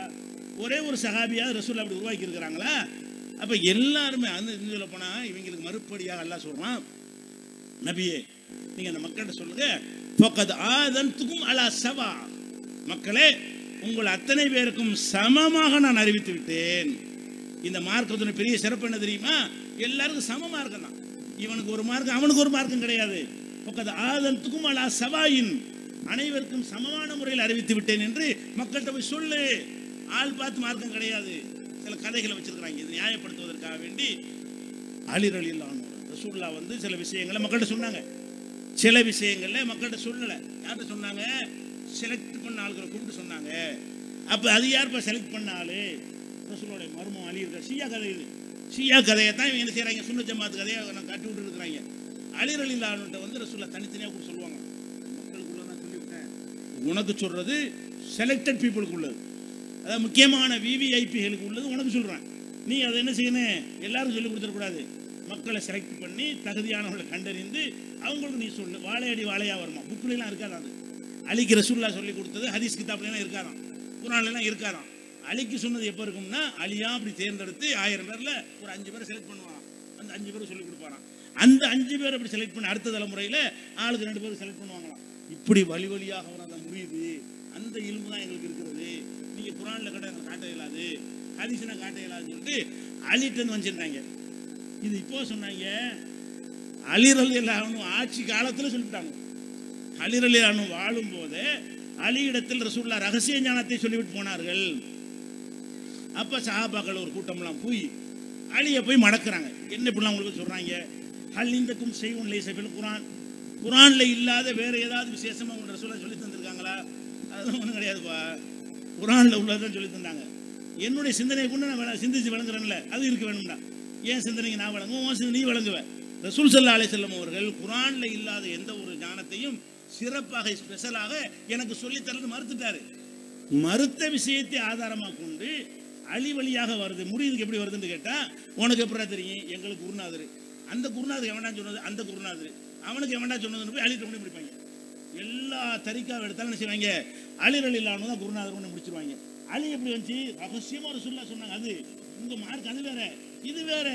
ஒரே ஒரு சஹாபியாக ரசூல் அப்படி உருவாக்கி இருக்கிறாங்களா? அப்போ எல்லாருமே அந்த சொல்ல போனால் இவங்களுக்கு மறுபடியாக அல்லாஹ் சொல்கிறான், நபியே நீங்கள் அந்த மக்கள்கிட்ட சொல்லுங்க, ஃபக்கத் ஆதன்துக்கும் அலா சவா, மக்களே உங்கள் அத்தனை பேருக்கும் சமமாக நான் அறிவித்து விட்டேன். இந்த மார்க்கத்தின பெரிய சிறப்பு என்ன தெரியுமா? எல்லாருக்கும் சம மார்க்கம் தான். இவனுக்கு ஒரு மார்க்கம், அவனுக்கு ஒரு மார்க்கம் கிடையாது. ஃபக்கத் ஆதன்துக்கும் அலா சவாயின், அனைவருக்கும் சமமான முறையில் அறிவித்து விட்டேன் என்று மக்கள்கிட்ட போய் சொல்லு. ஆள் பார்த்து மார்க்கம் கிடையாது. சில கதைகளை வச்சிருக்கிறாங்க இதை நியாயப்படுத்துவதற்காக வேண்டி. அலி ரலியல்லாஹு அன்ஹு ரசூலுல்லாஹ் வந்து சில விஷயங்களை மக்கள்கிட்ட சொன்னாங்க. சில விஷயங்கள்ல மக்கள்கிட்ட சொல்லலை. யார்கிட்ட சொன்னாங்க? செலக்ட் பண்ண ஆளுகளை கூப்பிட்டு சொன்னாங்க. அப்போ அது யார்ப்பா செலக்ட் பண்ண ஆளு? ரசூலுடைய மர்மம் அலி இருக்க ஷியா கதை. இது ஷியா கதையை தான் இவங்க என்ன செய்யறாங்க, சுன்னத் ஜமாத் கதையை நான் காட்டி விட்டு இருக்கிறாங்க. அலி ரலியல்லாஹு அன்ஹு வந்து ரசூலுல்லாஹ் தனித்தனியாக கூட சொல்லுவாங்க. மக்களுக்குள்ள நான் சொல்லிவிட்டேன், உனக்கு சொல்றது செலக்டட் பீப்புளுக்கு உள்ளது, அதாவது முக்கியமான விவிஐபிகளுக்கு உள்ளது உனக்கு சொல்கிறேன். நீ அதை என்ன செய்யணும், எல்லாரும் சொல்லிக் கொடுத்துடக்கூடாது. மக்களை செலக்ட் பண்ணி தகுதியானவர்களை கண்டறிந்து அவங்களுக்கு நீ சொல்லு. வாழையடி வாழையாக வருமா? புக்கிலாம் இருக்காதான். அது அலிக்கு ரசூலுல்லாஹ் சொல்லி கொடுத்தது ஹதீஸ் கிதாப்லாம் இருக்காதான், குர்ஆன்லாம் இருக்காதான். அலிக்கு சொன்னது எப்போ இருக்கும்னா, அலியா அப்படி தேர்ந்தெடுத்து 1000 பேரில் ஒரு 5 பேரை செலக்ட் பண்ணுவான். அந்த 5 பேரை சொல்லிக் கொடுப்பாரான். அந்த 5 பேர் அப்படி செலக்ட் பண்ணி அடுத்த தலைமுறையில் ஆளுக்கு 2 பேர் செலக்ட் பண்ணுவாங்களாம். இப்படி வழி வழியாக வர முடியுது. அந்த இல்மு தான் எங்களுக்கு இருக்கிறது. நீங்கள் குர்ஆனில் கூட எங்களுக்கு காட்ட இயலாது, ஹதீஸ்னா காட்ட இயலாதுன்னு சொல்லிட்டு அலிட்டு வச்சுருந்தாங்க. இது இப்போ சொன்னாங்க, அலி ரலியல்லாஹு அன்ஹு ஆட்சி காலத்தில் சொல்லிவிட்டாங்க. அலி ரலியல்லாஹு அன்ஹு வாழும் போது அலி இடத்தில் ரசூலுல்லாஹ் ரகசிய ஞானத்தை சொல்லிவிட்டு போனார்கள். அப்போ சஹாபாக்கள் ஒரு கூட்டம்லாம் போய் அலியை போய் மடக்குறாங்க. என்ன இப்படிலாம் உங்களுக்கு சொல்கிறாங்க? ஹல் இந்தக்கும் செய்வோம் லைஸ ஃபில் குர்ஆன், குர்ஆனில் இல்லாத வேறு ஏதாவது விசேஷமாக உங்களோட ரசூலுல்லாஹ் சொல்லி தந்திருக்காங்களா? அதெல்லாம் ஒன்றும் கிடையாதுப்பா, குர்ஆனில் உள்ளதான் சொல்லி தந்தாங்க. என்னுடைய சிந்தனையை கொண்டு நான் சிந்திச்சு வழங்குறேன்ல, அது இருக்க வேணும்டா. ஏன் சிந்தனைக்கு நான் வழங்குவேன், உன் சிந்தனை நீ வழங்குவேன். ரசூல் ஸல்லல்லாஹு அலைஹி வஸல்லம் அவர்கள் குர்ஆனில் இல்லாத எந்த ஒரு ஞானத்தையும் சிறப்பாக ஸ்பெஷலாக எனக்கு சொல்லித்தரது மறுத்துட்டாரு. மறுத்த விஷயத்தை ஆதாரமாக கொண்டு அலி வழியாக வருது, முரீதுக்கு எப்படி வருதுன்னு கேட்டால், உனக்கு எப்படா தெரியும்? எங்களுக்கு குருநாதர், அந்த குருநாதர் எவன்டா சொன்னது? அந்த குருநாதர் அவனுக்கு எவன்டா சொன்னதுன்னு போய் அலிட்ட கொண்டு முடிப்பாங்க. எல்லா தரிக்காவை எடுத்தாலும் என்ன செய்வாங்க? அலி ரலியல்லாஹு அன்ஹு தான் குருநாதர் கொண்டு முடிச்சிருவாங்க. அலி எப்படி வந்துச்சு? ரகசியமாக ரசூலுல்லாஹ் சொன்னாங்க. அது உங்கள் மார்க், அது வேற, இது வேற,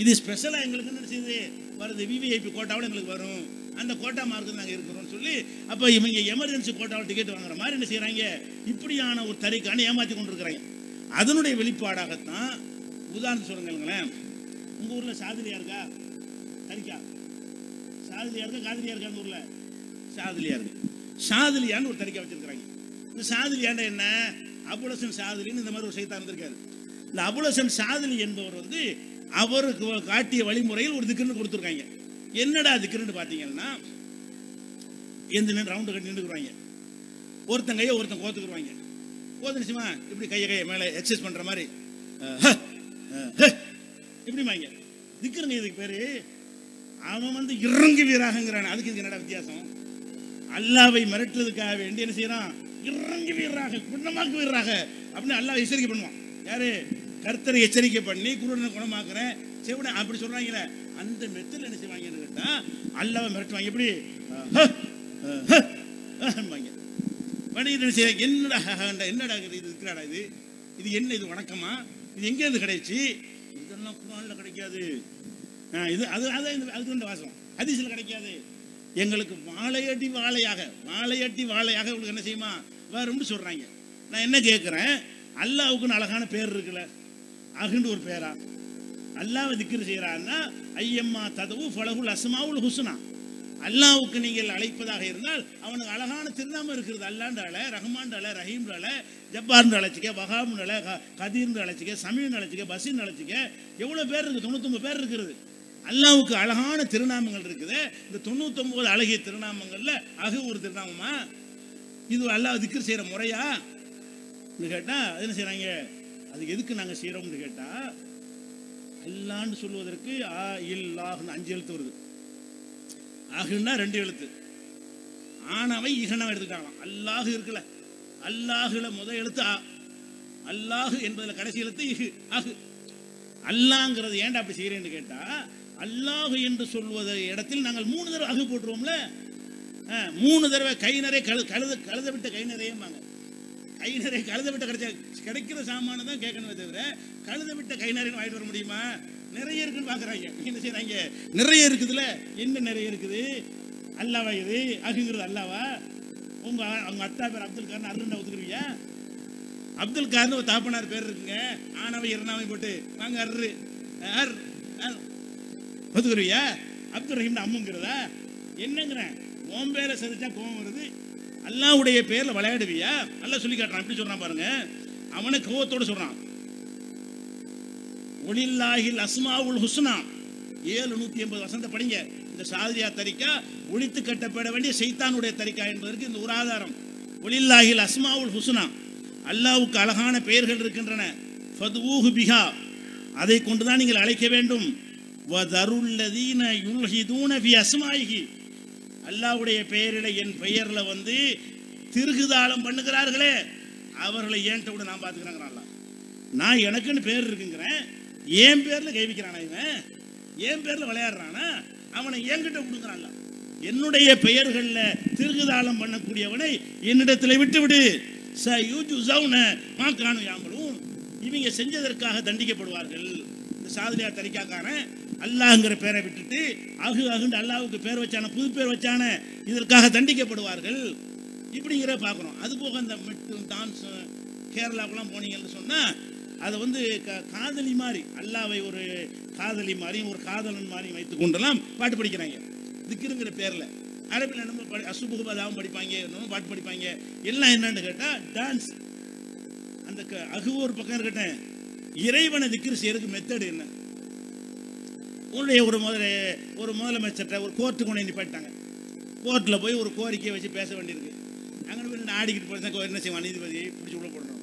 இது ஸ்பெஷலாக எங்களுக்கு என்ன செய்யுது வருது, விவிஐபி கோட்டாவோட எங்களுக்கு வரும், அந்த கோட்டா மார்க்கு நாங்கள் இருக்கிறோம்னு சொல்லி, அப்போ இவங்க எமர்ஜென்சி கோட்டாவில் டிக்கெட் வாங்குற மாதிரி என்ன செய்கிறாங்க? இப்படியான ஒரு தரிக்கான ஏமாற்றி கொண்டு இருக்கிறாங்க. அதனுடைய வெளிப்பாடாகத்தான் உதாரணம் சொல்லுங்களேன். உங்கள் ஊரில் சாதிலியா இருக்கா? தரிக்கா சாதிலியா இருக்கா? காதிலியா இருக்கா? அந்த ஊரில் சாதிலியா இருக்கு. சாதிலியான்னு ஒரு தரிக்கா வச்சிருக்கிறாங்க. இந்த சாதிலியாண்ட என்ன? அபுலசன் சாதிலின்னு இந்த மாதிரி ஒரு சைத்தான் இருந்திருக்காரு. இந்த அபுலசன் சாதிலி என்பவர் வந்து அவருக்கு காட்டிய வழிமுறையில் ஒரு திக்ருன்னு கொடுத்துருக்காங்க. என்னடா திக்ருன்னு பார்த்தீங்கன்னா, எந்த ரவுண்டு கட்டி நின்றுக்குறாங்க, ஒருத்தன் கையை ஒருத்தன் கோத்துக்குருவாங்க. கோத்துனுச்சுமா இப்படி கையை மேலே எக்ஸசைஸ் பண்ணுற மாதிரி இப்படி வாங்க திக்ருங்க. இதுக்கு பேர் அவன் வந்து இறங்கு வீராகங்கிறான். அதுக்கு இதுக்கு என்னடா வித்தியாசம்? அல்லாவை மிரட்டுறதுக்காக வேண்டி என்ன செய்யறான்? இறங்கு வீராக, குணமாக்கு வீராக அப்படின்னு அல்லாஹ் எச்சரிக்கை பண்ணுவான். யாரு? கர்த்தரை எச்சரிக்கை பண்ணி குருடனை குணமாக்குறேன் செவிட அப்படி சொல்றாங்களே, அந்த மெத்தடில் என்ன செய்வாங்கன்னு கேட்டா அல்லாவை மிரட்டுவாங்க. எப்படி? என்னடா என்னடா இது இருக்கிறாடா, இது இது என்ன, இது வணக்கமா, இது எங்கேருந்து கிடைச்சி? இதெல்லாம் குர்ஆன்ல கிடைக்காது. இது அது அதுக்கு இந்த வாசம் ஹதீஸ்ல கிடைக்காது. எங்களுக்கு வாழையடி வாழையாக உங்களுக்கு என்ன செய்யுமா வரும்னு சொல்றாங்க. நான் என்ன கேட்குறேன், அல்லாஹ்வுக்குன்னு அழகான பேர் இருக்குல்ல, அகுண்டு ஒரு பேரா? அல்லாஹ்வை திக்ர் செய்யறான்னா ஐயம்மா ததவு ஃபலஹுல் அஸ்மாவுல் ஹுஸ்னா. அல்லாஹ்வுக்கு நீங்கள் அழைப்பதாக இருந்தால் அவனுக்கு அழகான திருநாமம் இருக்கிறது. அல்லாண்டால, ரஹ்மான்டால, ரஹீம்டால, ஜப்பார்னு அழைச்சிக்க, வஹாப்னால, கதீர்னு அழைச்சிக்க, சமீர்னு அழைச்சிக்க, பசீர்னு அழைச்சிக்க, எவ்வளோ பேர் இருக்குது? 99 பேர் இருக்கிறது. அல்லாஹ்வுக்கு அழகான திருநாமங்கள் இருக்குது. இந்த 99 அழகிய திருநாமங்கள்ல அகு ஒரு திருநாமமா? இது அல்லாஹ் திக்ர் செய்யற முறையா கேட்டா என்ன செய்யறாங்க? அது எதுக்கு நாங்கள் செய்யறோம்னு கேட்டா, அல்லான்னு சொல்வதற்கு ஆ இல்லாஹ்னு 5 எழுத்து வருது. அகுன்னா 2 எழுத்து. ஆனவை இகனவை எடுத்துக்கிட்டாங்களாம். அல்லாஹ் இருக்குல்ல, அல்லாஹுல முதல் எழுத்து ஆ, அல்லாஹு என்பதில் கடைசி எழுத்து இஹு, அகு. அல்லாங்கிறது ஏன்டா அப்படி செய்யறேன்னு கேட்டா, அல்லாஹு என்று சொல்வத இடத்தில் நாங்கள் 3 தடவை அகு போட்டுருவோம்ல, 3 தடவை கை நிறைய கழுத விட்ட கை நிறையம்பாங்க. கை நிறைய கழுத விட்ட கிடைக்கிற சாமான தான் கேட்கணுமே தவிர கழுத விட்ட கை நிறைய வாங்கிட்டு வர முடியுமா? நிறைய இருக்குன்னு பாக்குறாங்க. என்ன செய்யறாங்க? நிறைய இருக்குதுல, என்ன நிறைய இருக்குது? அல்லாவா இது? அகுங்கிறது அல்லாவா? அவங்க அத்தா பேர் அப்துல் கார்னு அருண்டா ஒத்துக்குருவியா? அப்துல் கார்னு ஒரு தாப்பனார் பேர் இருக்குங்க, ஆனவை இரண்டாவை போட்டு வாங்க அர்ரு ஒத்துக்குருவியா? அப்துல் ரஹீம் அம்முங்கிறதா? என்னங்கிறேன், உன் பேரை சதிச்சா கோவம் வருது, அல்லாஹ்வுடைய பேர்ல விளையாடுவியா? அல்லாஹ் சொல்லி காட்டுறான். எப்படி சொல்றான் பாருங்க, அவனை கோவத்தோடு சொல்றான். ஒலில்லாஹில் அஸ்மாவுல் ஹுஸ்னா 780 வசந்த படிங்க. இந்த சாதிரியா தரிக்கா ஒழித்து கட்டப்பட வேண்டிய சைத்தானுடைய தரிக்கா என்பதற்கு இந்த ஒரு ஆதாரம். ஒலில்லாஹில் அஸ்மாவுல் ஹுஸ்னா, அல்லாஹ்வுக்கு அழகான பெயர்கள் இருக்கின்றன. ஃபதுஊஹு பிஹா, அதை கொண்டுதான் நீங்கள் அழைக்க வேண்டும். வதருல்லதீன யுல்ஹிதூன ஃபி அஸ்மாயிஹி, அல்லாஹ்வுடைய பெயரில் என் பெயர்ல வந்து திருகுதாளம் பண்ணுகிறார்களே அவர்களை ஏன்ட்ட விட நான் பார்த்துக்கிறாங்க. நான் எனக்குன்னு பேர் இருக்குங்கிறேன், என் பேர்ல கை வைக்கிறானா? இவன் என் பேர்ல விளையாடுறானா? அவனை என்கிட்ட கொடுக்குறான்ல. என்னுடைய பெயர்கள்ல திருகுதாளம் பண்ணக்கூடியவனை என்னிடத்தில் விட்டு விடு. இவங்க செஞ்சதற்காக தண்டிக்கப்படுவார்கள். இந்த சாதிரியா தரிக்காக்காரன் அல்லாஹ்ங்கிற பேரை விட்டுட்டு அகு அகுண்டு அல்லாஹ்வுக்கு பேர் வச்சான, புது பேர் வச்சான, இதற்காக தண்டிக்கப்படுவார்கள். இப்படிங்கிற பார்க்குறோம். அது போக இந்த மெட்டு டான்ஸ் கேரளாவுக்குலாம் போனீங்கன்னு சொன்னால் அதை வந்து காதலி மாதிரி, அல்லாவை ஒரு காதலி மாதிரி, ஒரு காதலன் மாதிரி வைத்து கொண்டெல்லாம் பாட்டு படிக்கிறாங்க திக்ருங்கிற பேரில். அரபில் நம்ம அசுபுகுபதாவும் படிப்பாங்க, நம்ம பாட்டு படிப்பாங்க. எல்லாம் என்னன்னு கேட்டால் டான்ஸ். அந்த அந்த அகுவ ஒரு பக்கம் இருக்கட்டும், இறைவனை திக்ர் செய்யறதுக்கு மெத்தட் என்ன? உன்னுடைய ஒரு முதலமைச்சர்கிட்ட ஒரு கோர்ட்டுக்கு கொண்டு நிப்பாட்டாங்க. கோர்ட்டில் போய் ஒரு கோரிக்கையை வச்சு பேச வேண்டியிருக்கு. அங்கே போய் ஆடிக்கிட்டு போய் என்ன செய்வான்? நீதிபதியை பிடிச்சி உள்ள போடணும்.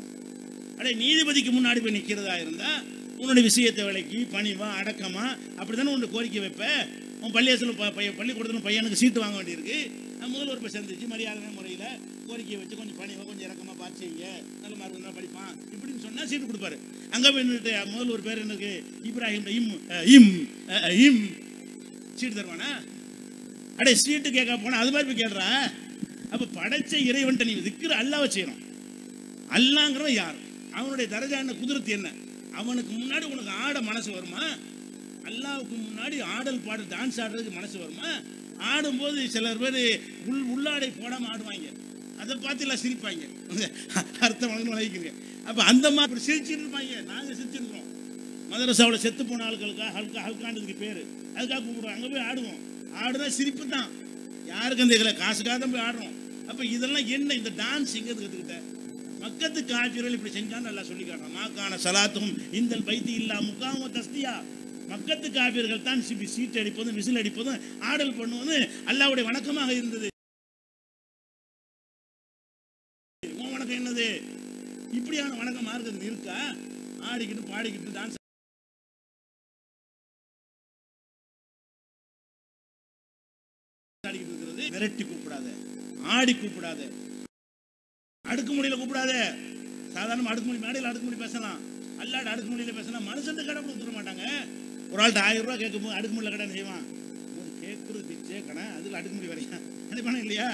அப்படியே நீதிபதிக்கு முன்னாடி போய் நிற்கிறதா இருந்தால் உன்னுடைய விஷயத்தை விலைக்கு பணிவா அடக்கமா அப்படி தானே உன்னுடைய கோரிக்கை வைப்ப. உன் பள்ளிக்கூடத்தில் பையனுக்கு சீட்டு வாங்க வேண்டியிருக்கு. முதல்வர் போய் சந்திச்சு மரியாதை முறையில் கோரிக்கையை வச்சு கொஞ்சம் பணிவா கொஞ்சம் இறக்கமாக பார்த்து செய்யுங்க, நல்ல மார்க் இருந்தால் படிப்பான் இப்படின்னு சொன்னால் சீட்டு கொடுப்பாரு. அங்கே போய் நின்றுட்டு முதல்வர் பேர் எனக்கு இப்ராஹிம் இம் சீட்டு தருவானா? அடே சீட்டு கேட்க போனா அது மாதிரி போய் கேட்றா. அப்போ படைச்ச இறைவன்ட்ட நீ திக்ர் அல்லாஹ்வை செய்யணும். அல்லாஹ்ங்கிறவன் யார்? அவனுடைய தரஜா என்ன, குதிரத்து என்ன? அவனுக்கு முன்னாடி உனக்கு ஆட மனசு வருமா? அல்லாஹ்வுக்கு முன்னாடி ஆடல் பாடல் டான்ஸ் ஆடுறதுக்கு மனசு வருமா? ஆடும்போது சிலர் பேர் உள்ளாடை போடாமல் ஆடுவாங்க. அதை பார்த்து எல்லாம் சிரிப்பாங்க. அர்த்தம் வளர்க்கிறீங்க. அப்போ அந்த மாதிரி சிரிச்சுட்டு இருப்பாங்க. நாங்கள் சிரிச்சிருக்கிறோம். மதரசாவில் செத்து போன ஆட்களுக்காக ஹல்காண்டதுக்கு பேர் அதுக்காக கூப்பிடுவோம். அங்கே போய் ஆடுவோம். ஆடுனா சிரிப்பு தான். யாருக்கு அந்த இதில் காசுக்காக தான் போய் ஆடுறோம். அப்போ இதெல்லாம் என்ன? இந்த டான்ஸ் எங்கே கற்றுக்கிட்ட? மக்கத்து காஃபிர்கள் இப்படி செஞ்சான்னு நல்லா சொல்லி காட்டுறான். மாக்கான சலாத்தும் இந்த பைத்தி இல்லா முக்காம தஸ்தியா. மக்கத்து காஃபிர்கள் தான் சீட்டு அடிப்பதும் விசில் அடிப்பதும் ஆடல் பண்ணுவதும் அல்லாஹ்வுடைய வணக்கமாக இருந்தது. வணக்கம் என்னது? இப்படியான வணக்கம் மார்க்கத்தில் இருக்கா? ஆடிக்கிட்டு பாடிக்கிட்டு டான்ஸ் ஆடிக்கிட்டு இருக்கிறது. விரட்டி கூப்பிடாத, ஆடி கூப்பிடாத, அடுக்குமொழியில கூப்பிடாத. சாதாரண அடுக்குமொழி மேடையில் அடுக்குமொழி பேசலாம், அல்லாட அடுக்குமொழியில பேசலாம். மனுஷன் கடை கொடுத்துட மாட்டாங்க. ஒரு ஆள்கிட்ட 1000 ரூபா கேட்கும்போது அடுக்குமொழியில் கடை செய்வான். கேட்கறது பிச்சே கடை, அதுல அடுக்குமொழி வரையும் நினைப்பானே இல்லையா?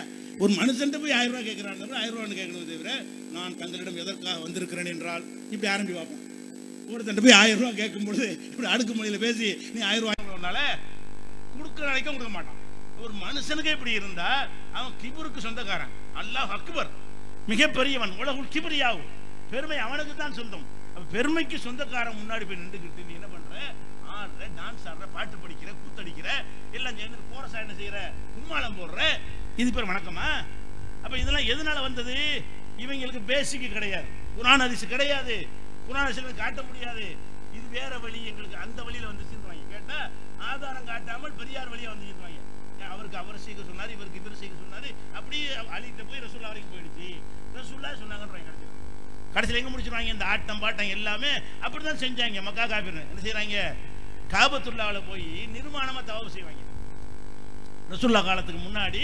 ஒரு மனுஷன் போய் 1000 ரூபா கேட்கிறான், 1000 ரூபான்னு கேட்கணும் தவிர நான் தங்களிடம் எதற்காக வந்திருக்கிறேன் என்றால் இப்படி ஆரம்பி பார்ப்போம். ஒருத்தன் போய் 1000 ரூபா கேட்கும்போது இப்படி அடுக்குமொழியில பேசி நீ 1000 ரூபாய்னால கொடுக்குற நினைக்க கொடுக்க மாட்டான். ஒரு மனுஷனுக்கே இப்படி இருந்தா அவன் கிபுருக்கு சொந்தக்காரன். அல்லாஹ் அக்பர், மிகப்பெரியவன். உலகுல் கிபரியாவும், பெருமை அவனுக்கு தான் சொந்தம். பெருமைக்கு சொந்தக்காரன் முன்னாடி போய் நின்றுக்கிட்டு நீ என்ன பண்ற? ஆடுற, டான்ஸ் ஆடுற, பாட்டு படிக்கிற, கூத்தடிக்கிற, எல்லாம் சேர்ந்து கோரசா என்ன செய்யற, கும்மாளம் போடுற. இது பேர் வணக்கமா? அப்ப இதெல்லாம் எதனால வந்தது? இவங்களுக்கு பேசிக் கிடையாது, குர்ஆன் ஹதீஸ் கிடையாது, குர்ஆன் ஹதீஸ் காட்ட முடியாது. இது வேற வழி, எங்களுக்கு அந்த வழியில வந்து சொல்றாங்க. கேட்டா ஆதாரம் காட்டாமல் பெரியார் வழியா வந்து சொல்றாங்க. அவருக்கு அவர் செய்ய சொன்னாரு, இவருக்கு இவர் செய்ய சொன்னாரு. அப்படியே அலிட்ட போய் ரசூலுல்லாஹ் வரைக்கும் போயிடுச்சு. ரசூலுல்லாஹ் சொன்னாங்கன்றாங்க. கடைசியில் எங்க முடிச்சிருவாங்க? இந்த ஆட்டம் பாட்டம் எல்லாமே அப்படிதான் செஞ்சாங்க. மக்கா காபிர் என்ன செய்யறாங்க? காபத்துல்லாஹ்ல போய் நிர்மாணமா தவாப் செய்வாங்க. ரசூலுல்லாஹ் காலத்துக்கு முன்னாடி,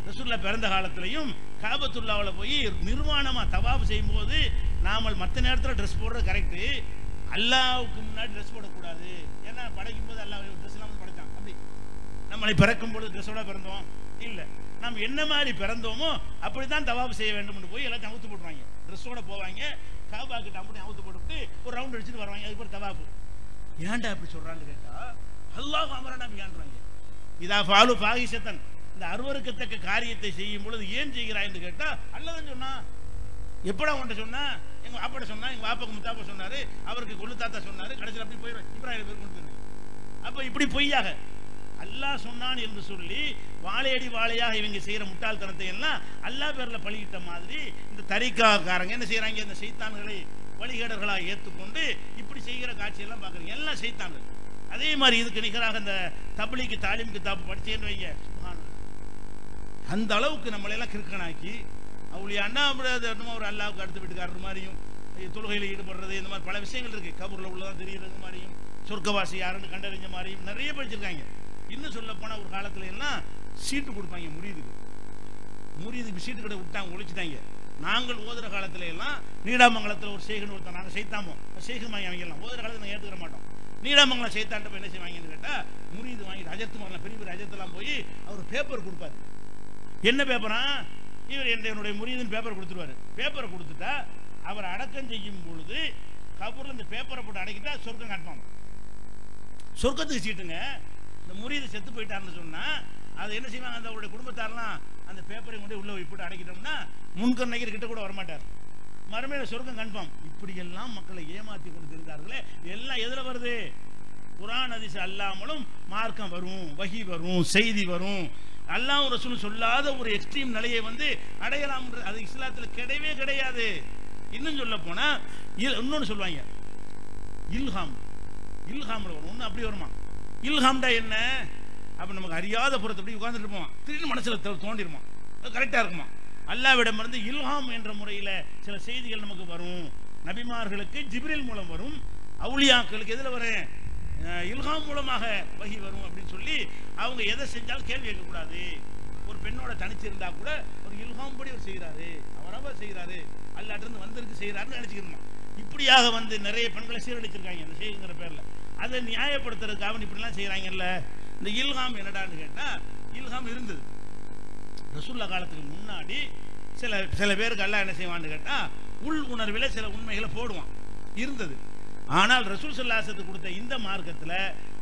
ரசூலுல்லாஹ் பிறந்த காலத்திலையும் காபத்துல்லாஹ்ல போய் நிர்மாணமா தவாப் செய்யும் போது நாமல் மற்ற நேரத்தில் ட்ரெஸ் போடுறது கரெக்டு, அல்லாஹ்வுக்கு முன்னாடி ட்ரெஸ் போடக்கூடாது. ஏன்னா படைக்கும் போது அல்லாஹ் ட்ரெஸ் இல்லாமல் படைச்சான். அப்படி நம்மளை பிறக்கும் பொழுது ட்ரெஸ்ஸோட பிறந்தோம் இல்லை, நாம் என்ன மாதிரி பிறந்தோமோ அப்படித்தான் தவாப் செய்ய வேண்டும் போய் எல்லாத்தையும் அவுத்து போட்டுருவாங்க. ட்ரெஸ்ஸோட போவாங்க, காபா கிட்ட அப்படி அவுத்து போட்டுவிட்டு ஒரு ரவுண்ட் அடிச்சுட்டு வருவாங்க. அதுக்கு ஒரு தவாப். ஏன்டா அப்படி சொல்றான்னு கேட்டா அல்லாஹ் அமரனா பியான்றாங்க. இதா ஃபாலு ஃபாஹிஷத்தன், இந்த அருவருக்கத்தக்க காரியத்தை செய்யும் பொழுது ஏன் செய்கிறாய் என்று கேட்டா அல்லாஹ் தான் சொன்னா. எப்படா உன்ட்ட சொன்னா? எங்க வாப்பாட்ட சொன்னா, எங்க வாப்பாக்கு முத்தாப்பா சொன்னாரு, அவருக்கு கொள்ளு தாத்தா சொன்னாரு, கடைசியில் அப்படி போயிடும். இப்ராஹிம் பேர் கொண்டு போயிரு. அப்ப இப்படி பொய்யாக அல்லாஹ் சொன்னான் என்று சொல்லி வாழையடி வாழையாக இவங்க செய்யற முட்டாள்தனத்தை எல்லாம் அல்லாஹ் பேர்ல பழியிட்ட மாதிரி இந்த தரிகாக்காரங்க என்ன செய்யறாங்க? இந்த சைத்தான்களை வழிகேடர்களாக ஏற்றுக்கொண்டு இப்படி செய்கிற காட்சியெல்லாம் பார்க்குறீங்க. எல்லாம் சைத்தான்கள். அதே மாதிரி இதுக்கு நிகராக இந்த தப்லீக் தாலீம் கிதாப் படிச்சேன்னு வைங்க, சுப்ஹானல்லாஹ், அந்த அளவுக்கு நம்மளையெல்லாம் கிறுக்கனாக்கி அவளியாண்டா ஒரு அல்லாவுக்கு அடுத்த வீட்டுக்காரர் மாதிரியும் தொழுகையில் ஈடுபடுறது, இந்த மாதிரி பல விஷயங்கள் இருக்கு. கபூர்ல உள்ளதான் தெரிகிறது மாதிரியும், சொர்க்கவாசி யாருன்னு கண்டறிஞ்ச மாதிரியும் நிறைய படிச்சிருக்காங்க. இன்னும் சொல்ல போனா ஒரு காலத்துல எல்லாம் சீட்டு கொடுப்பாங்க முரீதுக்கு சீட்டு கடை விட்டாங்க, ஒழிச்சுட்டாங்க. நாங்கள் ஓதுற காலத்துல எல்லாம் நீடாமங்கலத்தில் ஒரு சேகன் ஒருத்தன், நாங்கள் செய்தாமோ சேகன் வாங்கி வாங்கிடலாம். ஓதுற காலத்தில் நாங்கள் ஏற்றுக்கிற மாட்டோம். நீடாமங்கலம் செய்தாண்ட என்ன செய்வாங்கன்னு கேட்டா முரீது வாங்கிட்டு அஜத்து மகலாம் பெரிய பெரிய அஜத்தெல்லாம் போய் அவர் பேப்பர் கொடுப்பாரு. என்ன பேப்பரா? இவர் என்னுடைய முரீதுன்னு பேப்பர் கொடுத்துருவாரு. பேப்பரை கொடுத்துட்டா அவர் அடக்கம் செய்யும் பொழுது கபூர்ல இந்த பேப்பரை போட்டு அடக்கிட்டா சொர்க்கம் காட்டுவாங்க. சொர்க்கத்துக்கு சீட்டுங்க. இந்த முரீது செத்து போயிட்டாருன்னு சொன்னா அது என்ன செய்வாங்க? அந்த அவருடைய குடும்பத்தாரெல்லாம் அந்த பேப்பரை கொண்டு உள்ள போட்டு அடைக்கிட்டோம்னா முன்கர் கிட்ட கூட வரமாட்டார். மறுமையில சொர்க்கம் கன்ஃபார்ம். இப்படி எல்லாம் மக்களை ஏமாத்தி கொண்டு இருந்தார்களே, எல்லாம் எதுல வருது? குர்ஆன் ஹதீஸ் அல்லாமலும் மார்க்கம் வரும், வஹி வரும், செய்தி வரும். அல்லாஹ் ரசூல் சொல்லாத ஒரு எக்ஸ்ட்ரீம் நிலையை வந்து அடையலாம். அது இஸ்லாத்தில் கிடையவே கிடையாது. இன்னும் சொல்ல போனா இன்னொன்னு சொல்லுவாங்க இல்ஹாம். இல்ஹாம்ல வரும் ஒன்று அப்படி வருமா. இல்ஹாம்டா என்ன? அப்போ நமக்கு அறியாத புறத்தை அப்படி உட்கார்ந்துட்டு இருப்போம், திடீர்னு மனசில் தோண்டிருமா, அது கரெக்டாக இருக்குமா. அல்லாஹ்விடமிருந்து இல்ஹாம் என்ற முறையில் சில செய்திகள் நமக்கு வரும். நபிமார்களுக்கு ஜிப்ரீல் மூலம் வரும், அவுலியாக்களுக்கு எதில் வரும்? இல்ஹாம் மூலமாக வஹி வரும் அப்படின்னு சொல்லி அவங்க எதை செஞ்சாலும் கேள்வி கேட்கக்கூடாது. ஒரு பெண்ணோட தனிச்சு இருந்தா கூட ஒரு இல்ஹாம் படி அவர் செய்கிறாரு, அவரவர் செய்கிறாரு, அல்லாட்டிருந்து வந்திருக்கு செய்கிறாருன்னு நினைச்சுக்கணுமா. இப்படியாக வந்து நிறைய பெண்களை சீரழிச்சிருக்காங்க இந்த செய்திங்கிற பேரில். அதை நியாயப்படுத்துறதுக்காக இப்படிலாம் செய்கிறாங்கல்ல. இந்த இல்ஹாம் என்னடான்னு கேட்டால், இல்ஹாம் இருந்தது ரசூலுல்லாஹ் காலத்துக்கு முன்னாடி. சில பேருக்கு அல்லாஹ் என்ன செய்வான்னு கேட்டால் உள் உணர்வில் சில உண்மைகளை போடுவான், இருந்தது. ஆனால் ரசூல் ஸல்லல்லாஹு அலைஹி வஸல்லம் கொடுத்த இந்த மார்க்கத்தில்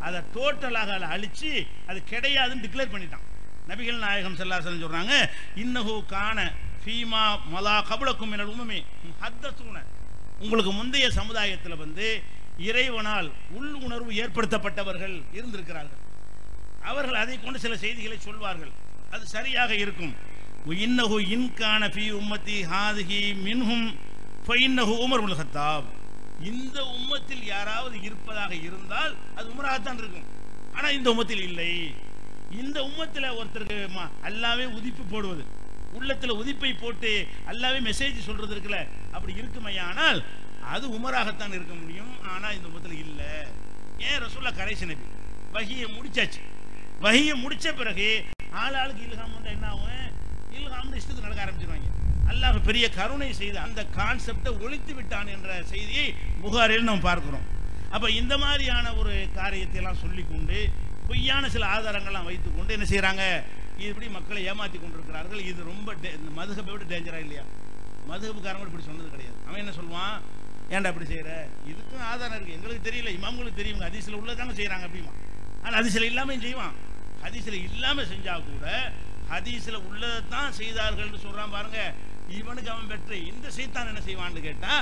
அதை டோட்டலாக அழிச்சு அது கிடையாதுன்னு டிக்ளேர் பண்ணிட்டான். நபிகள் நாயகம் ஸல்லல்லாஹு அலைஹி வஸல்லம் சொல்றாங்க, இன்னஹு கான ஃபீமா மலா கபலக்கும் மினல் உம்மி முஹத்தஸூன, உங்களுக்கு முந்தைய சமுதாயத்தில் வந்து இறைவனால் உள் உணர்வு ஏற்படுத்தப்பட்டவர்கள் இருந்திருக்கிறார்கள். அவர்கள் அதை கொண்டு சில செய்திகளை சொல்வார்கள், அது சரியாக இருக்கும். இன்னஹு இன்கான ஃபீ உம்மத்தி ஹாதிஹி மின்ஹும் ஃபஇன்னஹு உமர் இப்னுல் கத்தாப், இந்த உம்மத்தில் யாராவது இருப்பதாக இருந்தால் அது உமராகத்தான் இருக்கும். ஆனால் இந்த உம்மத்தில் இல்லை. இந்த உம்மத்தில் ஒருத்தருக்கு அல்லாவே உதிப்பு போடுவது, உள்ளத்தில் உதிப்பை போட்டு அல்லாவே மெசேஜ் சொல்றது இருக்குல்ல, அப்படி இருக்குமையானால் அது உமராகத்தான் இருக்க முடியும். ஆனால் இந்த உம்மத்தில் இல்லை. ஏன்? ரசூலுல்லாஹ் கடைசி நபி, வஹியை முடிச்சாச்சு. வஹியை முடிச்ச பிறகு ஆளாளுக்கு இல்ஹாம் வந்து என்ன ஆகும்? இல்ஹாம் இஷ்டத்துக்கு நடக்க ஆரம்பிச்சிருவாங்க. அல்லாஹ் பெரிய கருணை செய்து அந்த கான்செப்டை ஒழித்து விட்டான் என்ற செய்தியை புகாரில் நாம் பார்க்கிறோம். அப்ப இந்த மாதிரியான ஒரு காரியத்தை எல்லாம் சொல்லிக்கொண்டு பொய்யான சில ஆதாரங்கள்லாம் வைத்துக்கொண்டு என்ன செய்யறாங்க? இப்படி மக்களை ஏமாத்தி கொண்டிருக்கிறார்கள். இது ரொம்ப மதுஹபை விட டேஞ்சரா இல்லையா? மதுஹபுக்காரங்க இப்படி சொன்னது கிடையாது. அவன் என்ன சொல்லுவான்? ஏன்டா அப்படி செய்யற? இதுக்கும் ஆதாரம் இருக்கு, எங்களுக்கு தெரியல, இமாம்களுக்கு தெரியும், ஹதீஸ்ல உள்ளதாங்க செய்யறாங்க அப்படிமா. ஆனால் ஹதீஸ்ல இல்லாம செய்வான். ஹதீஸ்ல இல்லாம செஞ்சா கூட ஹதீஸ்ல உள்ளதான் செய்தார்கள் சொல்றான் பாருங்க. இவனுக்கு அவன் பெற்று இந்த சைத்தான் என்ன செய்வான்னு கேட்டா,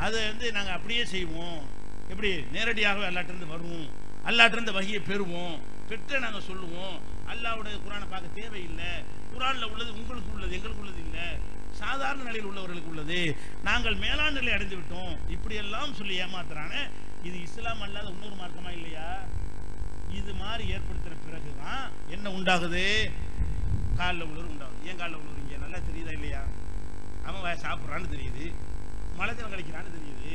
அதை வந்து நாங்க அப்படியே செய்வோம். எப்படி? நேரடியாகவே அல்லாட்டிருந்து வருவோம், அல்லாட்டிருந்து வஹியை பெறுவோம், பெற்ற நாங்க சொல்லுவோம். அல்லாஹ்வுடைய குர்ஆனை பார்க்க தேவையில்லை, குர்ஆன்ல உள்ளது உங்களுக்கு உள்ளது, எங்களுக்கு உள்ளது இல்லை, சாதாரண நிலையில் உள்ளவர்களுக்கு உள்ளது, நாங்கள் மேலாண் நிலை அடைந்து விட்டோம், இப்படி எல்லாம் சொல்லி ஏமாத்துறானே. இது இஸ்லாம் அல்லாத இன்னொரு மார்க்கமா இல்லையா? இது மாதிரி ஏற்படுத்துற பிறகுதான் என்ன உண்டாகுது? காலில் உணர்வு உண்டாகுது. ஏன் காலில் உணர்வு? இங்கே நல்லா தெரியுதா இல்லையா? அவன் சாப்பிட்றான்னு தெரியுது, மலஜலம் கழிக்கிறான்னு தெரியுது,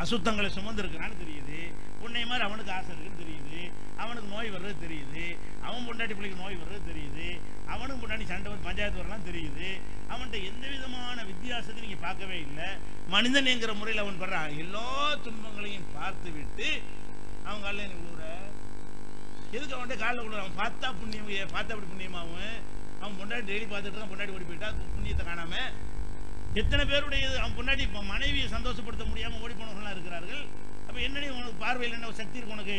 அசுத்தங்களை சுமந்திருக்கிறான்னு தெரியுது, உன்னை மாதிரி அவனுக்கு ஆசை இருக்குன்னு தெரியுது, அவனுக்கு நோய் வர்றது தெரியுது, அவன் பொண்டாட்டி பிள்ளைக்கு நோய் வர்றது தெரியுது, அவனுக்கு பொண்டாட்டி சண்டை வந்து பஞ்சாயத்து வரலாம் தெரியுது. அவன்கிட்ட எந்த விதமான வித்தியாசத்தையும் நீங்க பார்க்கவே இல்லை. மனிதன் என்கிற முறையில் அவன் படுற எல்லா துன்பங்களையும் பார்த்து விட்டு அவன் காலில் என்ன விழுவுற? எதுக்கு அவன்கிட்ட காலில் விழுவுற? அவன் பார்த்தா புண்ணியம், பார்த்தா அப்படி புண்ணியமாவும். அவன் பொண்டாட்டி டெய்லி பார்த்துட்டு இருக்கான், பொண்டாட்டி ஓடி போயிட்டா, புண்ணியத்தை காணாம. எத்தனை பேருடைய அவன் பொண்டாட்டி மனைவியை சந்தோஷப்படுத்த முடியாம ஓடி போனவர்களாம் இருக்கிறார்கள். அப்ப என்னடி உனக்கு பார்வையில் என்ன சக்தி இருக்கு? உனக்கு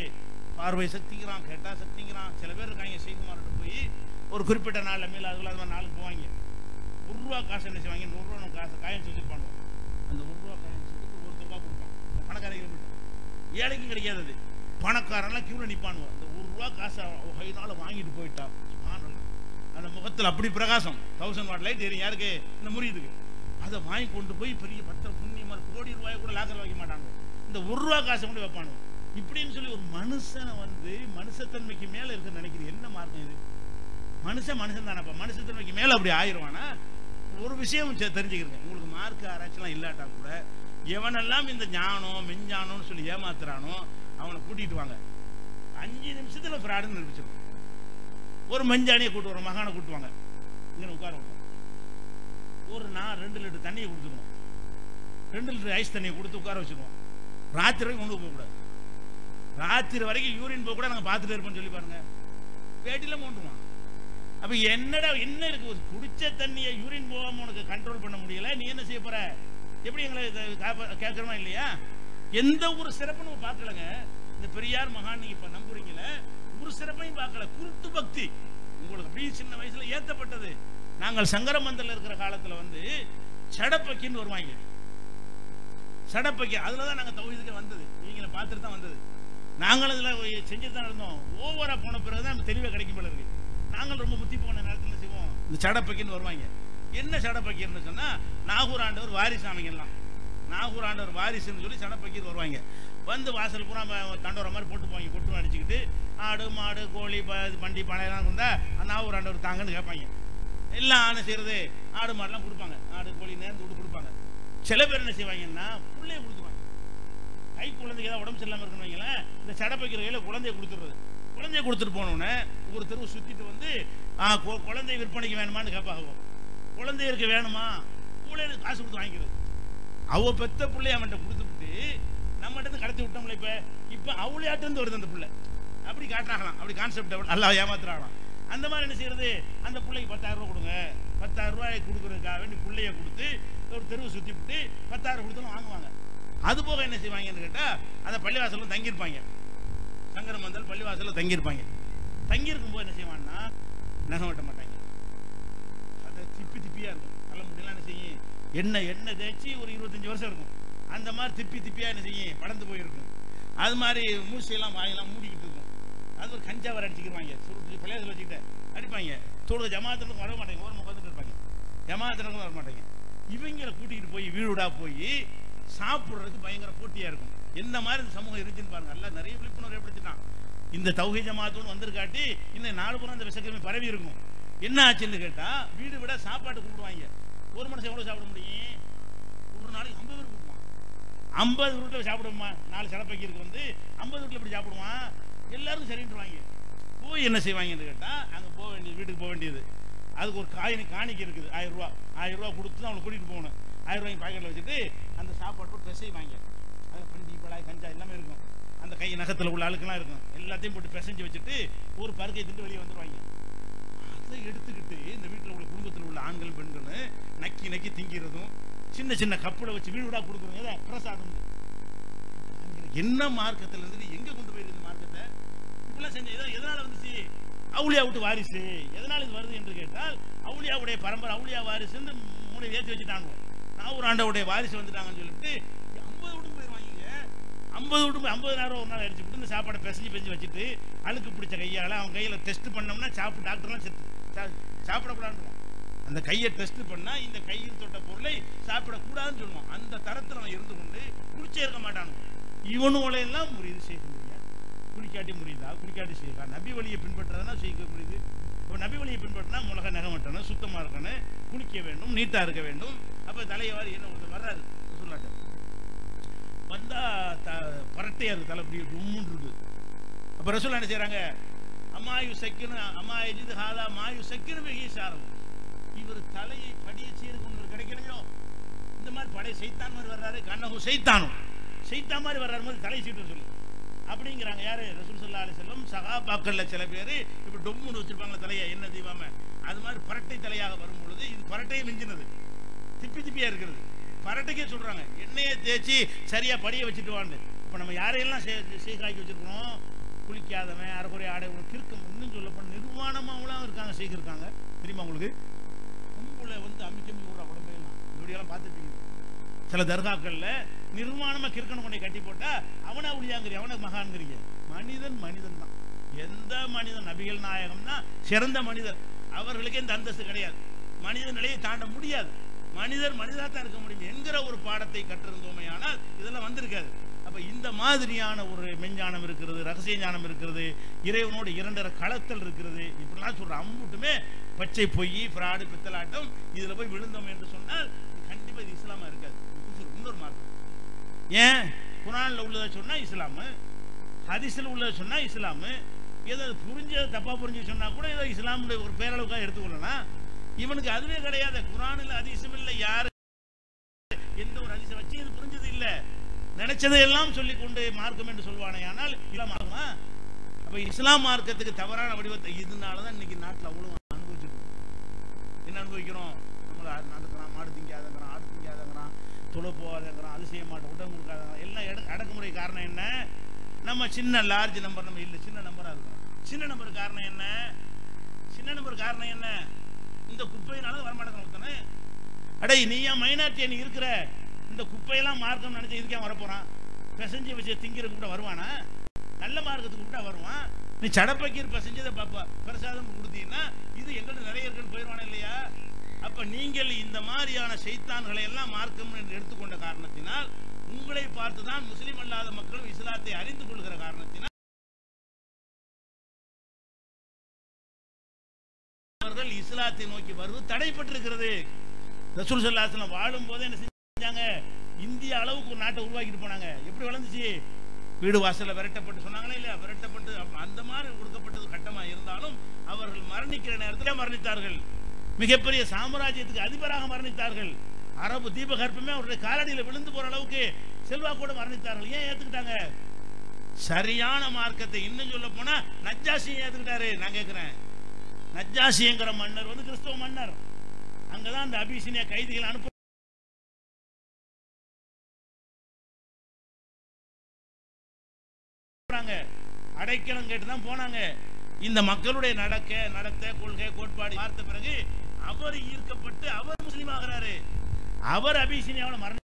பார்வை சக்திக்கிறான், கேட்டா சக்திக்கிறான். சில பேர் இருக்காங்க, செய்குமார்கிட்ட போய் ஒரு குறிப்பிட்ட நாளில் மேல அதுக்குள்ள அது மாதிரி நாளுக்கு போவாங்க. ₹1 காசு என்ன செய்வாங்க? ₹100 காசு காயம் வச்சிருப்பாங்க. அந்த ₹1 காயம் எடுத்து ₹1 கொடுப்பான். பணக்காரங்க மட்டும், ஏழைக்கும் கிடைக்காது. அது பணக்காரன்லாம் கியூல நிப்பானுவோம். அந்த ₹1 காசை கையினால வாங்கிட்டு போயிட்டா அந்த முகத்தில் அப்படி பிரகாசம், 1000 வாட் லைட் எரியும். யாருக்கு? இந்த முறியதுக்கு. அதை வாங்கி கொண்டு போய் பெரிய புண்ணியமாக கோடி ரூபாய் கூட லாக்கர் வைக்க மாட்டாங்க. இந்த ₹1 காசை கொண்டு வைப்பானுங்க. இப்படின்னு சொல்லி ஒரு மனுஷனை வந்து மனுஷத்தன்மைக்கு மேல இருக்குன்னு நினைக்கிறது என்ன மார்க்கம் இது? மனுஷன் தானப்பா, மனுஷத்தன்மைக்கு மேல அப்படி ஆயிடுவானா? ஒரு விஷயம் தெரிஞ்சுக்கிறேன், உங்களுக்கு மார்க்க ஆராய்ச்சிலாம் இல்லாட்டா கூட எவனெல்லாம் இந்த ஞானம் மெஞ்ஞானம்னு சொல்லி ஏமாத்துறானோ அவனை கூட்டிட்டு வாங்க, 5 நிமிஷத்துல ஃப்ராடுன்னு நிரூபிச்சிருவான். ஒரு மஞ்சானியை கூட்டு வர மகானை கூட்டுவாங்க, இங்கே உட்கார வைப்போம். ஒரு 2 லிட்டர் தண்ணியை கொடுத்துருவோம், 2 லிட்டர் ஐஸ் தண்ணியை கொடுத்து உட்கார வச்சிருவோம். ராத்திரி வரைக்கும் கொண்டு போகக்கூடாது. ராத்திரி வரைக்கும் யூரின் போக கூட நாங்கள் பார்த்துட்டு இருப்போம்னு சொல்லி பாருங்க, வேட்டில மோண்டுவான். அப்ப என்னடா என்ன இருக்கு? குடிச்ச தண்ணியை யூரின் போகாம உனக்கு கண்ட்ரோல் பண்ண முடியல, நீ என்ன செய்ய போற? எப்படி எங்களை கேட்கறமா இல்லையா? எந்த ஒரு சிறப்பு நம்ம பார்க்கலங்க. இந்த பெரியார் மகான் நீங்க இப்ப நம்புறீங்கள, ஒரு சிறப்பையும் பார்க்கல. குருட்டு பக்தி உங்களுக்கு அப்படியே சின்ன வயசுல ஏத்தப்பட்டது. நாங்கள் சங்கரமந்தல இருக்கிற காலத்துல வந்து சடப்பக்கின்னு வருவாங்க. சடப்பக்கி அதுலதான் நாங்க தௌஹீதுக்கு வந்தது. நீங்களை பார்த்துட்டு தான் வந்தது. நாங்கள் இதுல செஞ்சுட்டு தான் இருந்தோம். ஓவரா போன பிறகுதான் தெளிவாக கிடைக்கும் போல இருக்கு. நாங்கள் ரொம்ப முத்தி போன நேரத்தில் செய்வோம், இந்த சடப்பக்கின்னு வருவாங்க. என்ன சடப்பக்கின்னு சொன்னா நாகூர் ஆண்டவர் வாரிசாமிங்கெல்லாம் நாகூர் ஆண்டவர் வாரிசுன்னு சொல்லி சடப்பக்கீர் வருவாங்க. வந்து வாசல் பூரா தண்டோர மாதிரி போட்டு போவாங்க, கொட்டு அடிச்சுக்கிட்டு ஆடு மாடு கோழி பண்டி பனையெல்லாம் இருந்தால் நாகூர் ஆண்டவர் தாங்கன்னு கேட்பாங்க. எல்லாம் ஆன செய்கிறது ஆடு மாடெல்லாம் கொடுப்பாங்க, ஆடு கோழி நேர்ந்து விட்டு கொடுப்பாங்க. சில பேர் என்ன செய்வாங்கன்னா பிள்ளைய கொடுத்துருவாங்க. கை குழந்தைக்கு ஏதாவது உடம்பு சரியில்லாமல் இருக்குன்னு வைங்களேன், இந்த சடப்பைக்கிற கையில் குழந்தைய கொடுத்துருது. குழந்தைய கொடுத்துட்டு போனோன்னே ஒரு தெருவு சுற்றிட்டு வந்து குழந்தை விற்பனைக்கு வேணுமான்னு கேட்பாங்க. குழந்தையருக்கு வேணுமா, பிள்ளைகளுக்கு காசு கொடுத்து வாங்கிக்கிறது. அவ பெத்த பிள்ளைய அவன்கிட்ட கொடுத்துட்டு நம்மகிட்ட கடத்தி விட்டோம்ல. இப்போ அவளையாட்டு வருது அந்த பிள்ளை, அப்படி காட்டுறாங்களாம். அப்படி கான்செப்ட் நல்லா ஏமாத்துறாங்களாம். அந்த மாதிரி என்ன செய்யறது, அந்த பிள்ளைக்கு 10,000 ரூபா கொடுங்க, 10,000 ரூபாய் கொடுக்குறதுக்காக வேண்டி பிள்ளைய கொடுத்து ஒரு தெருவு சுற்றி விட்டு 10,000 கொடுத்தாலும் வாங்குவாங்க. அது போக என்ன செய்வாங்கன்னு கேட்டால் அந்த பள்ளிவாசலில் தங்கியிருப்பாங்க. சங்கர மந்தல் பள்ளிவாசலில் தங்கியிருப்பாங்க. தங்கியிருக்கும் போது என்ன செய்வாங்கன்னா நகம் வெட்ட மாட்டாங்க. அதை திப்பியாக இருக்கும். நல்ல முடியலாம் என்ன செய்யும், எண்ணெய் தேய்ச்சி ஒரு 25 வருஷம் இருக்கும். அந்த மாதிரி திப்பியாக என்ன செய்யும், படந்து போயிருக்கும். அது மாதிரி மூசையெல்லாம் வாயெல்லாம் மூடிக்கிட்டு இருக்கும். அது ஒரு கஞ்சாவரை அடிச்சுக்கிடுவாங்க, சுருட்டு பள்ளியாசல் வச்சுக்கிட்டு அடிப்பாங்க. தொழுக ஜமாத்தினருக்கு வர மாட்டாங்க, ஓரமாக உட்காந்துட்டு இருப்பாங்க. ஜமாத்தினருக்கும் வர மாட்டாங்க. இவங்களை கூட்டிகிட்டு போய் வீடுடா போய் சாப்பிட்றதுக்கு பயங்கர போட்டியாக இருக்கும். என்ன மாதிரி இந்த சமூகம் இருந்துச்சுன்னு பாருங்க. எல்லாம் நிறைய விழிப்புணர்வு ஏற்படுத்திட்டான். இந்த தௌஹீத் ஜமாத்துன்னு வந்திருக்காட்டி இன்னும் 4 புறம் அந்த விஷக்கிரமி பரவி இருக்கும். என்ன ஆச்சுன்னு கேட்டால் வீடு விட சாப்பாடு கூப்பிடுவாங்க. ஒரு மனுஷன் எவ்வளோ சாப்பிட முடியும், ஒரு நாளைக்கு 50 பேர் கூப்பிடுவான். 50 வீட்டில் சாப்பிடுவோமா, 4 சடப்பைக்கு வந்து 50 வீட்டில் எப்படி சாப்பிடுவான், எல்லாருக்கும் சரின்ட்டுருவாங்க. போய் என்ன செய்வாங்கன்னு கேட்டால் அங்கே போக வேண்டியது, வீட்டுக்கு போக வேண்டியது. அதுக்கு ஒரு காணிக்கை இருக்குது, 1000 ரூபா. 1000 ரூபா கொடுத்து தான் அவங்களை கூட்டிகிட்டு போகணும். 1000 ரூபாய்க்கு பாக்கெட்டில் வச்சுட்டு அந்த சாப்பாடு போட்டு பிசைவாங்க. அதில் பண்டி பழாய் கஞ்சா எல்லாமே இருக்கும். அந்த கை நகத்தில் உள்ள அழுக்கெல்லாம் இருக்கும். எல்லாத்தையும் போட்டு பிசைஞ்சு வச்சுட்டு ஒரு பருக்கை திண்டு வெளியே வந்துடுவாங்க. அதை எடுத்துக்கிட்டு இந்த வீட்டில் உள்ள குடும்பத்தில் உள்ள ஆண்கள் பெண்கள் நக்கி திங்கிறதும், சின்ன கப்பில் வச்சு வீடு விடா கொடுக்குறோங்க. பிரசாதம் என்ன மார்க்கத்தில் இருந்து எங்கே கொண்டு போயிருக்கு மார்க்கத்தை இப்படிலாம் செஞ்ச எதனால் வந்துச்சு, அவுளியா விட்டு வாரிசு. எதனால் இது வருது என்று கேட்டால் அவுளியாவுடைய பரம்பரை, அவுளியா வாரிசுன்னு 3 ஏற்றி வச்சுட்டாங்க. நாகூர் ஆண்டவுடைய வாரிசு வந்துட்டாங்கன்னு சொல்லிட்டு 50 வீட்டுக்கு போயிடுவாங்க. 50 வீட்டுக்கு 50,000 ஒரு நாள் அடிச்சு விட்டு இந்த சாப்பாடை பிசைஞ்சு வச்சுட்டு அழுக்கு பிடிச்ச கையால் அவன் கையில் டெஸ்ட் பண்ணோம்னா டாக்டர்லாம் சாப்பிடக்கூடாதுன்னு. அந்த கையை டெஸ்ட் பண்ணால் இந்த கையில் தொட்ட பொருளை சாப்பிடக்கூடாதுன்னு சொல்லுவான். அந்த தரத்தில் அவன் இருந்து கொண்டு குளிச்சே இருக்க மாட்டானுங்க. இவனுங்களையெல்லாம் முறியது செய்ய முடியாது. குளிக்காட்டி முறியுதா, குளிக்காட்டி செய்யறா. நபி வழியை பின்பற்றதுனா செய்ய முடியுது. இப்போ நபி வழியை பின்பற்றினா முளக நகம் வெட்டணும், சுத்தமாக இருக்கணும், குளிக்க வேண்டும், நீட்டாக இருக்க வேண்டும். அப்போ தலையவாரி என்ன ஒருத்தர் வர்றாரு சொல்லாட்ட வந்தால் பரட்டையாக இருக்குது, தலை இப்படி உம்முன்னு இருக்குது. அப்போ ரசூல் என்ன செய்கிறாங்க, அம்மாயு சக்கின்னு அம்மாயஜிது ஹாதா மாயு சக்கின்னு வெகி சாரம். இவர் தலையை படிய சீருக்கு ஒன்று கிடைக்கலையோ, இந்த மாதிரி படைய சைத்தான் மாதிரி வர்றாரு, கண்ணகு சைத்தான் மாதிரி வர்றாரு மாதிரி தலை சீட்டு சொல்லு அப்படிங்கிறாங்க. யாரு, ரசூல் ஸல்லல்லாஹு அலைஹி வஸல்லம். சஹாபாக்கள்ல சில பேர் இப்படி டொம்முன்னு வச்சிருப்பாங்க தலையை, என்ன தீவாம. அது மாதிரி பரட்டை தலையாக வரும் பொழுது இது பரட்டையை மிஞ்சினது, திப்பியா இருக்கிறது. பரட்டைக்கே சொல்றாங்க எண்ணெயை தேய்ச்சி சரியா படிய வச்சுட்டு வாண்டு. இப்போ நம்ம யாரையெல்லாம் சீகாக்கி வச்சிருக்கோம், குளிக்காதவன், அரைக்குறை ஆடை, கிறுக்கம், இன்னும் சொல்ல போன நிர்வாணமாவெல்லாம் இருக்காங்க, செய்திருக்காங்க. தெரியுமா உங்களுக்கு? கும்புல வந்து அம்மிக்கம்மி விடுற உடம்பையெல்லாம் இப்படியெல்லாம் பார்த்துட்டீங்க. சில தர்காக்கள்ல நிர்வாணமா கிறுக்கனை கொண்டை கட்டி போட்டா அவனா உளியாங்கிறீங்க, அவனை மகான்கிறீங்க. மனிதன் தான். எந்த மனிதன், நபிகள் நாயகம் தான் சிறந்த மனிதர். அவர்களுக்கு இந்த அந்தஸ்து கிடையாது. மனித நிலையை தாண்ட முடியாது. மனிதராக தான் இருக்க முடியும் என்கிற ஒரு பாடத்தை கற்றிருந்தோமே ஆனால் இதெல்லாம் வந்திருக்காது. அப்ப இந்த மாதிரியான ஒரு மெஞ்ஞானம் இருக்கிறது, ரகசிய ஞானம் இருக்கிறது, இறைவனோடு 2 களத்தல் இருக்கிறது. இப்படிலாம் சொல்ற அம்புட்டுமே பச்சை பொய், ஃப்ராடு, பித்தலாட்டம் இதுல போய் விழுந்தோம் என்று சொன்னால் கண்டிப்பா இது இஸ்லாமா இருக்காது. இன்னொரு மார்க்கம். ஏன் குர்ஆன்ல உள்ளதை சொன்னா இஸ்லாமு, ஹதீஸ்ல உள்ளதை சொன்னா இஸ்லாமு, ஏதோ புரிஞ்சது தப்பா புரிஞ்சு சொன்னா கூட ஏதோ இஸ்லாமுடைய ஒரு பேரளவுக்காக எடுத்துக்கொள்ளலாம். இவனுக்கு அதுவே கிடையாது. குர்ஆன்ல ஹதீஸும் இல்லை, யாரு எந்த ஒரு ஹதீஸை வச்சு இது புரிஞ்சது இல்லை, நினைச்சதை எல்லாம் சொல்லிக் கொண்டு மார்க்கம் என்று சொல்வானே. ஆனால் இஸ்லாம் மார்க்கமா? அப்ப இஸ்லாம் மார்க்கத்துக்கு தவறான வடிவத்தை இதனாலதான் இன்னைக்கு நாட்டில் அவ்வளவு அனுபவிச்சுட்டு என்ன அனுபவிக்கிறோம். நம்மளை நடக்கிறான், மாடு திங்காதங்கிறான், ஆடு திங்காதங்கிறான், தொலை போகாதங்கிறான், அது செய்ய மாட்டோம், உடம்பு கொடுக்காதங்கிறான். எல்லாம் அடக்குமுறை. காரணம் என்ன? நம்ம சின்ன லார்ஜ் நம்பர் நம்ம இல்லை, சின்ன நம்பரா இருக்கிறோம். சின்ன நம்பர் காரணம் என்ன? இந்த குப்பையினால வரமாட்டேங்க ஒருத்தனை. அடே நீ ஏன் மைனாரிட்டியா நீ இருக்கிற, இந்த குப்பையெல்லாம் மார்க்கம் நினைச்சு இதுக்கே வரப்போறான். பிசைஞ்ச வச்சு திங்கிறதுக்கு கூட வருவானா? நல்ல மார்க்கத்துக்கு கூட வருவான். நீ சடப்பக்கீர் பிசைஞ்சதை பாப்பா பிரசாதம் கொடுத்தீங்கன்னா இது எங்கள்கிட்ட நிறைய இருக்குன்னு போயிடுவானே இல்லையா? அப்ப நீங்கள் இந்த மாதிரியான ஷைத்தான்களை எல்லாம் மார்க்கம் என்று எடுத்துக்கொண்ட காரணத்தினால் உங்களை பார்த்துதான் முஸ்லிம் அல்லாத மக்களும் இஸ்லாத்தை அறிந்து கொள்கிற காரணத்தினால் அவர்கள் இஸ்லாத்தை நோக்கி வருவது தடைப்பட்டிருக்கிறது. ரசூல் ஸல்லல்லாஹு அலைஹி வஸல்லம் வாழும் போது என்ன செஞ்சாங்க? இந்திய அளவுக்கு ஒரு நாட்டை உருவாக்கிட்டு போனாங்க. எப்படி வளர்ந்துச்சு? வீடு வாசல்ல விரட்டப்பட்டு சொன்னாங்களே இல்லையா? விரட்டப்பட்டு அந்த மாதிரி கொடுக்கப்பட்டது கட்டமா இருந்தாலும் அவர்கள் மரணிக்கிற நேரத்தில் மரணித்தார்கள். மிகப்பெரிய சாம்ராஜ்யத்துக்கு அதிபராக மரணித்தார்கள். அரபு தீபகற்பமே அவருடைய காலடியில் விழுந்து போற அளவுக்கு செல்வாக்கோடு மரணித்தார்கள். ஏன் ஏத்துக்கிட்டாங்க? சரியான மார்க்கத்தை. இன்னும் சொல்ல போனா நஜ்ஜாசியை ஏத்துக்கிட்டாரு. நான் கேட்கிறேன், நஜ்ஜாசிங்கிற மன்னர் வந்து கிறிஸ்தவ மன்னர். அங்கதான் அந்த அபிசீனியா கைதிகள் அனுப்ப அடைக்கலம் கேட்டுதான் போனாங்க. இந்த மக்களுடைய நடத்த கொள்கை கோட்பாடு பார்த்த பிறகு அவர் ஈர்க்கப்பட்டு அவர் முஸ்லீம் ஆகிறாரு. அவர் அபிசீனியாவில் மரண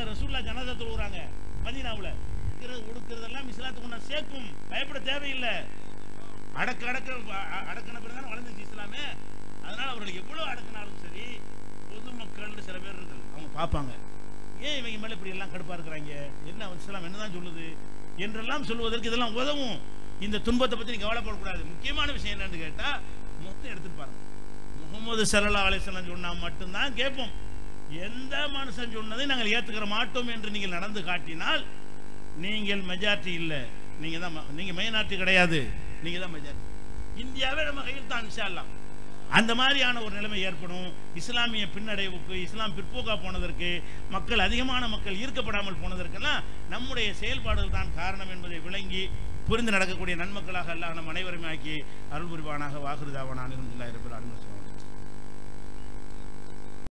ரசூலுல்லாஹ் ஜனாஸா தொழுகிறாங்க மதீனாவுல. உடுக்கிறதெல்லாம் இஸ்லாத்துக்கு சேர்க்கும், பயப்பட தேவையில்லை. அடக்கின பிறகு வளர்ந்துச்சு இஸ்லாமே. அதனால அவர்கள் எவ்வளவு அடக்கினாலும் சரி, பொதுமக்கள் சில பேர் இருக்கு, அவங்க பார்ப்பாங்க, ஏன் இவங்க மேல இப்படி எல்லாம் கடுப்பா இருக்கிறாங்க, என்ன இஸ்லாம் என்னதான் சொல்லுது என்றெல்லாம் சொல்வதற்கு இதெல்லாம் உதவும். இந்த துன்பத்தை பத்தி நீங்க கவலைப்படக்கூடாது. முக்கியமான விஷயம் என்னன்னு கேட்டா, மொத்தம் எடுத்துட்டு பாருங்க. முஹம்மது ஸல்லல்லாஹு அலைஹி வஸல்லம் சொன்னா மட்டும்தான் கேட்போம். எந்த மனுஷன் சொன்னதை நாங்கள் ஏத்துக்கிற மாட்டோம் என்று நீங்கள் நடந்து காட்டினால் நீங்கள் மெஜாரிட்டி இல்லை. நீங்க மைனாரிட்டி கிடையாது, நீங்க தான் மெஜாரிட்டி. இந்தியாவே நம்ம கையில் தான் இன்ஷா அல்லாஹ். அந்த மாதிரியான ஒரு நிலைமை ஏற்படும். இஸ்லாமிய பின்னடைவுக்கு, இஸ்லாம் பிற்போக்கா போனதற்கு, அதிகமான மக்கள் ஈர்க்கப்படாமல் போனதற்கெல்லாம் நம்முடைய செயல்பாடுகள் தான் காரணம் என்பதை விளங்கி புரிந்து நடக்கக்கூடிய நன்மக்களாக அல்லாஹ் நம் அனைவருமே ஆக்கி அருள் புரிவானாக. வாகுருதாவான அல்ஹம்துலில்லாஹி ரப்பில் ஆலமீன்.